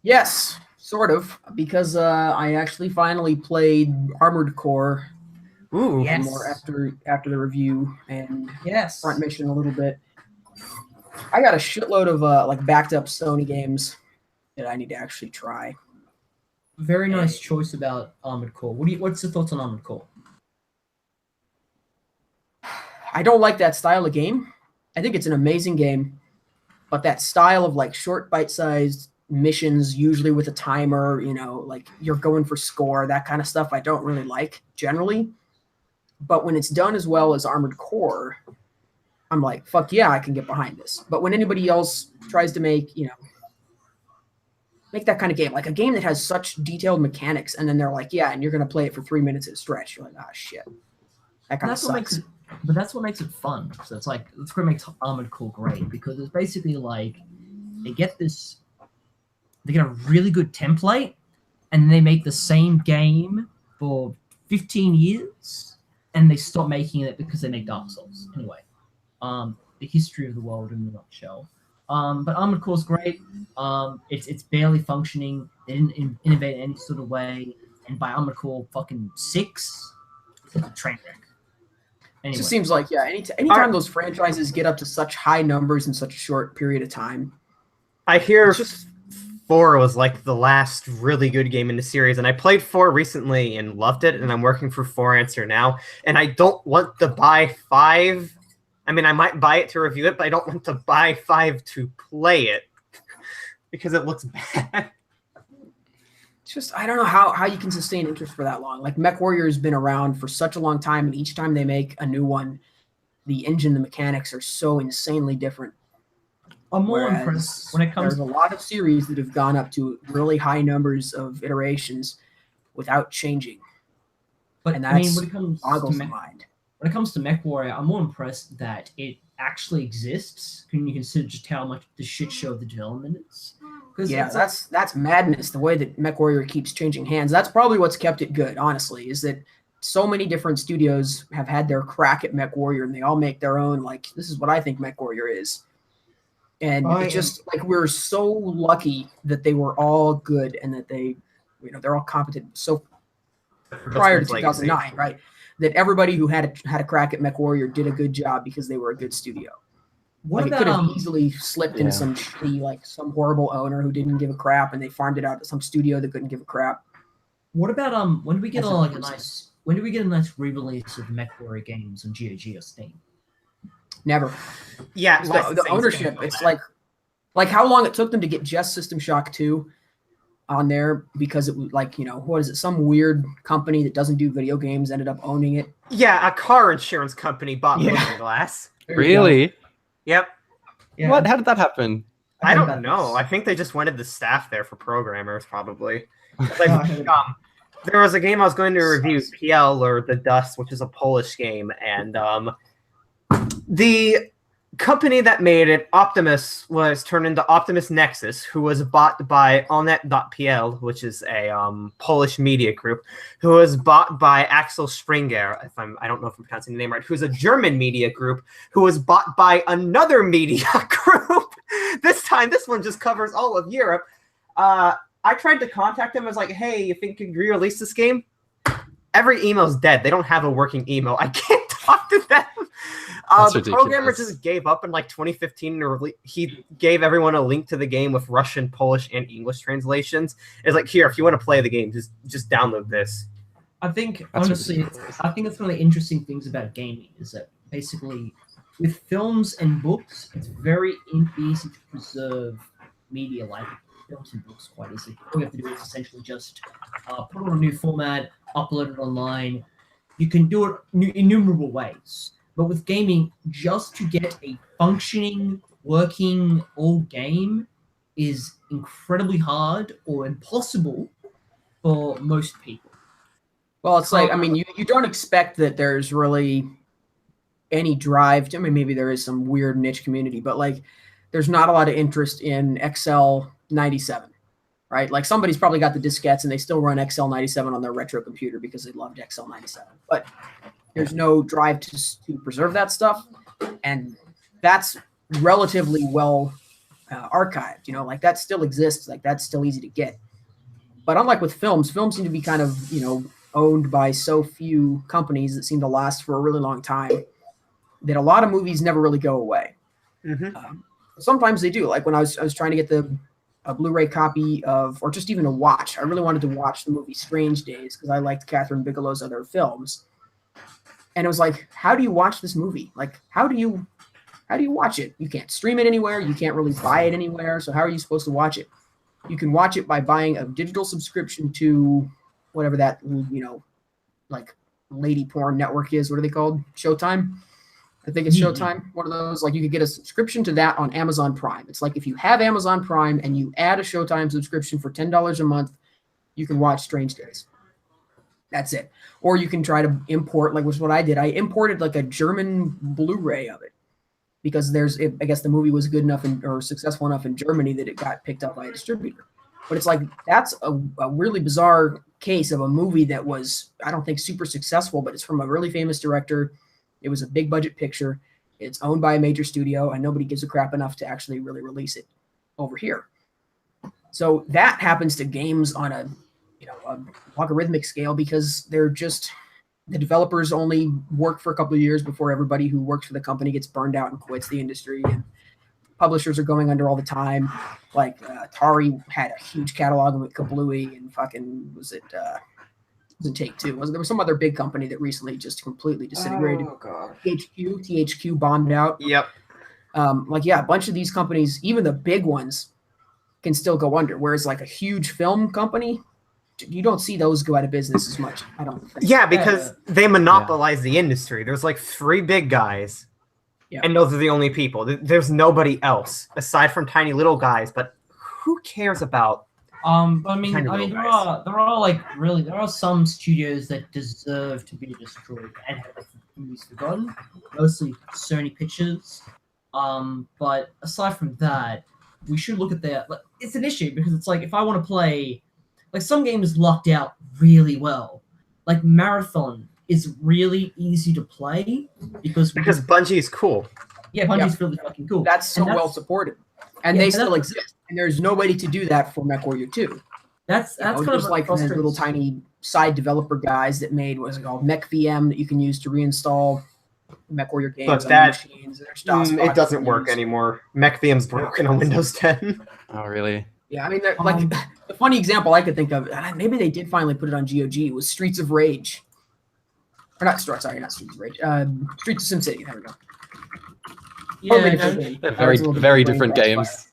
Speaker 2: Yes, sort of, because I actually finally played Armored Core.
Speaker 3: Ooh.
Speaker 1: Yes.
Speaker 2: More after the review and
Speaker 1: Yes.
Speaker 2: front mission a little bit. I got a shitload of backed up Sony games that I need to actually try.
Speaker 1: Very nice choice about Armored Core. What's your thoughts on Armored Core?
Speaker 2: I don't like that style of game. I think it's an amazing game, but that style of short bite-sized missions, usually with a timer, you're going for score, that kind of stuff, I don't really like generally. But when it's done as well as Armored Core, I'm like, fuck yeah, I can get behind this. But when anybody else tries to make that kind of game, like a game that has such detailed mechanics, and then they're like, yeah, and you're going to play it for 3 minutes at a stretch, you're like, ah, shit. That kind of sucks.
Speaker 1: But that's what makes it fun. So that's what makes Armored Core great, because it's basically they get a really good template, and they make the same game for 15 years, and they stop making it because they make Dark Souls. Anyway, the history of the world in a nutshell. But Armored Core's great. It's barely functioning. They didn't innovate in any sort of way. And by Armored Core fucking 6, it's a train wreck. Anyway.
Speaker 2: It just seems like, anytime those franchises get up to such high numbers in such a short period of time.
Speaker 3: I hear 4 was the last really good game in the series, and I played 4 recently and loved it, and I'm working for 4 Answer now, and I don't want to buy 5. I mean, I might buy it to review it, but I don't want to buy 5 to play it because it looks bad.
Speaker 2: It's just I don't know how you can sustain interest for that long. Like MechWarrior has been around for such a long time, and each time they make a new one, the engine, the mechanics are so insanely different.
Speaker 1: I'm more
Speaker 2: Whereas
Speaker 1: impressed when it comes
Speaker 2: there's a lot of series that have gone up to really high numbers of iterations without changing.
Speaker 1: But
Speaker 2: And
Speaker 1: I mean,
Speaker 2: that's
Speaker 1: when it comes to
Speaker 2: boggles the mind.
Speaker 1: when it comes to MechWarrior, I'm more impressed that it actually exists. Can you consider just how much the shit show the development is?
Speaker 2: Yeah,
Speaker 1: it's
Speaker 2: that's madness. The way that MechWarrior keeps changing hands. That's probably what's kept it good. Honestly, is that so many different studios have had their crack at MechWarrior, and they all make their own. Like this is what I think MechWarrior is. And it's just like we're so lucky that they were all good and that they, they're all competent. So prior to 2009, right? That everybody who had a crack at MechWarrior did a good job because they were a good studio.
Speaker 1: what
Speaker 2: Like, it
Speaker 1: about
Speaker 2: could have easily slipped into some shitty, like some horrible owner who didn't give a crap, and they farmed it out to some studio that couldn't give a crap.
Speaker 1: what about when do we get
Speaker 2: That's
Speaker 1: a
Speaker 2: a
Speaker 1: nice when do we get a nice re-release of MechWarrior games on GOG or Steam?
Speaker 2: Never.
Speaker 3: Yeah,
Speaker 2: The ownership. It's like how long it took them to get just System Shock 2 on there because it was like, what is it? Some weird company that doesn't do video games ended up owning it.
Speaker 3: Yeah, a car insurance company bought
Speaker 2: Yeah.
Speaker 3: Looking Glass.
Speaker 2: There you go.
Speaker 4: Really?
Speaker 3: Yep.
Speaker 1: Yeah.
Speaker 4: What? How did that happen?
Speaker 3: I
Speaker 1: heard
Speaker 3: don't
Speaker 1: about
Speaker 3: know.
Speaker 1: this.
Speaker 3: I think they just wanted the staff there for programmers, probably.
Speaker 1: I
Speaker 3: Like,
Speaker 1: heard-
Speaker 3: there was a game I was going to review, PL or The Dust, which is a Polish game, and the company that made it, Optimus, was turned into Optimus Nexus, who was bought by Allnet.pl, which is a Polish media group, who was bought by Axel Springer, I don't know if I'm pronouncing the name right, who's a German media group, who was bought by another media group. This one just covers all of Europe. I tried to contact them. I was like, hey, you think you could re-release this game? Every email's dead. They don't have a working email. I can't talk to them.
Speaker 4: That's
Speaker 3: The programmer
Speaker 4: ridiculous.
Speaker 3: just gave up in like 2015. He gave everyone a link to the game with Russian, Polish, and English translations. It's like, here, if you want to play the game, just download this.
Speaker 1: I think
Speaker 4: That's
Speaker 1: honestly,
Speaker 4: ridiculous.
Speaker 1: I think that's one of the interesting things about gaming is that basically with films and books, it's very easy to preserve media like films and books quite easily. All you have to do is essentially just put it on a new format, upload it online. You can do it innumerable ways. But with gaming, just to get a functioning, working old game is incredibly hard or impossible for most people.
Speaker 2: Well, it's like, I mean, you don't expect that there's really any drive to, I mean, maybe there is some weird niche community, but like there's not a lot of interest in XL 97, right? Like somebody's probably got the diskettes and they still run XL 97 on their retro computer because they loved XL 97. But there's no drive to preserve that stuff. And that's relatively well archived, like that still exists. Like that's still easy to get. But unlike with films seem to be kind of, owned by so few companies that seem to last for a really long time that a lot of movies never really go away.
Speaker 3: Mm-hmm.
Speaker 2: Sometimes they do. Like when I was trying to get a Blu-ray copy of, or just even a watch. I really wanted to watch the movie Strange Days because I liked Catherine Bigelow's other films. And it was like, how do you watch this movie? Like, how do you watch it? You can't stream it anywhere. You can't really buy it anywhere. So how are you supposed to watch it? You can watch it by buying a digital subscription to whatever that, like lady porn network is. What are they called? Showtime? I think it's Showtime. One of those. Like you could get a subscription to that on Amazon Prime. It's like if you have Amazon Prime and you add a Showtime subscription for $10 a month, you can watch Strange Days. That's it. Or you can try to import, like was what I did. I imported like a German Blu-ray of it because I guess the movie was good enough or successful enough in Germany that it got picked up by a distributor. But it's like that's a really bizarre case of a movie that was, I don't think, super successful, but it's from a really famous director. It was a big budget picture. It's owned by a major studio, and nobody gives a crap enough to actually really release it over here. So that happens to games on a logarithmic scale because they're just the developers only work for a couple of years before everybody who works for the company gets burned out and quits the industry, and publishers are going under all the time. Like Atari had a huge catalog with Kablooey and fucking was it Take-Two? There was some other big company that recently just completely disintegrated.
Speaker 3: Oh god.
Speaker 2: THQ bombed out.
Speaker 3: Yep.
Speaker 2: A bunch of these companies, even the big ones, can still go under. Whereas like a huge film company, you don't see those go out of business as much. I don't think.
Speaker 3: Yeah, because they monopolize the industry. There's like 3 big guys, and those are the only people. There's nobody else aside from tiny little guys. But who cares about?
Speaker 1: But I mean, there are some studios that deserve to be destroyed and have movies forgotten. Mostly Sony Pictures. But aside from that, we should look at their. Like, it's an issue because it's like if I want to play, like some games lucked out really well. Like Marathon is really easy to play because
Speaker 3: Bungie is cool.
Speaker 1: Yeah, Bungie's really fucking cool.
Speaker 2: That's so well supported, and they still exist. And there's nobody to do that for MechWarrior 2.
Speaker 1: That's kind of
Speaker 2: like the little tiny side developer guys that made what's it called MechVM that you can use to reinstall MechWarrior games on machines.
Speaker 3: It doesn't work anymore. MechVM's broken on Windows 10.
Speaker 4: Oh, really?
Speaker 2: Yeah, I mean, like the funny example I could think of, and maybe they did finally put it on GOG, was Streets of Rage. Or not Streets of Rage. Streets of SimCity. There we go.
Speaker 1: Yeah,
Speaker 4: they're very different games.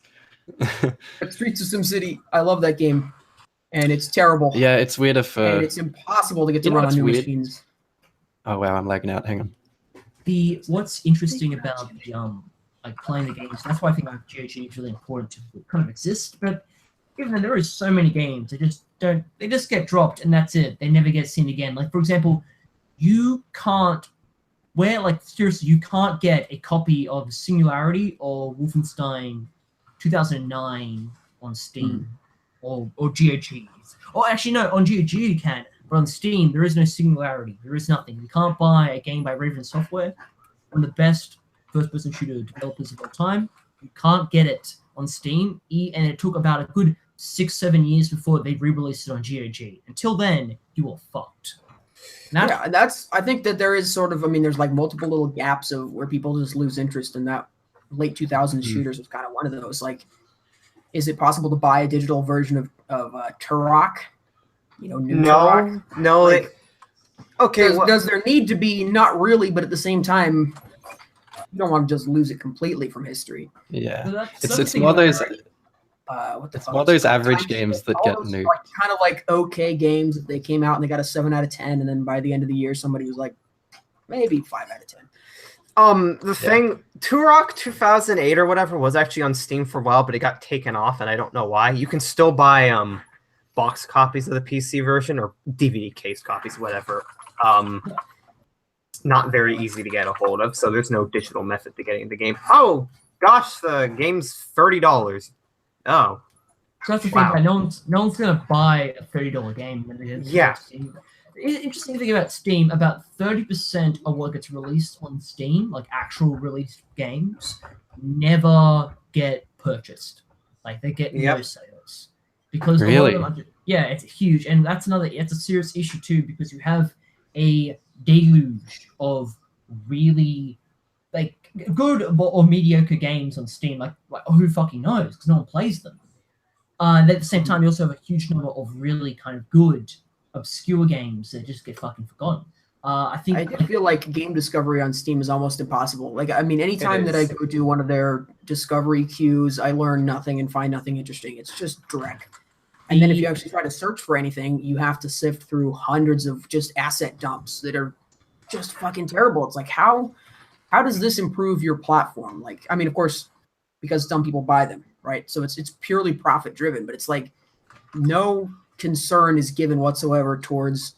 Speaker 2: But Streets of SimCity, I love that game, and it's terrible.
Speaker 4: Yeah, it's weird
Speaker 2: and it's impossible to get to run on new machines.
Speaker 4: Oh wow, I'm lagging out. Hang on.
Speaker 1: What's interesting about the like playing the games, that's why I think GOG is really important to kind of exist. But even though there is so many games, they just get dropped and that's it. They never get seen again. Like for example, you can't get a copy of Singularity or Wolfenstein 2009 on Steam or GOG. Or actually no, on GOG you can, but on Steam there is no Singularity. There is nothing. You can't buy a game by Raven Software, one of the best first-person shooter developers of all time. You can't get it on Steam, and it took about a good 6-7 years before they re-released it on GOG. Until then, you are fucked.
Speaker 2: I think that there is sort of, I mean, there's like multiple little gaps of where people just lose interest in that. Late 2000s shooters was kind of one of those. Like, is it possible to buy a digital version of Turok? Turok?
Speaker 3: No.
Speaker 2: Like, does there need to be? Not really, but at the same time, you don't want to just lose it completely from history.
Speaker 4: Yeah, it's more those. More those average games that get nuked.
Speaker 2: Kind of like okay games that they came out and they got a 7 out of 10, and then by the end of the year, somebody was like, maybe 5 out of 10.
Speaker 3: Thing, Turok 2008 or whatever was actually on Steam for a while, but it got taken off, and I don't know why. You can still buy box copies of the PC version or DVD case copies, whatever. Not very easy to get a hold of, so there's no digital method to getting the game. Oh gosh, the game's $30. Oh,
Speaker 1: so that's the thing. Like, no one's gonna buy a $30 game.
Speaker 3: Yeah.
Speaker 1: Interesting thing about Steam, about 30% of what gets released on Steam, like actual released games, never get purchased. Like they get no sales because
Speaker 4: really,
Speaker 1: it's huge, and it's a serious issue too because you have a deluge of really like good or mediocre games on Steam. Like who fucking knows? Because no one plays them. And at the same time, you also have a huge number of really kind of good obscure games that just get fucking forgotten. I
Speaker 2: feel like game discovery on Steam is almost impossible. Like, I mean, anytime that I go do one of their discovery queues, I learn nothing and find nothing interesting. It's just dreck. And then if you actually try to search for anything, you have to sift through hundreds of just asset dumps that are just fucking terrible. It's like, how does this improve your platform? Like, I mean, of course, because some people buy them, right? So it's purely profit driven, but it's like no concern is given whatsoever towards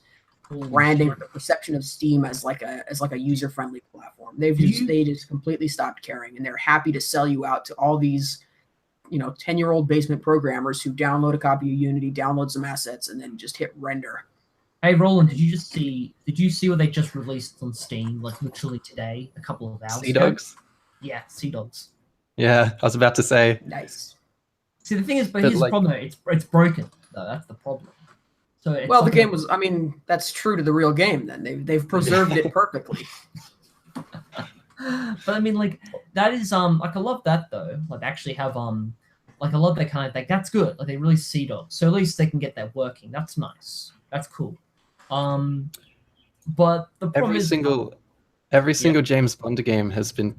Speaker 2: branding or the perception of Steam as like a user friendly platform. They just completely stopped caring, and they're happy to sell you out to all these 10-year-old basement programmers who download a copy of Unity, download some assets, and then just hit render.
Speaker 1: Hey Roland, did you see what they just released on Steam like literally today, a couple of hours ago?
Speaker 4: Sea Dogs?
Speaker 1: Yeah, Sea Dogs.
Speaker 4: Yeah, I was about to say.
Speaker 2: Nice.
Speaker 1: See, the thing is, but here's the problem though. It's broken though. That's the problem. So
Speaker 2: the game was. I mean, that's true to the real game. Then they've preserved it perfectly.
Speaker 1: But I mean, like that is like I love that though. Like actually have like I love that kind of like that's good. Like they released Sea Dogs, so at least they can get that working. That's nice. That's cool. But the problem
Speaker 4: every single James Bond game has been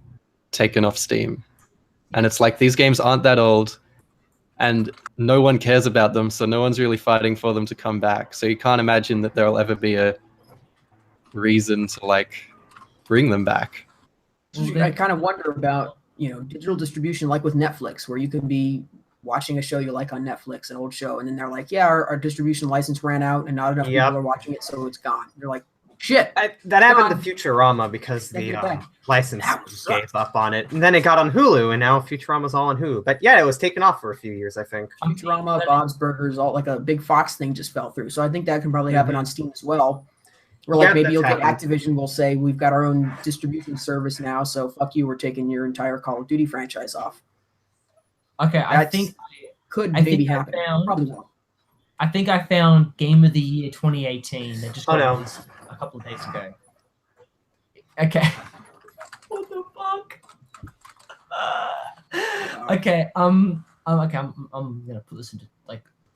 Speaker 4: taken off Steam, and it's like these games aren't that old, and no one cares about them, so no one's really fighting for them to come back. So you can't imagine that there'll ever be a reason to like bring them back.
Speaker 2: I kind of wonder about, digital distribution, like with Netflix, where you can be watching a show you like on Netflix, an old show, and then they're like, yeah, our distribution license ran out and not enough people are watching it, so it's gone. You're like, shit.
Speaker 3: That happened to Futurama because the license gave up on it. And then it got on Hulu, and now Futurama's all on Hulu. But yeah, it was taken off for a few years, I think.
Speaker 2: Futurama, Bob's Burgers, all like a big Fox thing just fell through. So I think that can probably happen on Steam as well. Or like maybe you'll get Activision will say, we've got our own distribution service now, so fuck you, we're taking your entire Call of Duty franchise off.
Speaker 1: Okay, I think
Speaker 2: maybe happen. Probably won't.
Speaker 1: I think I found Game of the Year 2018 that just got released a couple of days ago. Okay. What the fuck? Okay, I'm gonna put this into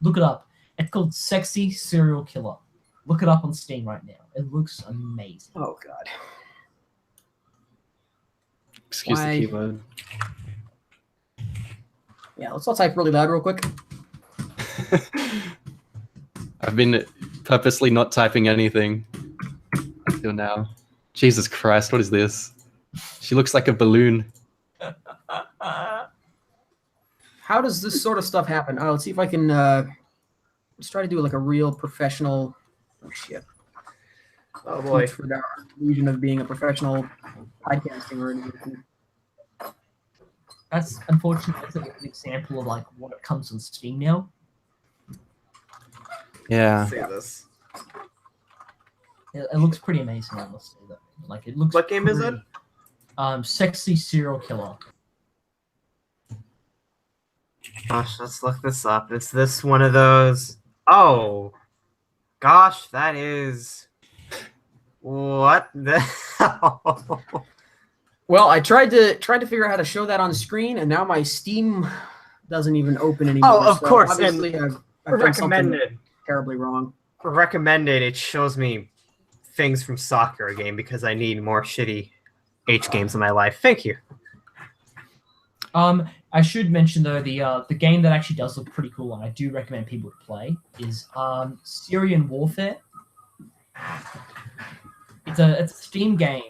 Speaker 1: look it up. It's called Sexy Serial Killer. Look it up on Steam right now. It looks amazing.
Speaker 2: Oh god.
Speaker 4: Excuse the keyboard.
Speaker 2: Yeah, let's all type really loud real quick.
Speaker 4: I've been purposely not typing anything until now. Jesus Christ, what is this? She looks like a balloon.
Speaker 2: How does this sort of stuff happen? Let's see if I can let's try to do like a real professional. Oh shit.
Speaker 3: Oh boy.
Speaker 2: For the illusion of being a professional podcasting or anything.
Speaker 1: That's unfortunately that's an example of like what comes on Steam now.
Speaker 4: Yeah.
Speaker 3: Let's see this.
Speaker 1: It looks pretty amazing, I must say that. Like it looks.
Speaker 3: What game is it?
Speaker 1: Sexy Serial Killer.
Speaker 3: Gosh, let's look this up. Is this one of those? Oh, gosh, that is. What the hell?
Speaker 2: Well, I tried to figure out how to show that on screen, and now my Steam doesn't even open anymore.
Speaker 3: Oh, of course.
Speaker 2: Obviously, I've done something terribly wrong.
Speaker 3: For recommended, it shows me things from soccer game because I need more shitty H games in my life. Thank you.
Speaker 1: I should mention though the game that actually does look pretty cool and I do recommend people to play is Syrian Warfare. It's a Steam game,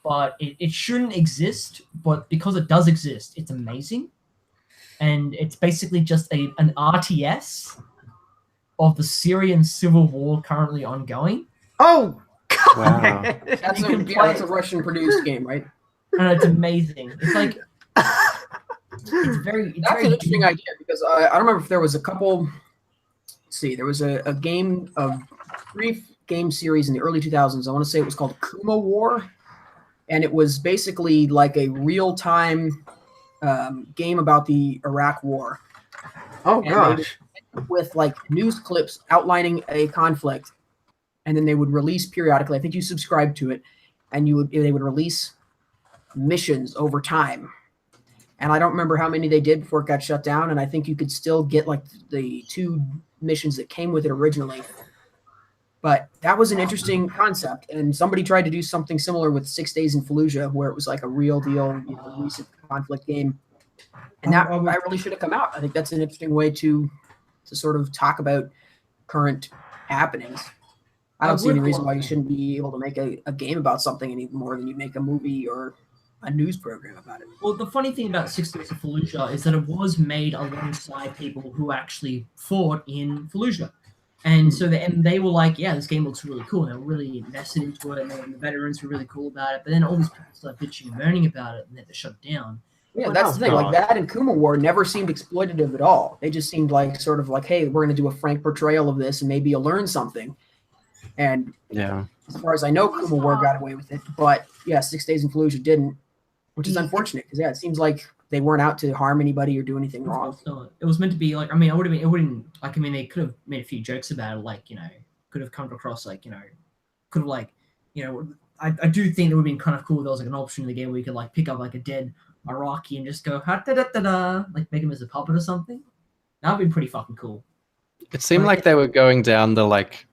Speaker 1: but it shouldn't exist, but because it does exist, it's amazing. And it's basically just an RTS of the Syrian civil war currently ongoing.
Speaker 3: Oh, God.
Speaker 4: Wow.
Speaker 2: That's a Russian-produced game, right?
Speaker 1: And it's amazing. It's like it's very. It's
Speaker 2: That's
Speaker 1: very
Speaker 2: an interesting idea because I don't remember if there was a couple. Let's see, there was a game of brief game series in the early 2000s. I want to say it was called Kuma War, and it was basically like a real-time game about the Iraq War.
Speaker 3: Oh gosh!
Speaker 2: With like news clips outlining a conflict, and then they would release periodically. I think you subscribed to it, and they would release missions over time. And I don't remember how many they did before it got shut down. And I think you could still get like the 2 missions that came with it originally. But that was an interesting concept. And somebody tried to do something similar with 6 Days in Fallujah, where it was like a real deal, recent conflict game. And that really should have come out. I think that's an interesting way to sort of talk about current happenings. I don't see any reason why you shouldn't be able to make a game about something any more than you make a movie or a news program about it.
Speaker 1: Well, the funny thing about 6 Days of Fallujah is that it was made alongside people who actually fought in Fallujah. And so they were like, yeah, this game looks really cool. And they were really invested into it. And the veterans were really cool about it. But then all these people started bitching and moaning about it and they had to shut it down.
Speaker 2: Yeah, that's the thing. Like that and Kuma War never seemed exploitative at all. They just seemed like sort of like, hey, we're going to do a frank portrayal of this and maybe you'll learn something. And
Speaker 4: yeah,
Speaker 2: as far as I know, Kuma War got away with it. But yeah, 6 Days in Fallujah didn't. Which is unfortunate because it seems like they weren't out to harm anybody or do anything wrong.
Speaker 1: It was meant to be like, they could have made a few jokes about it, like, could have come across like, could have like, I do think it would have been kind of cool if there was like an option in the game where you could like pick up like a dead Iraqi and just go like make him as a puppet or something. That would be pretty fucking cool.
Speaker 4: It seemed like they were going down the like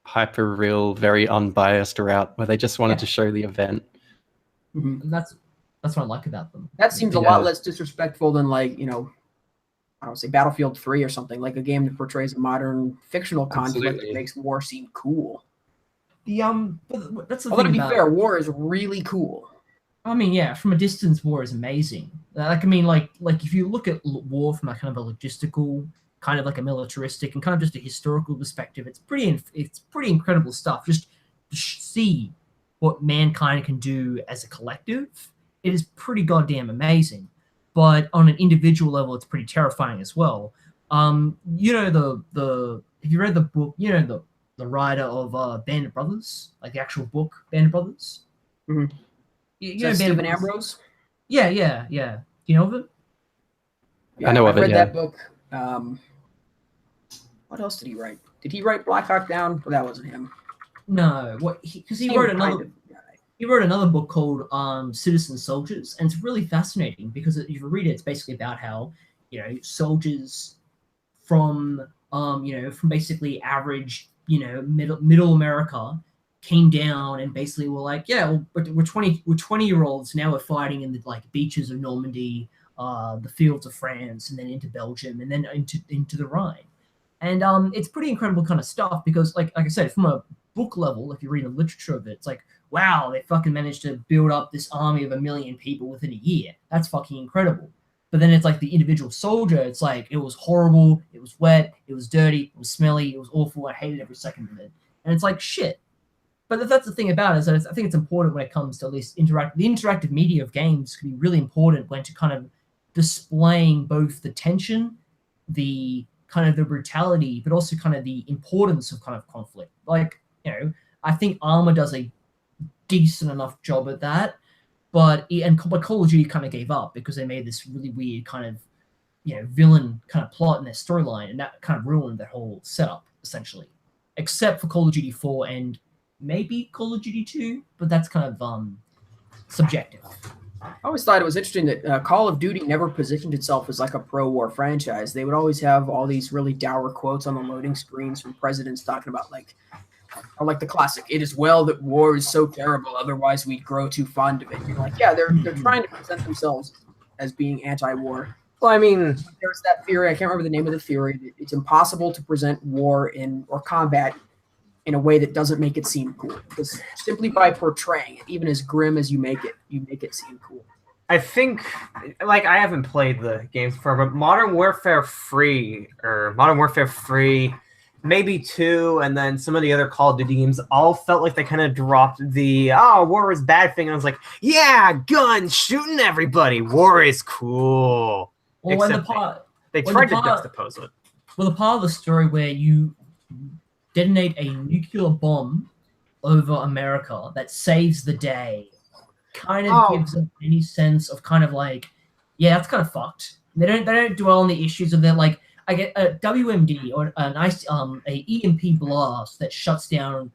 Speaker 4: hyper real, very unbiased route where they just wanted to show the event.
Speaker 2: Mm-hmm.
Speaker 1: And that's what I like about them.
Speaker 2: That seems a lot less disrespectful than like, I don't say Battlefield 3 or something, like a game that portrays a modern fictional conflict
Speaker 4: Absolutely.
Speaker 2: that makes war seem cool.
Speaker 1: But that's the
Speaker 2: Although to
Speaker 1: thing
Speaker 2: be
Speaker 1: about,
Speaker 2: fair, war is really cool.
Speaker 1: I mean, yeah, from a distance, war is amazing. Like, I mean, like if you look at war from a kind of a logistical, kind of like a militaristic, and kind of just a historical perspective, it's pretty incredible stuff. Just to see what mankind can do as a collective, it is pretty goddamn amazing. But on an individual level, it's pretty terrifying as well. You know the have you read the book? You know the writer of Band of Brothers, like the actual book Band of Brothers.
Speaker 2: Mhm.
Speaker 1: You
Speaker 2: Is
Speaker 1: know
Speaker 2: that
Speaker 1: Band of
Speaker 2: Stephen
Speaker 1: Brothers?
Speaker 2: Ambrose?
Speaker 1: Yeah. Do you know of it?
Speaker 2: Yeah,
Speaker 4: know
Speaker 2: I
Speaker 4: of it,
Speaker 2: read
Speaker 4: yeah.
Speaker 2: that book. What else did he write? Did he write Black Hawk Down? Well, that wasn't him.
Speaker 1: No, because he
Speaker 2: Same
Speaker 1: wrote
Speaker 2: kind
Speaker 1: another.
Speaker 2: of guy.
Speaker 1: He wrote another book called Citizen Soldiers, and it's really fascinating because if you read it, it's basically about how soldiers from from basically average middle America came down and basically were like, yeah, well, we're 20-year-olds now, we're fighting in the like beaches of Normandy, the fields of France, and then into Belgium, and then into the Rhine. And it's pretty incredible kind of stuff because, like I said, from a book level, if you read the literature of it, it's like, wow, they fucking managed to build up this army of 1 million people within a year. That's fucking incredible. But then it's like the individual soldier, it's like, it was horrible, it was wet, it was dirty, it was smelly, it was awful, I hated every second of it. And it's like, shit. But that's the thing about it, is that I think it's important when it comes to at least the interactive media of games can be really important when to kind of displaying both the tension, the kind of the brutality, but also kind of the importance of kind of conflict. Like, I think Arma does a decent enough job at that, but Call of Duty kind of gave up because they made this really weird kind of villain kind of plot in their storyline, and that kind of ruined their whole setup essentially. Except for Call of Duty 4 and maybe Call of Duty 2, but that's kind of subjective.
Speaker 2: I always thought it was interesting that Call of Duty never positioned itself as like a pro-war franchise. They would always have all these really dour quotes on the loading screens from presidents talking about like the classic, "It is well that war is so terrible, otherwise we'd grow too fond of it." You're like, yeah, they're trying to present themselves as being anti-war.
Speaker 3: Well, I mean,
Speaker 2: There's that theory, I can't remember the name of the theory, that it's impossible to present war or combat in a way that doesn't make it seem cool. Because simply by portraying it, even as grim as you make it seem cool.
Speaker 3: I think, like, I haven't played the games before, but Modern Warfare 3, maybe 2, and then some of the other Call of Duty games all felt like they kind of dropped the, war is bad thing. And I was like, yeah, guns, shooting everybody. War is cool.
Speaker 1: Well, when
Speaker 3: Except they tried to juxtapose it.
Speaker 1: Well, the part of the story where you detonate a nuclear bomb over America that saves the day kind of gives them any sense of kind of like, yeah, that's kind of fucked. They don't dwell on the issues of that. Like, I get a WMD or a EMP blast that shuts down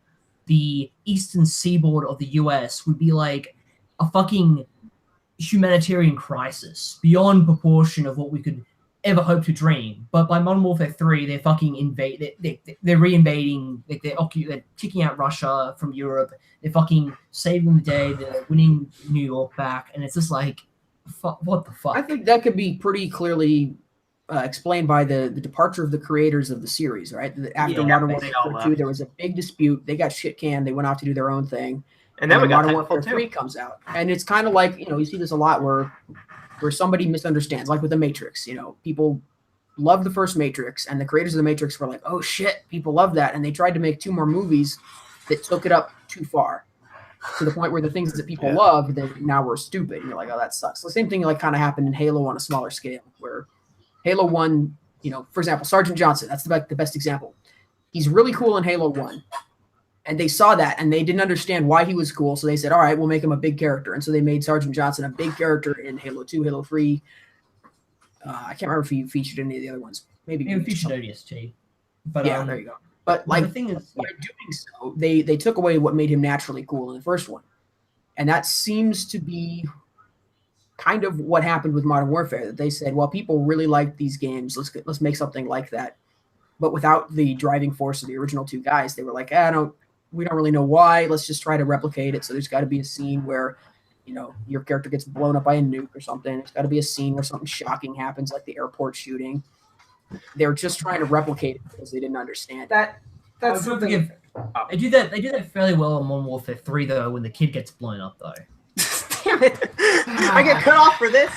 Speaker 1: the eastern seaboard of the US would be like a fucking humanitarian crisis beyond proportion of what we could ever hope to dream. But by Modern Warfare 3, they're fucking they're re-invading, like they're kicking out Russia from Europe, they're fucking saving the day, they're winning New York back, and it's just like, what the fuck?
Speaker 2: I think that could be pretty clearly explained by the departure of the creators of the series, right? After Modern Warfare 2, there was a big dispute. They got shit canned. They went off to do their own thing.
Speaker 3: And then we got
Speaker 2: Modern Warfare
Speaker 3: Titanfall
Speaker 2: 3 comes out. And it's kind of like, you see this a lot where somebody misunderstands, like with the Matrix. People loved the first Matrix, and the creators of the Matrix were like, oh shit, people love that. And they tried to make 2 more movies that took it up too far, to the point where the things that people loved, they now were stupid. And you're like, oh, that sucks. So the same thing kind of happened in Halo on a smaller scale, where Halo 1, for example, Sergeant Johnson, that's the best example. He's really cool in Halo 1. And they saw that, and they didn't understand why he was cool, so they said, all right, we'll make him a big character. And so they made Sergeant Johnson a big character in Halo 2, Halo 3. I can't remember if he featured any of the other ones. Maybe
Speaker 1: he featured ODST. But
Speaker 2: yeah, there you go. But
Speaker 1: the thing is,
Speaker 2: by doing so, they took away what made him naturally cool in the first one. And that seems to be kind of what happened with Modern Warfare. That they said, well, people really like these games. Let's make something like that. But without the driving force of the original 2 guys, they were like, we don't really know why. Let's just try to replicate it. So there's got to be a scene where, your character gets blown up by a nuke or something. There's got to be a scene where something shocking happens, like the airport shooting. they're just trying to replicate it because they didn't understand it.
Speaker 3: That's
Speaker 1: Don't
Speaker 3: something.
Speaker 1: forget, they do that fairly well in Modern Warfare 3 though, when the kid gets blown up though.
Speaker 3: Damn it! I get cut off for this.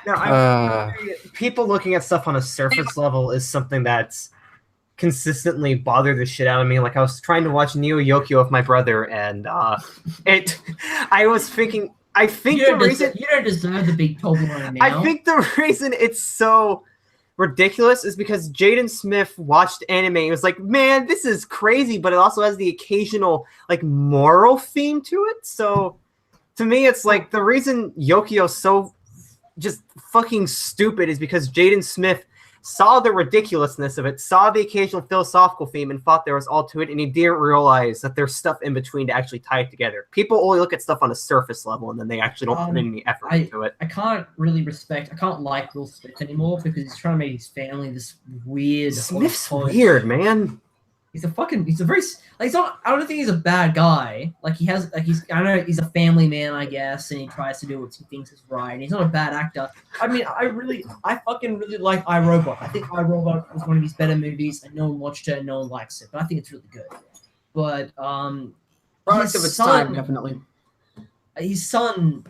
Speaker 3: No, people looking at stuff on a surface level is something that's consistently bothered the shit out of me. Like I was trying to watch Neo Yokio with my brother, and I was thinking. I think
Speaker 1: You
Speaker 3: the
Speaker 1: don't,
Speaker 3: reason
Speaker 1: you don't deserve to be Toblerone now.
Speaker 3: I think the reason it's so ridiculous is because Jaden Smith watched anime and was like, man, this is crazy, but it also has the occasional like moral theme to it. So to me, it's like the reason Yokio's so just fucking stupid is because Jaden Smith saw the ridiculousness of it, saw the occasional philosophical theme, and thought there was all to it, and he didn't realize that there's stuff in between to actually tie it together. People only look at stuff on a surface level, and then they actually don't put any effort into it.
Speaker 1: I can't like Will Smith anymore because he's trying to make his family this weird.
Speaker 3: Smith's weird, man.
Speaker 1: He's a very, like, he's not, I don't think he's a bad guy. Like, I don't know, he's a family man, I guess, and he tries to do what he thinks is right, and he's not a bad actor. I mean, I fucking really like iRobot. I think iRobot was one of his better movies, and no one watched it, and no one likes it, but I think it's really good. But,
Speaker 2: Product of its time, definitely.
Speaker 1: His son's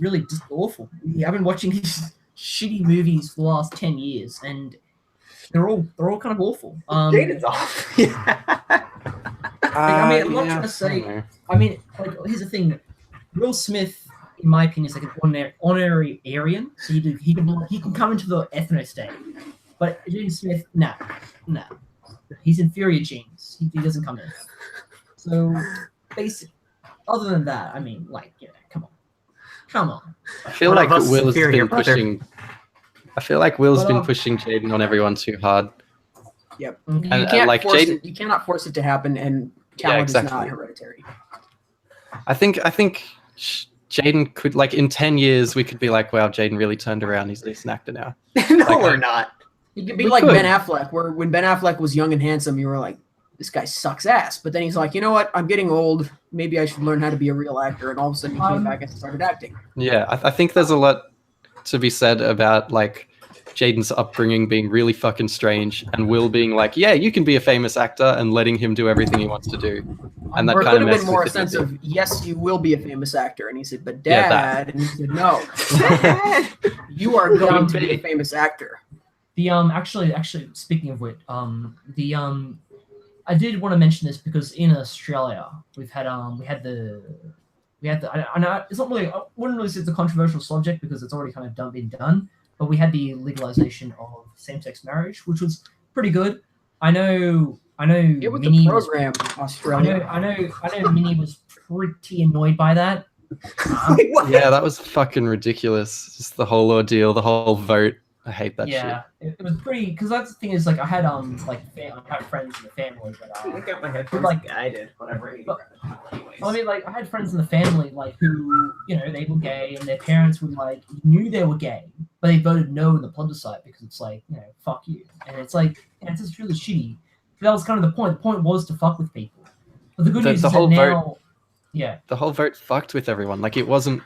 Speaker 1: really just awful. I've been watching his shitty movies for the last 10 years, and they're all kind of awful.
Speaker 3: Jaden's off. Yeah.
Speaker 1: I mean, I'm not trying to say. I mean, like, here's the thing: Will Smith, in my opinion, is like an honorary Aryan, so he can come into the ethno state. But Jaden Smith, no, he's inferior genes. He doesn't come in. So, basic. Other than that, I mean, like, yeah, come on.
Speaker 4: I feel like Will's been pushing. I feel like Will's been pushing Jaden on everyone too hard.
Speaker 2: Yep.
Speaker 1: And
Speaker 2: You can't like force it. You cannot force it to happen, and talent is not hereditary.
Speaker 4: I think Jaden could, like, in 10 years we could be like, wow, Jaden really turned around. He's an actor now.
Speaker 3: No, like, we're not.
Speaker 2: He could be like Ben Affleck, where when Ben Affleck was young and handsome, you were like, this guy sucks ass. But then he's like, you know what? I'm getting old. Maybe I should learn how to be a real actor. And all of a sudden he came back and started acting.
Speaker 4: Yeah, I think there's a lot to be said about, like, Jaden's upbringing being really fucking strange, and Will being like, yeah, you can be a famous actor, and letting him do everything he wants to do. And that kind of
Speaker 2: messes with more a sense of, yes, you will be a famous actor. And he said, but Dad, and he said, no, you are going to be a famous actor.
Speaker 1: The actually, speaking of which, I did want to mention this because in Australia we've had I know it's not really, I wouldn't really say it's a controversial subject because it's already kind of been done, but we had the legalization of same-sex marriage, which was pretty good. I know.
Speaker 2: Get with the program, Australia.
Speaker 1: I know. Minnie was pretty annoyed by that.
Speaker 4: Yeah, that was fucking ridiculous. Just the whole ordeal, the whole vote. I hate that shit.
Speaker 1: Yeah, it was pretty, because that's the thing is, like, I had I had friends in the family that
Speaker 3: I got my headphones
Speaker 1: like
Speaker 3: guided, whatever.
Speaker 1: I mean, like, I had friends in the family, like, who, you know, they were gay, and their parents were like, knew they were gay, but they voted no in the plebiscite because it's like, you know, fuck you, and it's like, and it's just really shitty. But that was kind of the point. The point was to fuck with people. But the good news is that now, the
Speaker 4: whole vote fucked with everyone. Like, it wasn't.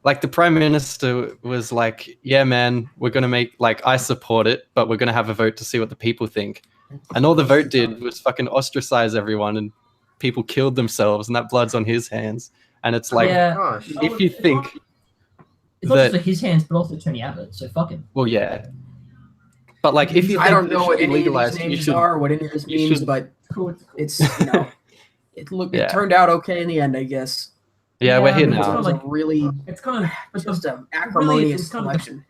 Speaker 4: Like, the Prime Minister was like, yeah, man, we're going to make, like, I support it, but we're going to have a vote to see what the people think. And all the vote did was fucking ostracize everyone, and people killed themselves, and that blood's on his hands. And it's like, if you think...
Speaker 1: It's not just for his hands, but also Tony Abbott, so fuck him.
Speaker 4: Well, yeah. But, like, if you
Speaker 2: I don't know what any of these names are, what any of this means, but it's, you know, it turned out okay in the end, I guess.
Speaker 4: Yeah, we're here now.
Speaker 2: It's kind of just an acrimonious selection.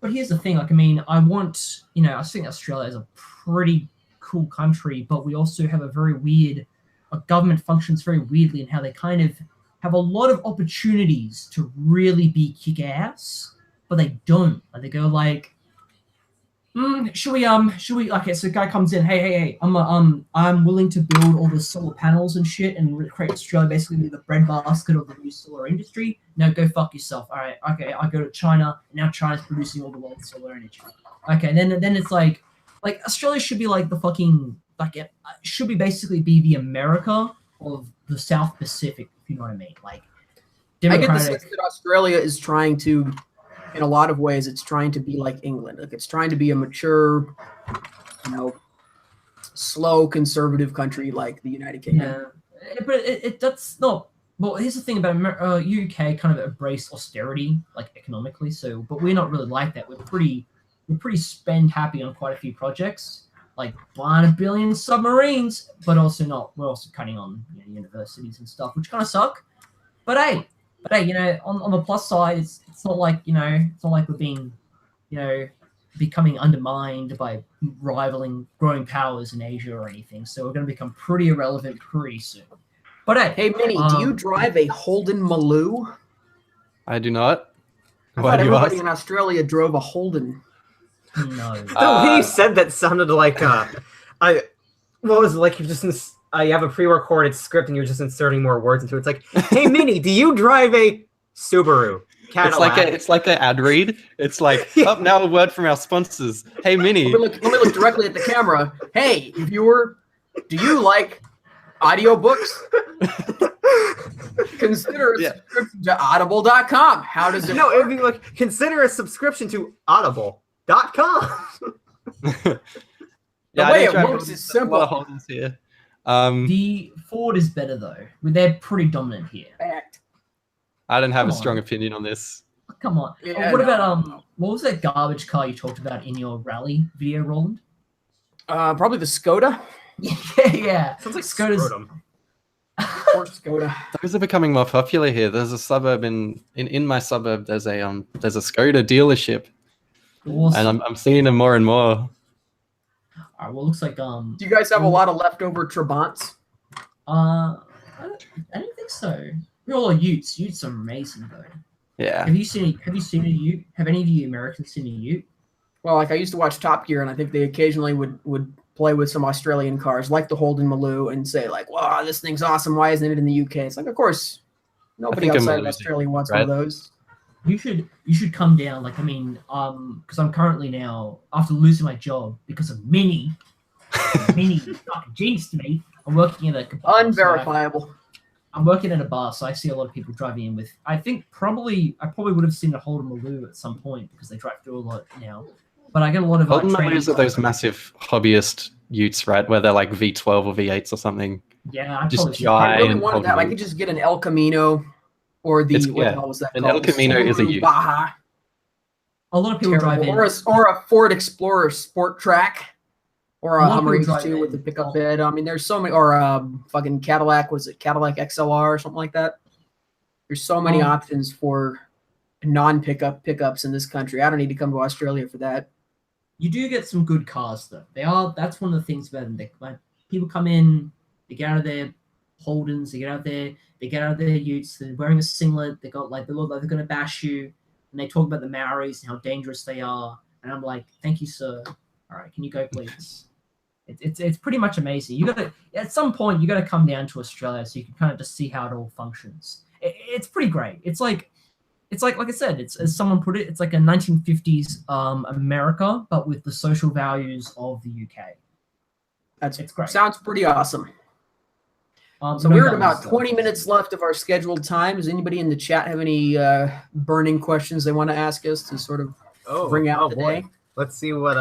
Speaker 1: But here's the thing, like, I mean, I think Australia is a pretty cool country, but we also have a government functions very weirdly in how they kind of have a lot of opportunities to really be kick-ass, but they don't. Like, they go like, should we, okay, so a guy comes in, hey, I'm willing to build all the solar panels and shit and create Australia basically be the breadbasket of the new solar industry. No, go fuck yourself. All right, okay, I go to China, and now China's producing all the world's solar energy. Okay, then it's like Australia should be like the fucking, like, it should be basically be the America of the South Pacific, if you know what I mean. Like,
Speaker 2: I get the sense that Australia is trying to in a lot of ways, it's trying to be like England. Like it's trying to be a mature, slow conservative country like the United Kingdom.
Speaker 1: Yeah, but that's not. Well, here's the thing about UK kind of embraced austerity, like economically. So, but we're not really like that. We're pretty spend happy on quite a few projects, like buying 1 billion submarines, but also not. We're also cutting on universities and stuff, which kind of suck. But hey, on the plus side, it's not like it's not like we're being, becoming undermined by rivaling growing powers in Asia or anything. So we're going to become pretty irrelevant pretty soon. But hey,
Speaker 2: Minnie, do you drive a Holden Maloo?
Speaker 4: I do not.
Speaker 2: I
Speaker 4: Why
Speaker 2: thought
Speaker 4: do you
Speaker 2: everybody
Speaker 4: ask?
Speaker 2: in Australia drove a Holden.
Speaker 1: no.
Speaker 3: The way you said that sounded like what was it, like you just you have a pre-recorded script and you're just inserting more words into it. It's like, hey Minnie, do you drive a Subaru Cadillac?
Speaker 4: It's like an ad read. It's like, oh, now a word from our sponsors. Hey, Minnie.
Speaker 2: Let me look directly at the camera. Hey, viewer, do you like audiobooks? Consider a subscription to audible.com. How does it
Speaker 3: No, it
Speaker 2: work?
Speaker 3: would be like, consider a subscription to audible.com.
Speaker 2: The way it works is simple.
Speaker 4: A lot of Holdens here.
Speaker 1: The Ford is better though. They're pretty dominant here.
Speaker 2: Fact.
Speaker 4: I don't have
Speaker 1: Come
Speaker 4: a strong
Speaker 1: on.
Speaker 4: opinion on this.
Speaker 1: Come on.
Speaker 2: Yeah,
Speaker 1: What
Speaker 2: no,
Speaker 1: about
Speaker 2: no.
Speaker 1: what was that garbage car you talked about in your rally video, Roland?
Speaker 2: Probably the Skoda.
Speaker 1: yeah.
Speaker 3: Sounds like
Speaker 1: Skoda's-
Speaker 3: scrotum.
Speaker 2: Or Skoda.
Speaker 4: Those are becoming more popular here. There's a suburb in my suburb. There's a Skoda dealership,
Speaker 1: Awesome.
Speaker 4: and I'm seeing them more and more.
Speaker 1: All right, well, it looks like
Speaker 2: Do you guys have a lot of leftover Trabants?
Speaker 1: I don't think so. We're all Utes. Utes are amazing though.
Speaker 4: Yeah.
Speaker 1: Have you seen a Ute? Have any of you Americans seen a Ute?
Speaker 2: Well, like I used to watch Top Gear, and I think they occasionally would play with some Australian cars, like the Holden Maloo, and say like, "Wow, this thing's awesome. Why isn't it in the UK?" It's like, of course, nobody
Speaker 4: think a
Speaker 2: outside of
Speaker 4: Maloo's
Speaker 2: Australia wants
Speaker 4: right?
Speaker 2: one of those.
Speaker 1: You should come down. Like, I mean, because I'm currently now, after losing my job because of Minnie fucking jinxed me. I'm working at a
Speaker 2: Unverifiable.
Speaker 1: I'm working at a bar, so I see a lot of people driving in with. I probably would have seen a Holden Maloo at some point because they drive through a lot now. But I get a lot of
Speaker 4: Holden
Speaker 1: training.
Speaker 4: Maloos are those massive hobbyist utes, right? Where they're like V12 or V8s or something.
Speaker 1: Yeah, I
Speaker 4: just
Speaker 1: probably should.
Speaker 4: giant.
Speaker 2: I really
Speaker 4: and
Speaker 2: wanted that.
Speaker 4: Holden
Speaker 2: I could just get an El Camino, or the
Speaker 4: It's-
Speaker 2: what
Speaker 4: yeah,
Speaker 2: the hell was that
Speaker 4: an
Speaker 2: called?
Speaker 4: El Camino is a
Speaker 2: Subaru
Speaker 4: Ute.
Speaker 2: Baja.
Speaker 1: A lot of people drive in.
Speaker 2: Or a Ford Explorer Sport Track, or a
Speaker 1: A lot of
Speaker 2: Hummer
Speaker 1: people drive
Speaker 2: H2 with
Speaker 1: in.
Speaker 2: a pickup bed. I mean, there's so many, or a fucking Cadillac. Was it Cadillac XLR or something like that? There's so many options for non-pickup pickups in this country. I don't need to come to Australia for that.
Speaker 1: You do get some good cars though. That's one of the things about them. Like, people come in, they get out of their Holdens, they get out of their Utes, they're wearing a singlet, they look like they're gonna bash you, and they talk about the Maoris and how dangerous they are. And I'm like, thank you, sir. All right, can you go, please? It's pretty much amazing. You gotta at some point you gotta come down to Australia so you can kind of just see how it all functions. It's pretty great. It's like I said, it's, as someone put it, it's like a 1950s America, but with the social values of the UK. It's great.
Speaker 2: Sounds pretty awesome. So
Speaker 1: no
Speaker 2: we're at
Speaker 1: guns,
Speaker 2: about
Speaker 1: though.
Speaker 2: 20 minutes left of our scheduled time. Does anybody in the chat have any burning questions they want to ask us to sort of bring out today?
Speaker 3: Let's see what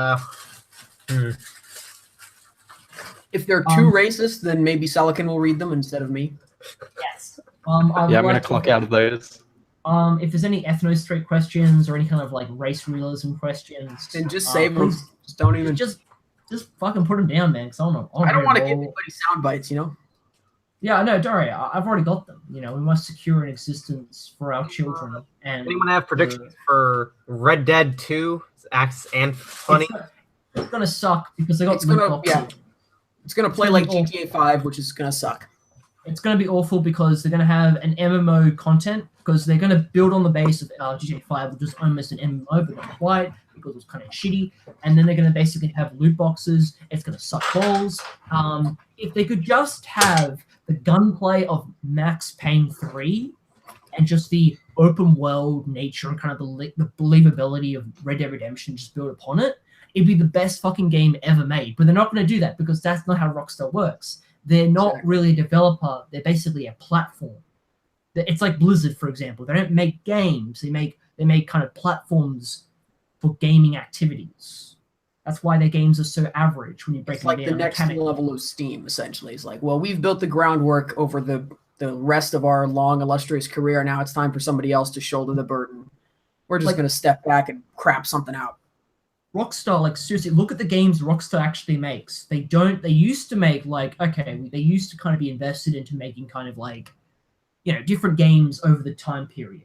Speaker 2: If they're too racist, then maybe Selican will read them instead of me.
Speaker 1: Yes.
Speaker 4: I'm gonna clock out of those.
Speaker 1: If there's any ethno-straight questions or any kind of like race realism questions,
Speaker 2: Then just save them.
Speaker 1: please-
Speaker 2: Just don't even.
Speaker 1: Just fucking put them down, man. Because
Speaker 2: I don't want to give anybody sound bites, you know?
Speaker 1: Yeah, no, don't worry. I've already got them. We must secure an existence for our children. And
Speaker 3: anyone have predictions for Red Dead 2? Axe and Funny.
Speaker 1: It's gonna suck because they got
Speaker 2: It's gonna-
Speaker 1: loot boxes.
Speaker 2: yeah. It's going to play like GTA 5, which is going to suck.
Speaker 1: It's going to be awful because they're going to have an MMO content because they're going to build on the base of GTA 5, which is almost an MMO, but not quite because it was kind of shitty. And then they're going to basically have loot boxes. It's going to suck balls. If they could just have the gunplay of Max Payne 3 and just the open world nature and kind of the believability of Red Dead Redemption just built upon it, it'd be the best fucking game ever made. But they're not going to do that because that's not how Rockstar works. They're not really a developer. They're basically a platform. It's like Blizzard, for example. They don't make games. They make They make kind of platforms for gaming activities. That's why their games are so average when you break
Speaker 2: It's like
Speaker 1: it
Speaker 2: the
Speaker 1: down
Speaker 2: next
Speaker 1: mechanically.
Speaker 2: level of Steam, essentially. It's like, well, we've built the groundwork over the rest of our long, illustrious career. Now it's time for somebody else to shoulder the burden. We're just
Speaker 1: Like-
Speaker 2: going to step back and crap something out.
Speaker 1: Rockstar, like seriously, look at the games Rockstar actually makes. They used to make like, okay, they used to kind of be invested into making kind of like, you know, different games over the time period.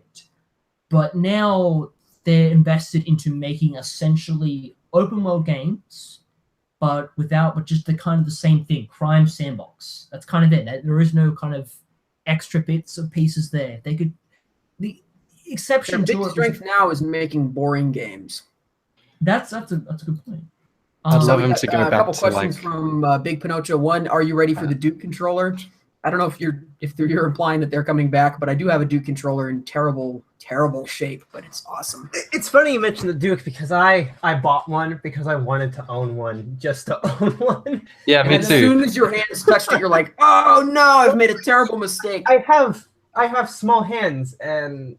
Speaker 1: But now they're invested into making essentially open world games, but just the kind of the same thing, crime sandbox. That's kind of it. There is no kind of extra bits of pieces there. The
Speaker 2: Their
Speaker 1: exception
Speaker 2: big
Speaker 1: to it
Speaker 2: strength now is making boring games.
Speaker 1: that's a good point.
Speaker 4: I'd love
Speaker 2: we
Speaker 4: him
Speaker 2: got,
Speaker 4: to go
Speaker 2: a
Speaker 4: back
Speaker 2: couple
Speaker 4: to
Speaker 2: questions
Speaker 4: like.
Speaker 2: from Big Pinocho. One, are you ready for the Duke controller? I don't know if you're implying that they're coming back, but I do have a Duke controller in terrible shape, but it's awesome.
Speaker 3: It's funny you mentioned the Duke because I bought one because I wanted to own one just to own one.
Speaker 4: Yeah,
Speaker 2: And
Speaker 4: me
Speaker 2: as
Speaker 4: too.
Speaker 2: soon as your hands touched it, you're like, oh no, I've made a terrible mistake.
Speaker 3: I have small hands, and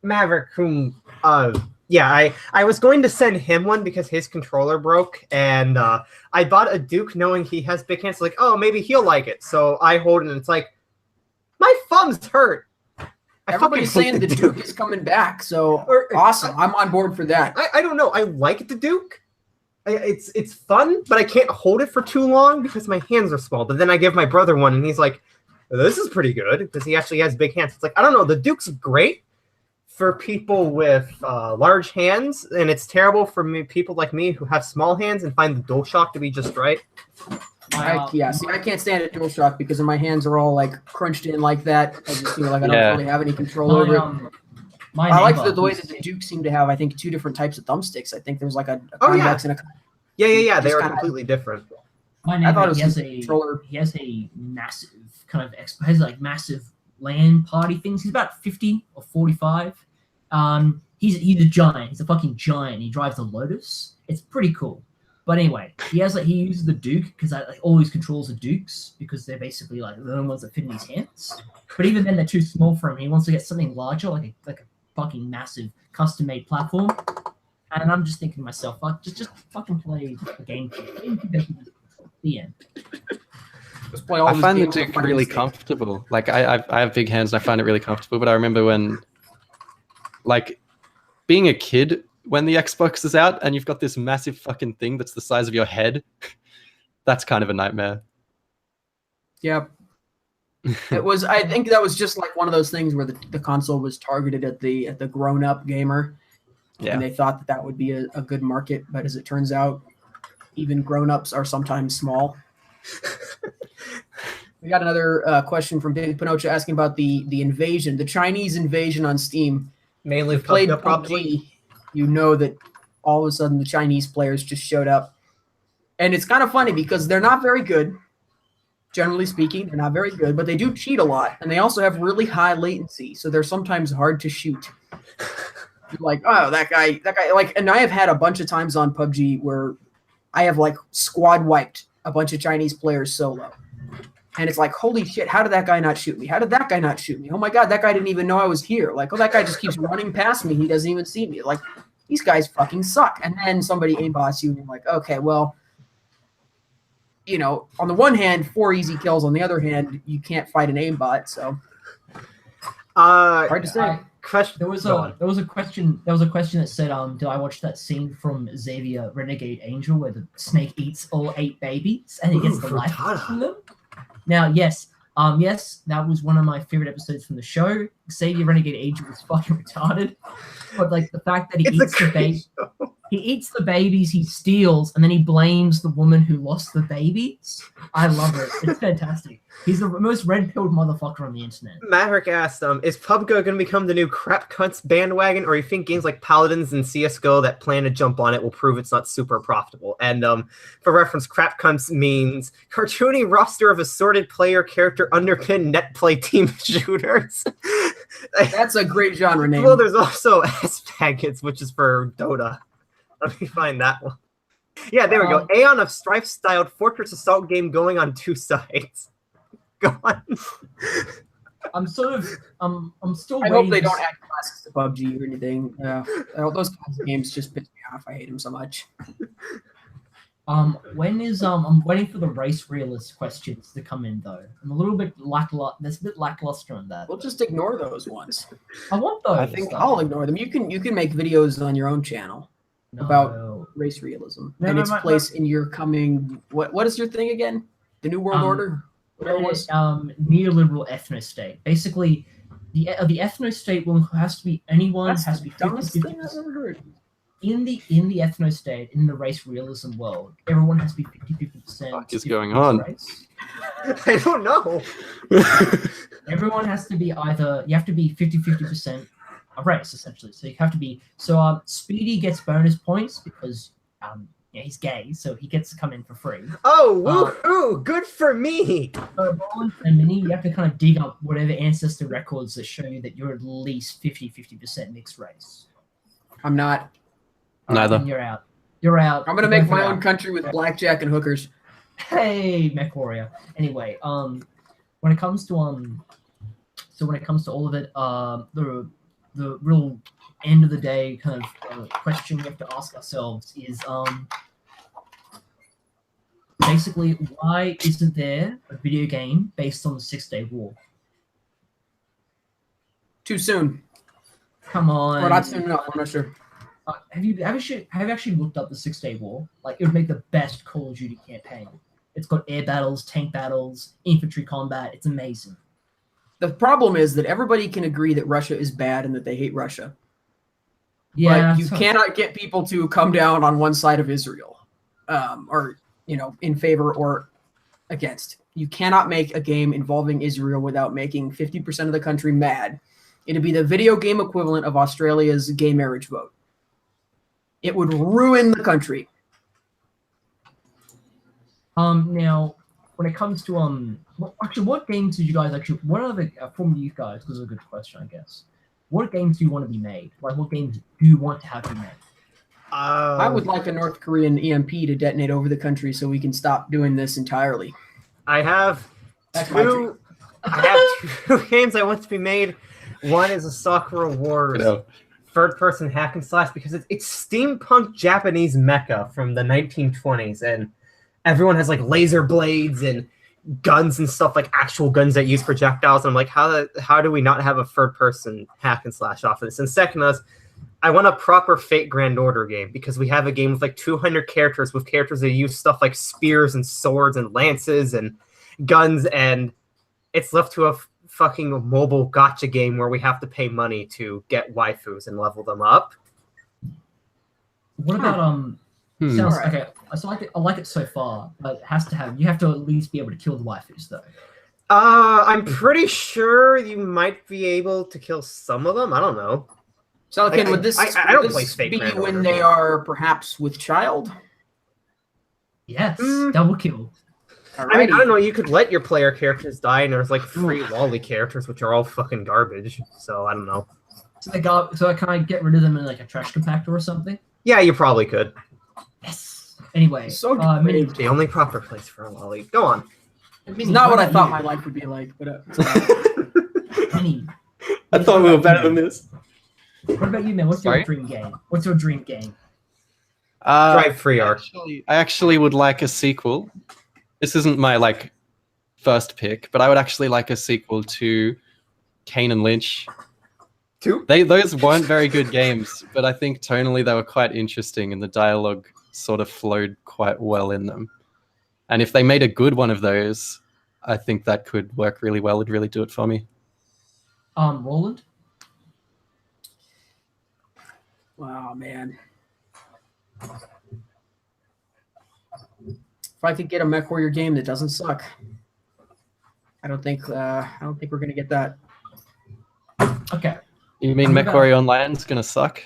Speaker 3: Maverick, whom I was going to send him one because his controller broke, and I bought a Duke knowing he has big hands. Like, oh, maybe he'll like it. So I hold it, and it's like, my thumbs hurt.
Speaker 2: Everybody's saying the Duke is coming back, so awesome. I'm on board for that.
Speaker 3: I don't know. I like the Duke. It's fun, but I can't hold it for too long because my hands are small. But then I give my brother one, and he's like, this is pretty good because he actually has big hands. It's like, I don't know. The Duke's great for people with large hands, and it's terrible for people like me who have small hands and find the DualShock to be just right.
Speaker 2: I can't stand it DualShock because my hands are all like crunched in like that. I just feel like I don't really have any control over it. I like the way that the Duke seemed to have, I think, two different types of thumbsticks. I think there's like a convex and a.
Speaker 3: Yeah. They are completely different.
Speaker 1: My neighbor,
Speaker 2: thought it was
Speaker 1: he has
Speaker 2: a
Speaker 1: a
Speaker 2: controller.
Speaker 1: he has a massive kind of has like massive LAN party things. He's about 50 or 45. He's a giant. He's a fucking giant. He drives a Lotus. It's pretty cool. But anyway, he uses the Duke because all his controls are Dukes because they're basically like the only ones that fit in his hands. But even then, they're too small for him. He wants to get something larger, like a fucking massive custom-made platform. And I'm just thinking to myself, like, just fucking play a game. The end.
Speaker 2: Just play all
Speaker 4: I
Speaker 2: these
Speaker 4: find the
Speaker 2: games with
Speaker 4: Duke
Speaker 2: fucking
Speaker 4: really
Speaker 2: sticks.
Speaker 4: comfortable. Like I have big hands and I find it really comfortable. But I remember when, like, being a kid when the Xbox is out and you've got this massive fucking thing that's the size of your head. That's kind of a nightmare.
Speaker 2: Yeah. It was. I think that was just like one of those things where the console was targeted at the grown-up gamer,
Speaker 4: Yeah.
Speaker 2: and they thought that would be a good market. But as it turns out, even grown-ups are sometimes small. We got another question from Big Pinocha asking about the invasion, the Chinese invasion on Steam.
Speaker 3: Mainly
Speaker 2: You've played
Speaker 3: probably.
Speaker 2: PUBG, you know that all of a sudden the Chinese players just showed up. And it's kind of funny because they're not very good. Generally speaking, they're not very good, but they do cheat a lot. And they also have really high latency, so they're sometimes hard to shoot. You're like, oh, that guy, like, and I have had a bunch of times on PUBG where I have like squad wiped a bunch of Chinese players solo. And it's like, holy shit, how did that guy not shoot me? How did that guy not shoot me? Oh my God, that guy didn't even know I was here. Like, oh, that guy just keeps running past me. He doesn't even see me. Like, these guys fucking suck. And then somebody aimbots you and you're like, okay, well, you know, on the one hand, 4 easy kills. On the other hand, you can't fight an aimbot, so hard to say.
Speaker 1: There was a question that said, did I watch that scene from Xavier Renegade Angel where the snake eats all 8 babies and he gets the life from them? Now, yes, that was one of my favorite episodes from the show. Xavier Renegade Angel was fucking retarded, but like the fact that he eats the babies he steals, and then he blames the woman who lost the babies. I love it. It's fantastic. He's the most red-pilled motherfucker on the internet. Maverick
Speaker 3: asked, is PUBG going to become the new crap cunts bandwagon, or you think games like Paladins and CSGO that plan to jump on it will prove it's not super profitable? And for reference, crap cunts means cartoony roster of assorted player character underpinned net play team shooters.
Speaker 2: That's a great genre name.
Speaker 3: Well, there's also S-Packets, which is for Dota. Let me find that one. Yeah, there we go. Aeon of Strife-styled Fortress Assault game going on 2 sides. Go on.
Speaker 1: I'm sort of I'm still
Speaker 2: I
Speaker 1: waiting.
Speaker 2: hope they
Speaker 1: to
Speaker 2: don't
Speaker 1: s-
Speaker 2: add classes to PUBG or anything. Those kinds of games just piss me off. I hate them so much.
Speaker 1: When is I'm waiting for the race realist questions to come in though. I'm a little bit There's a bit lackluster on that.
Speaker 2: We'll just ignore those ones.
Speaker 1: I want those.
Speaker 4: I think
Speaker 1: though.
Speaker 2: I'll ignore them. You can make videos on your own channel about race realism and its place in your coming. What is your thing again? The New World Order. Whatever it was.
Speaker 1: Neoliberal ethno state. Basically, the ethno state has to be anyone
Speaker 2: That's
Speaker 1: has to
Speaker 2: the
Speaker 1: be
Speaker 2: dumbest
Speaker 1: 50-50%.
Speaker 2: thing I've ever heard.
Speaker 1: In the ethno state, in the race realism world, everyone has to be 50-50%.
Speaker 4: What is going on?
Speaker 1: Race.
Speaker 3: I don't know.
Speaker 1: Everyone has to be you have to be 50-50% a race essentially. So you have to be Speedy gets bonus points because he's gay, so he gets to come in for free.
Speaker 3: Oh, woohoo! Good for me.
Speaker 1: So Roland and Minnie, you have to kind of dig up whatever ancestor records that show you that you're at least 50-50% mixed race.
Speaker 2: I'm not.
Speaker 4: Neither.
Speaker 1: And you're out. You're out.
Speaker 2: I'm gonna
Speaker 1: You're
Speaker 2: make
Speaker 1: both
Speaker 2: my
Speaker 1: out.
Speaker 2: own country with blackjack and hookers.
Speaker 1: Hey, Mech Warrior. Anyway, when it comes to all of it, the real end of the day kind of question we have to ask ourselves is basically why isn't there a video game based on the 6-Day War?
Speaker 2: Too soon.
Speaker 1: Come on.
Speaker 2: Or not soon enough. I'm not sure.
Speaker 1: Have you actually looked up the 6-Day War? Like, it would make the best Call of Duty campaign. It's got air battles, tank battles, infantry combat. It's amazing.
Speaker 2: The problem is that everybody can agree that Russia is bad and that they hate Russia.
Speaker 1: Yeah,
Speaker 2: But you cannot get people to come down on one side of Israel, or in favor or against. You cannot make a game involving Israel without making 50% of the country mad. It'd be the video game equivalent of Australia's gay marriage vote. It would ruin the country.
Speaker 1: Now, when it comes to what games did you guys actually? What are the from you guys? This is a good question, I guess. What games do you want to be made? Like, what games do you want to have be made?
Speaker 2: I would like a North Korean EMP to detonate over the country so we can stop doing this entirely.
Speaker 3: I have
Speaker 2: That's my dream.
Speaker 3: two games I want to be made. One is a Sakura Wars third-person hack and slash because it's steampunk Japanese mecha from the 1920s, and everyone has like laser blades and guns and stuff, like actual guns that use projectiles. And I'm like, how do we not have a third-person hack and slash off of this? And second is, I want a proper Fate Grand Order game because we have a game with like 200 characters with characters that use stuff like spears and swords and lances and guns, and it's left to a fucking mobile gacha game where we have to pay money to get waifus and level them up.
Speaker 1: What about Sounds
Speaker 2: Alright.
Speaker 1: okay. So I like it so far, but you have to at least be able to kill the waifus though.
Speaker 3: I'm pretty sure you might be able to kill some of them. I don't know.
Speaker 2: So, again, would this,
Speaker 3: I don't
Speaker 2: would
Speaker 3: play
Speaker 2: this
Speaker 3: Fate
Speaker 2: be
Speaker 3: Grand
Speaker 2: when
Speaker 3: Order.
Speaker 2: they are perhaps with child?
Speaker 1: Yes,
Speaker 3: Mm.
Speaker 1: double kill.
Speaker 3: I mean, I don't know. You could let your player characters die, and there's like 3 lolly characters, which are all fucking garbage. So I don't know.
Speaker 1: So can I get rid of them in like a trash compactor or something?
Speaker 3: Yeah, you probably could.
Speaker 1: Yes. Anyway,
Speaker 2: So
Speaker 1: Minnie,
Speaker 2: depraved.
Speaker 3: The only proper place for a lolly. Go on.
Speaker 2: It's not what I thought my
Speaker 1: my
Speaker 2: life would be like. But
Speaker 1: Minnie,
Speaker 4: I thought we were better than this.
Speaker 1: what about you, man? What's your
Speaker 4: Sorry?
Speaker 1: dream game? What's your dream game?
Speaker 3: Drive free arc.
Speaker 4: I actually would like a sequel. This isn't my first pick, but I would actually like a sequel to Kane and Lynch.
Speaker 3: 2?
Speaker 4: Those weren't very good games, but I think tonally they were quite interesting, and the dialogue sort of flowed quite well in them. And if they made a good one of those, I think that could work really well. It'd really do it for me.
Speaker 1: Roland.
Speaker 2: wow, man. If I could get a MechWarrior game that doesn't suck, I don't think we're gonna get that.
Speaker 1: Okay.
Speaker 4: You mean
Speaker 1: What about-
Speaker 4: MechWarrior Online's gonna suck?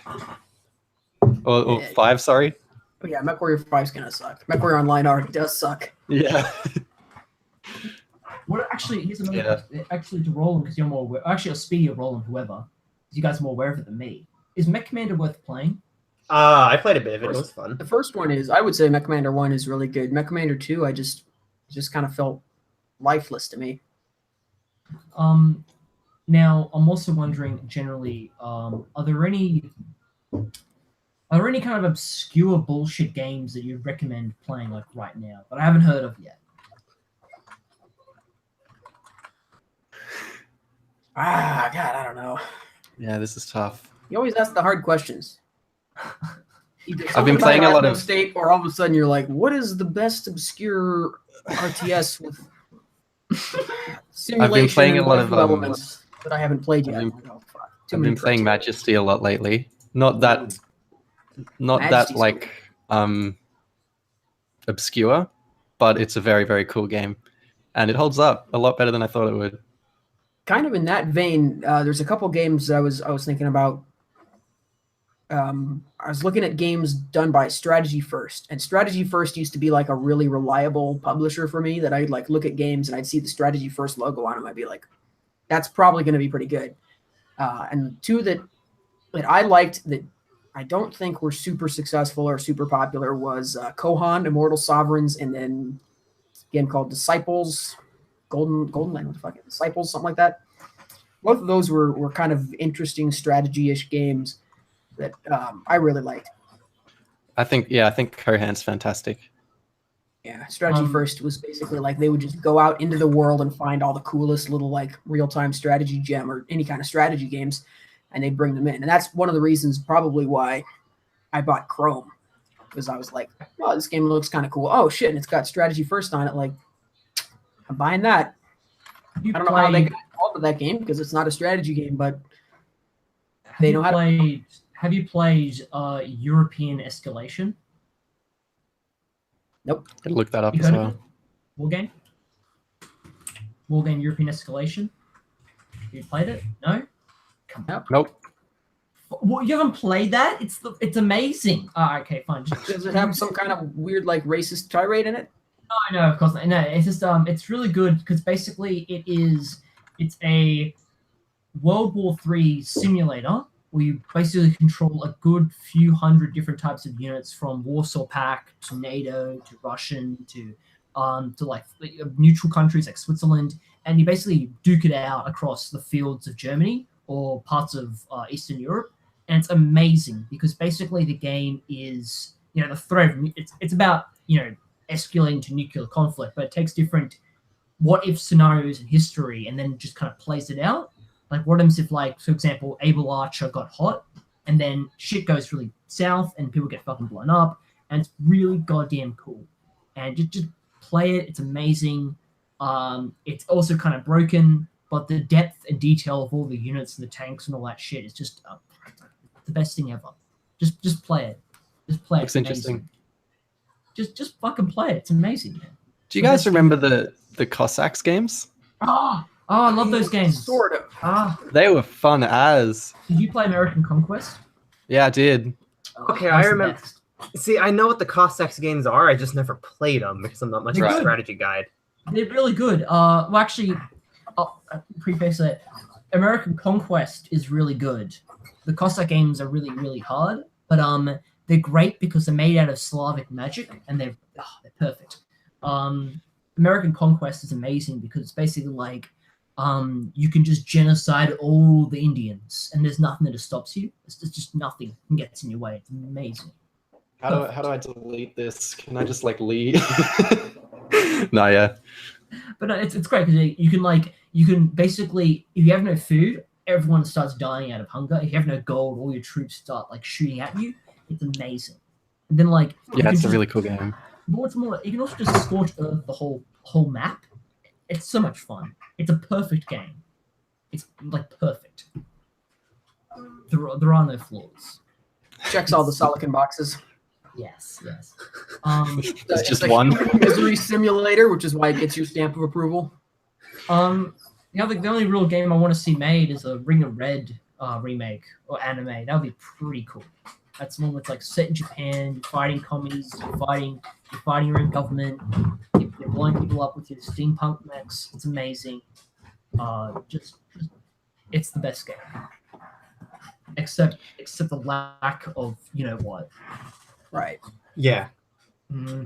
Speaker 4: Or 5, sorry?
Speaker 2: But yeah, MechWarrior 5's gonna suck. MechWarrior Online already does suck.
Speaker 4: Yeah.
Speaker 1: What actually? Here's another
Speaker 4: Yeah.
Speaker 1: question. Actually, to Roland, because you're more aware. Actually, I'll Speedy or Roland, whoever. 'Cause you guys are more aware of it than me. Is Mech Commander worth playing?
Speaker 3: I played a bit of it. It was fun.
Speaker 2: The first one is, I would say, Mech Commander 1 is really good. Mech Commander 2, I just kind of felt lifeless to me.
Speaker 1: Now, I'm also wondering, generally, are there any kind of obscure bullshit games that you'd recommend playing like right now that I haven't heard of yet?
Speaker 2: God, I don't know.
Speaker 4: Yeah, this is tough.
Speaker 2: You always ask the hard questions.
Speaker 4: I've been playing a lot of
Speaker 2: State, or all of a sudden you're like, what is the best obscure RTS with simulation
Speaker 4: I've been playing a lot of
Speaker 2: elements that I haven't played yet?
Speaker 4: I've been playing Majesty a lot lately. Not that
Speaker 2: Majesty's
Speaker 4: like obscure, but it's a very, very cool game. And it holds up a lot better than I thought it would.
Speaker 2: Kind of in that vein, there's a couple games I was thinking about. I was looking at games done by Strategy First, and Strategy First used to be like a really reliable publisher for me that I'd like look at games and I'd see the Strategy First logo on them. I'd be like, that's probably going to be pretty good. And two that I liked that I don't think were super successful or super popular was Kohan, Immortal Sovereigns, and then a game called Disciples, Golden Land, what the fuck, Disciples, something like that. Both of those were kind of interesting strategy-ish games that I really liked.
Speaker 4: I think Kohan's fantastic.
Speaker 2: Yeah, Strategy First was basically like they would just go out into the world and find all the coolest little like real-time strategy gem or any kind of strategy games, and they'd bring them in. And that's one of the reasons probably why I bought Chrome, because I was like, oh, this game looks kind of cool. Oh, shit, and it's got Strategy First on it. Like, I'm buying that. I don't know how they got involved with that game because it's not a strategy game, but they know how to.
Speaker 1: Have you played European Escalation?
Speaker 2: Nope.
Speaker 4: I'd look that up
Speaker 1: You
Speaker 4: as
Speaker 1: heard of
Speaker 4: well.
Speaker 1: it? Wargame European Escalation? You played it? No? Come on.
Speaker 4: Nope.
Speaker 1: Well, you haven't played that? It's amazing. Okay, fine.
Speaker 2: Does it have some kind of weird like racist tirade in it?
Speaker 1: No, of course not. No, it's just it's really good because basically it's a World War III simulator where you basically control a good few hundred different types of units, from Warsaw Pact to NATO to Russian to like neutral countries like Switzerland, and you basically duke it out across the fields of Germany or parts of Eastern Europe, and it's amazing because basically the game is the threat of it's about escalating to nuclear conflict, but it takes different what-if scenarios in history and then just kind of plays it out. Like, what happens if, like, for example, Able Archer got hot and then shit goes really south and people get fucking blown up, and it's really goddamn cool. And just play it. It's amazing. It's also kind of broken, but the depth and detail of all the units and the tanks and all that shit is just the best thing ever. Just play it. Just play it.
Speaker 4: Looks interesting.
Speaker 1: Just fucking play it. It's amazing, man.
Speaker 4: Do you guys remember the Cossacks games?
Speaker 1: Oh, I love those games.
Speaker 2: Sort of.
Speaker 4: They were fun as.
Speaker 1: Did you play American Conquest?
Speaker 4: Yeah, I did.
Speaker 3: Okay, I remember. See, I know what the Cossacks games are. I just never played them because I'm not much of a strategy guide.
Speaker 1: They're really good. Well, actually, I'll preface it. American Conquest is really good. The Cossack games are really, really hard, but they're great because they're made out of Slavic magic, and they're perfect. American Conquest is amazing because it's basically like you can just genocide all the Indians, and there's nothing that stops you. It's just nothing gets in your way. It's amazing.
Speaker 4: How do I delete this? Can I just like leave? No, yeah.
Speaker 1: But it's great because you can basically, if you have no food, everyone starts dying out of hunger. If you have no gold, all your troops start like shooting at you. It's amazing. And then
Speaker 4: it's a really cool game.
Speaker 1: But what's more, you can also just scorch earth the whole map. It's so much fun. It's a perfect game. It's like perfect. There are no flaws.
Speaker 2: Checks all the Solican boxes.
Speaker 1: Yes.
Speaker 4: It's just one.
Speaker 2: Misery Simulator, which is why it gets your stamp of approval.
Speaker 1: The only real game I want to see made is a Ring of Red remake or anime. That would be pretty cool. That's one that's like set in Japan. You're fighting commies. You're fighting your own government. You're blowing people up with your steampunk mechs. It's amazing. It's the best game. Except the lack of what.
Speaker 2: Right.
Speaker 3: Yeah.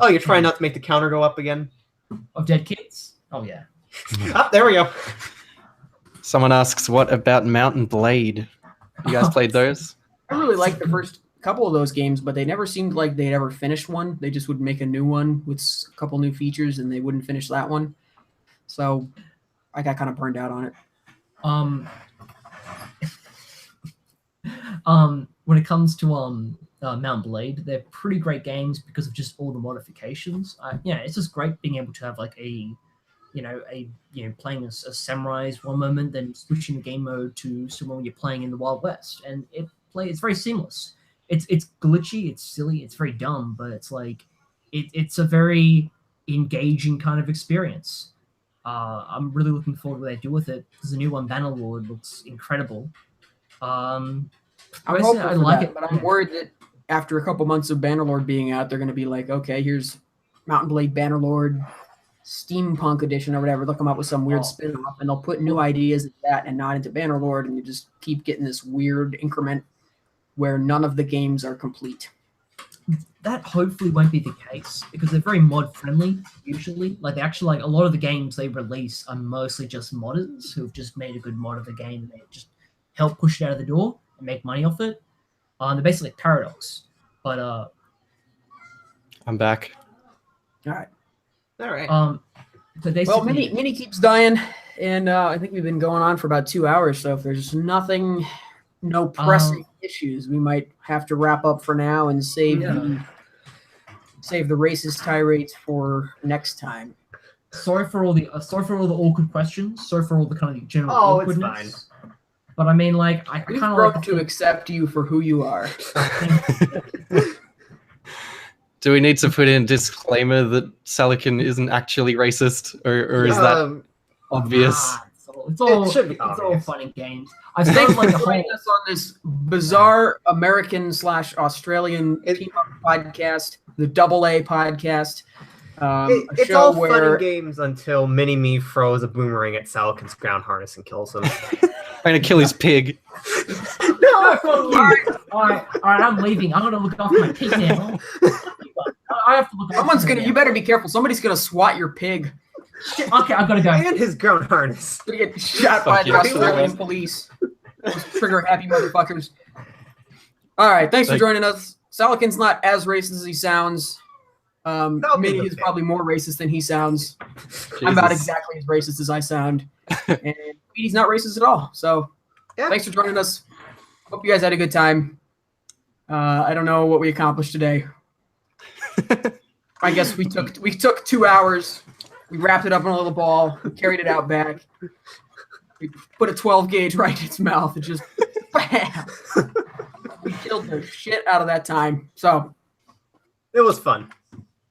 Speaker 3: Oh, you're trying not to make the counter go up again?
Speaker 1: Of dead kids? Oh yeah.
Speaker 3: There we go.
Speaker 4: Someone asks, what about Mountain Blade? You guys played those?
Speaker 2: I really liked the first couple of those games, but they never seemed like they'd ever finished one. They just would make a new one with a couple new features, and they wouldn't finish that one. So I got kind of burned out on it.
Speaker 1: When it comes to Mount Blade, they're pretty great games because of just all the modifications. It's just great being able to have like playing as samurais one moment, then switching the game mode to someone when you're playing in the Wild West, and it's very seamless. It's glitchy, it's silly, it's very dumb, but it's like it's a very engaging kind of experience. I'm really looking forward to what they do with it because the new one, Bannerlord, looks incredible.
Speaker 2: I'm hopeful
Speaker 1: I
Speaker 2: for
Speaker 1: like
Speaker 2: that,
Speaker 1: it,
Speaker 2: but I'm worried that after a couple months of Bannerlord being out, they're going to be like, okay, here's Mountain Blade Bannerlord Steampunk Edition or whatever. They'll come up with some weird spin-off, and they'll put new ideas into that and not into Bannerlord, and you just keep getting this weird increment where none of the games are complete.
Speaker 1: That hopefully won't be the case because they're very mod friendly usually. Like a lot of the games they release are mostly just modders who've just made a good mod of the game and they just help push it out of the door and make money off it. They're basically like Paradox. But
Speaker 4: I'm back.
Speaker 2: All right.
Speaker 1: But basically,
Speaker 2: Well, Mini keeps dying, and I think we've been going on for about 2 hours. So if there's no pressing issues, we might have to wrap up for now and save the racist tirades for next time.
Speaker 1: Sorry for all the awkward questions. Sorry for all the kind of general awkwardness.
Speaker 3: It's fine.
Speaker 1: But I mean, like, I
Speaker 2: We've
Speaker 1: kind of
Speaker 2: grown
Speaker 1: like
Speaker 2: to accept you for who you are.
Speaker 4: Do we need to put in a disclaimer that Salakin isn't actually racist, or is that obvious?
Speaker 1: It's all
Speaker 3: should be
Speaker 1: it's all
Speaker 3: obvious.
Speaker 1: fun and games. I've started like a
Speaker 2: Joining
Speaker 1: whole.
Speaker 2: us on this bizarre American/Australian team up podcast, the AA podcast.
Speaker 3: It's all fun and games until Mini-Me throws a boomerang at Salakin's ground harness and kills him.
Speaker 4: Trying to kill his pig.
Speaker 1: No, fuck you. All right, I'm leaving. I'm gonna look after my pig now. I have to look after
Speaker 2: You better be careful. Somebody's gonna swat your pig.
Speaker 1: Shit, okay, I've gotta go.
Speaker 3: And his ground harness.
Speaker 2: Gonna get shot by the Australian police. Those trigger happy motherfuckers. All right, thanks for joining us. Salakin's not as racist as he sounds. Maybe he's probably more racist than he sounds. I'm about exactly as racist as I sound. And he's not racist at all. So thanks for joining us. Hope you guys had a good time. I don't know what we accomplished today. I guess we took 2 hours. We wrapped it up in a little ball. We carried it out back. We put a 12 gauge right in its mouth and just bam. We killed the shit out of that time. So
Speaker 3: it was fun.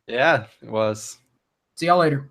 Speaker 4: Yeah, it was.
Speaker 2: See y'all later.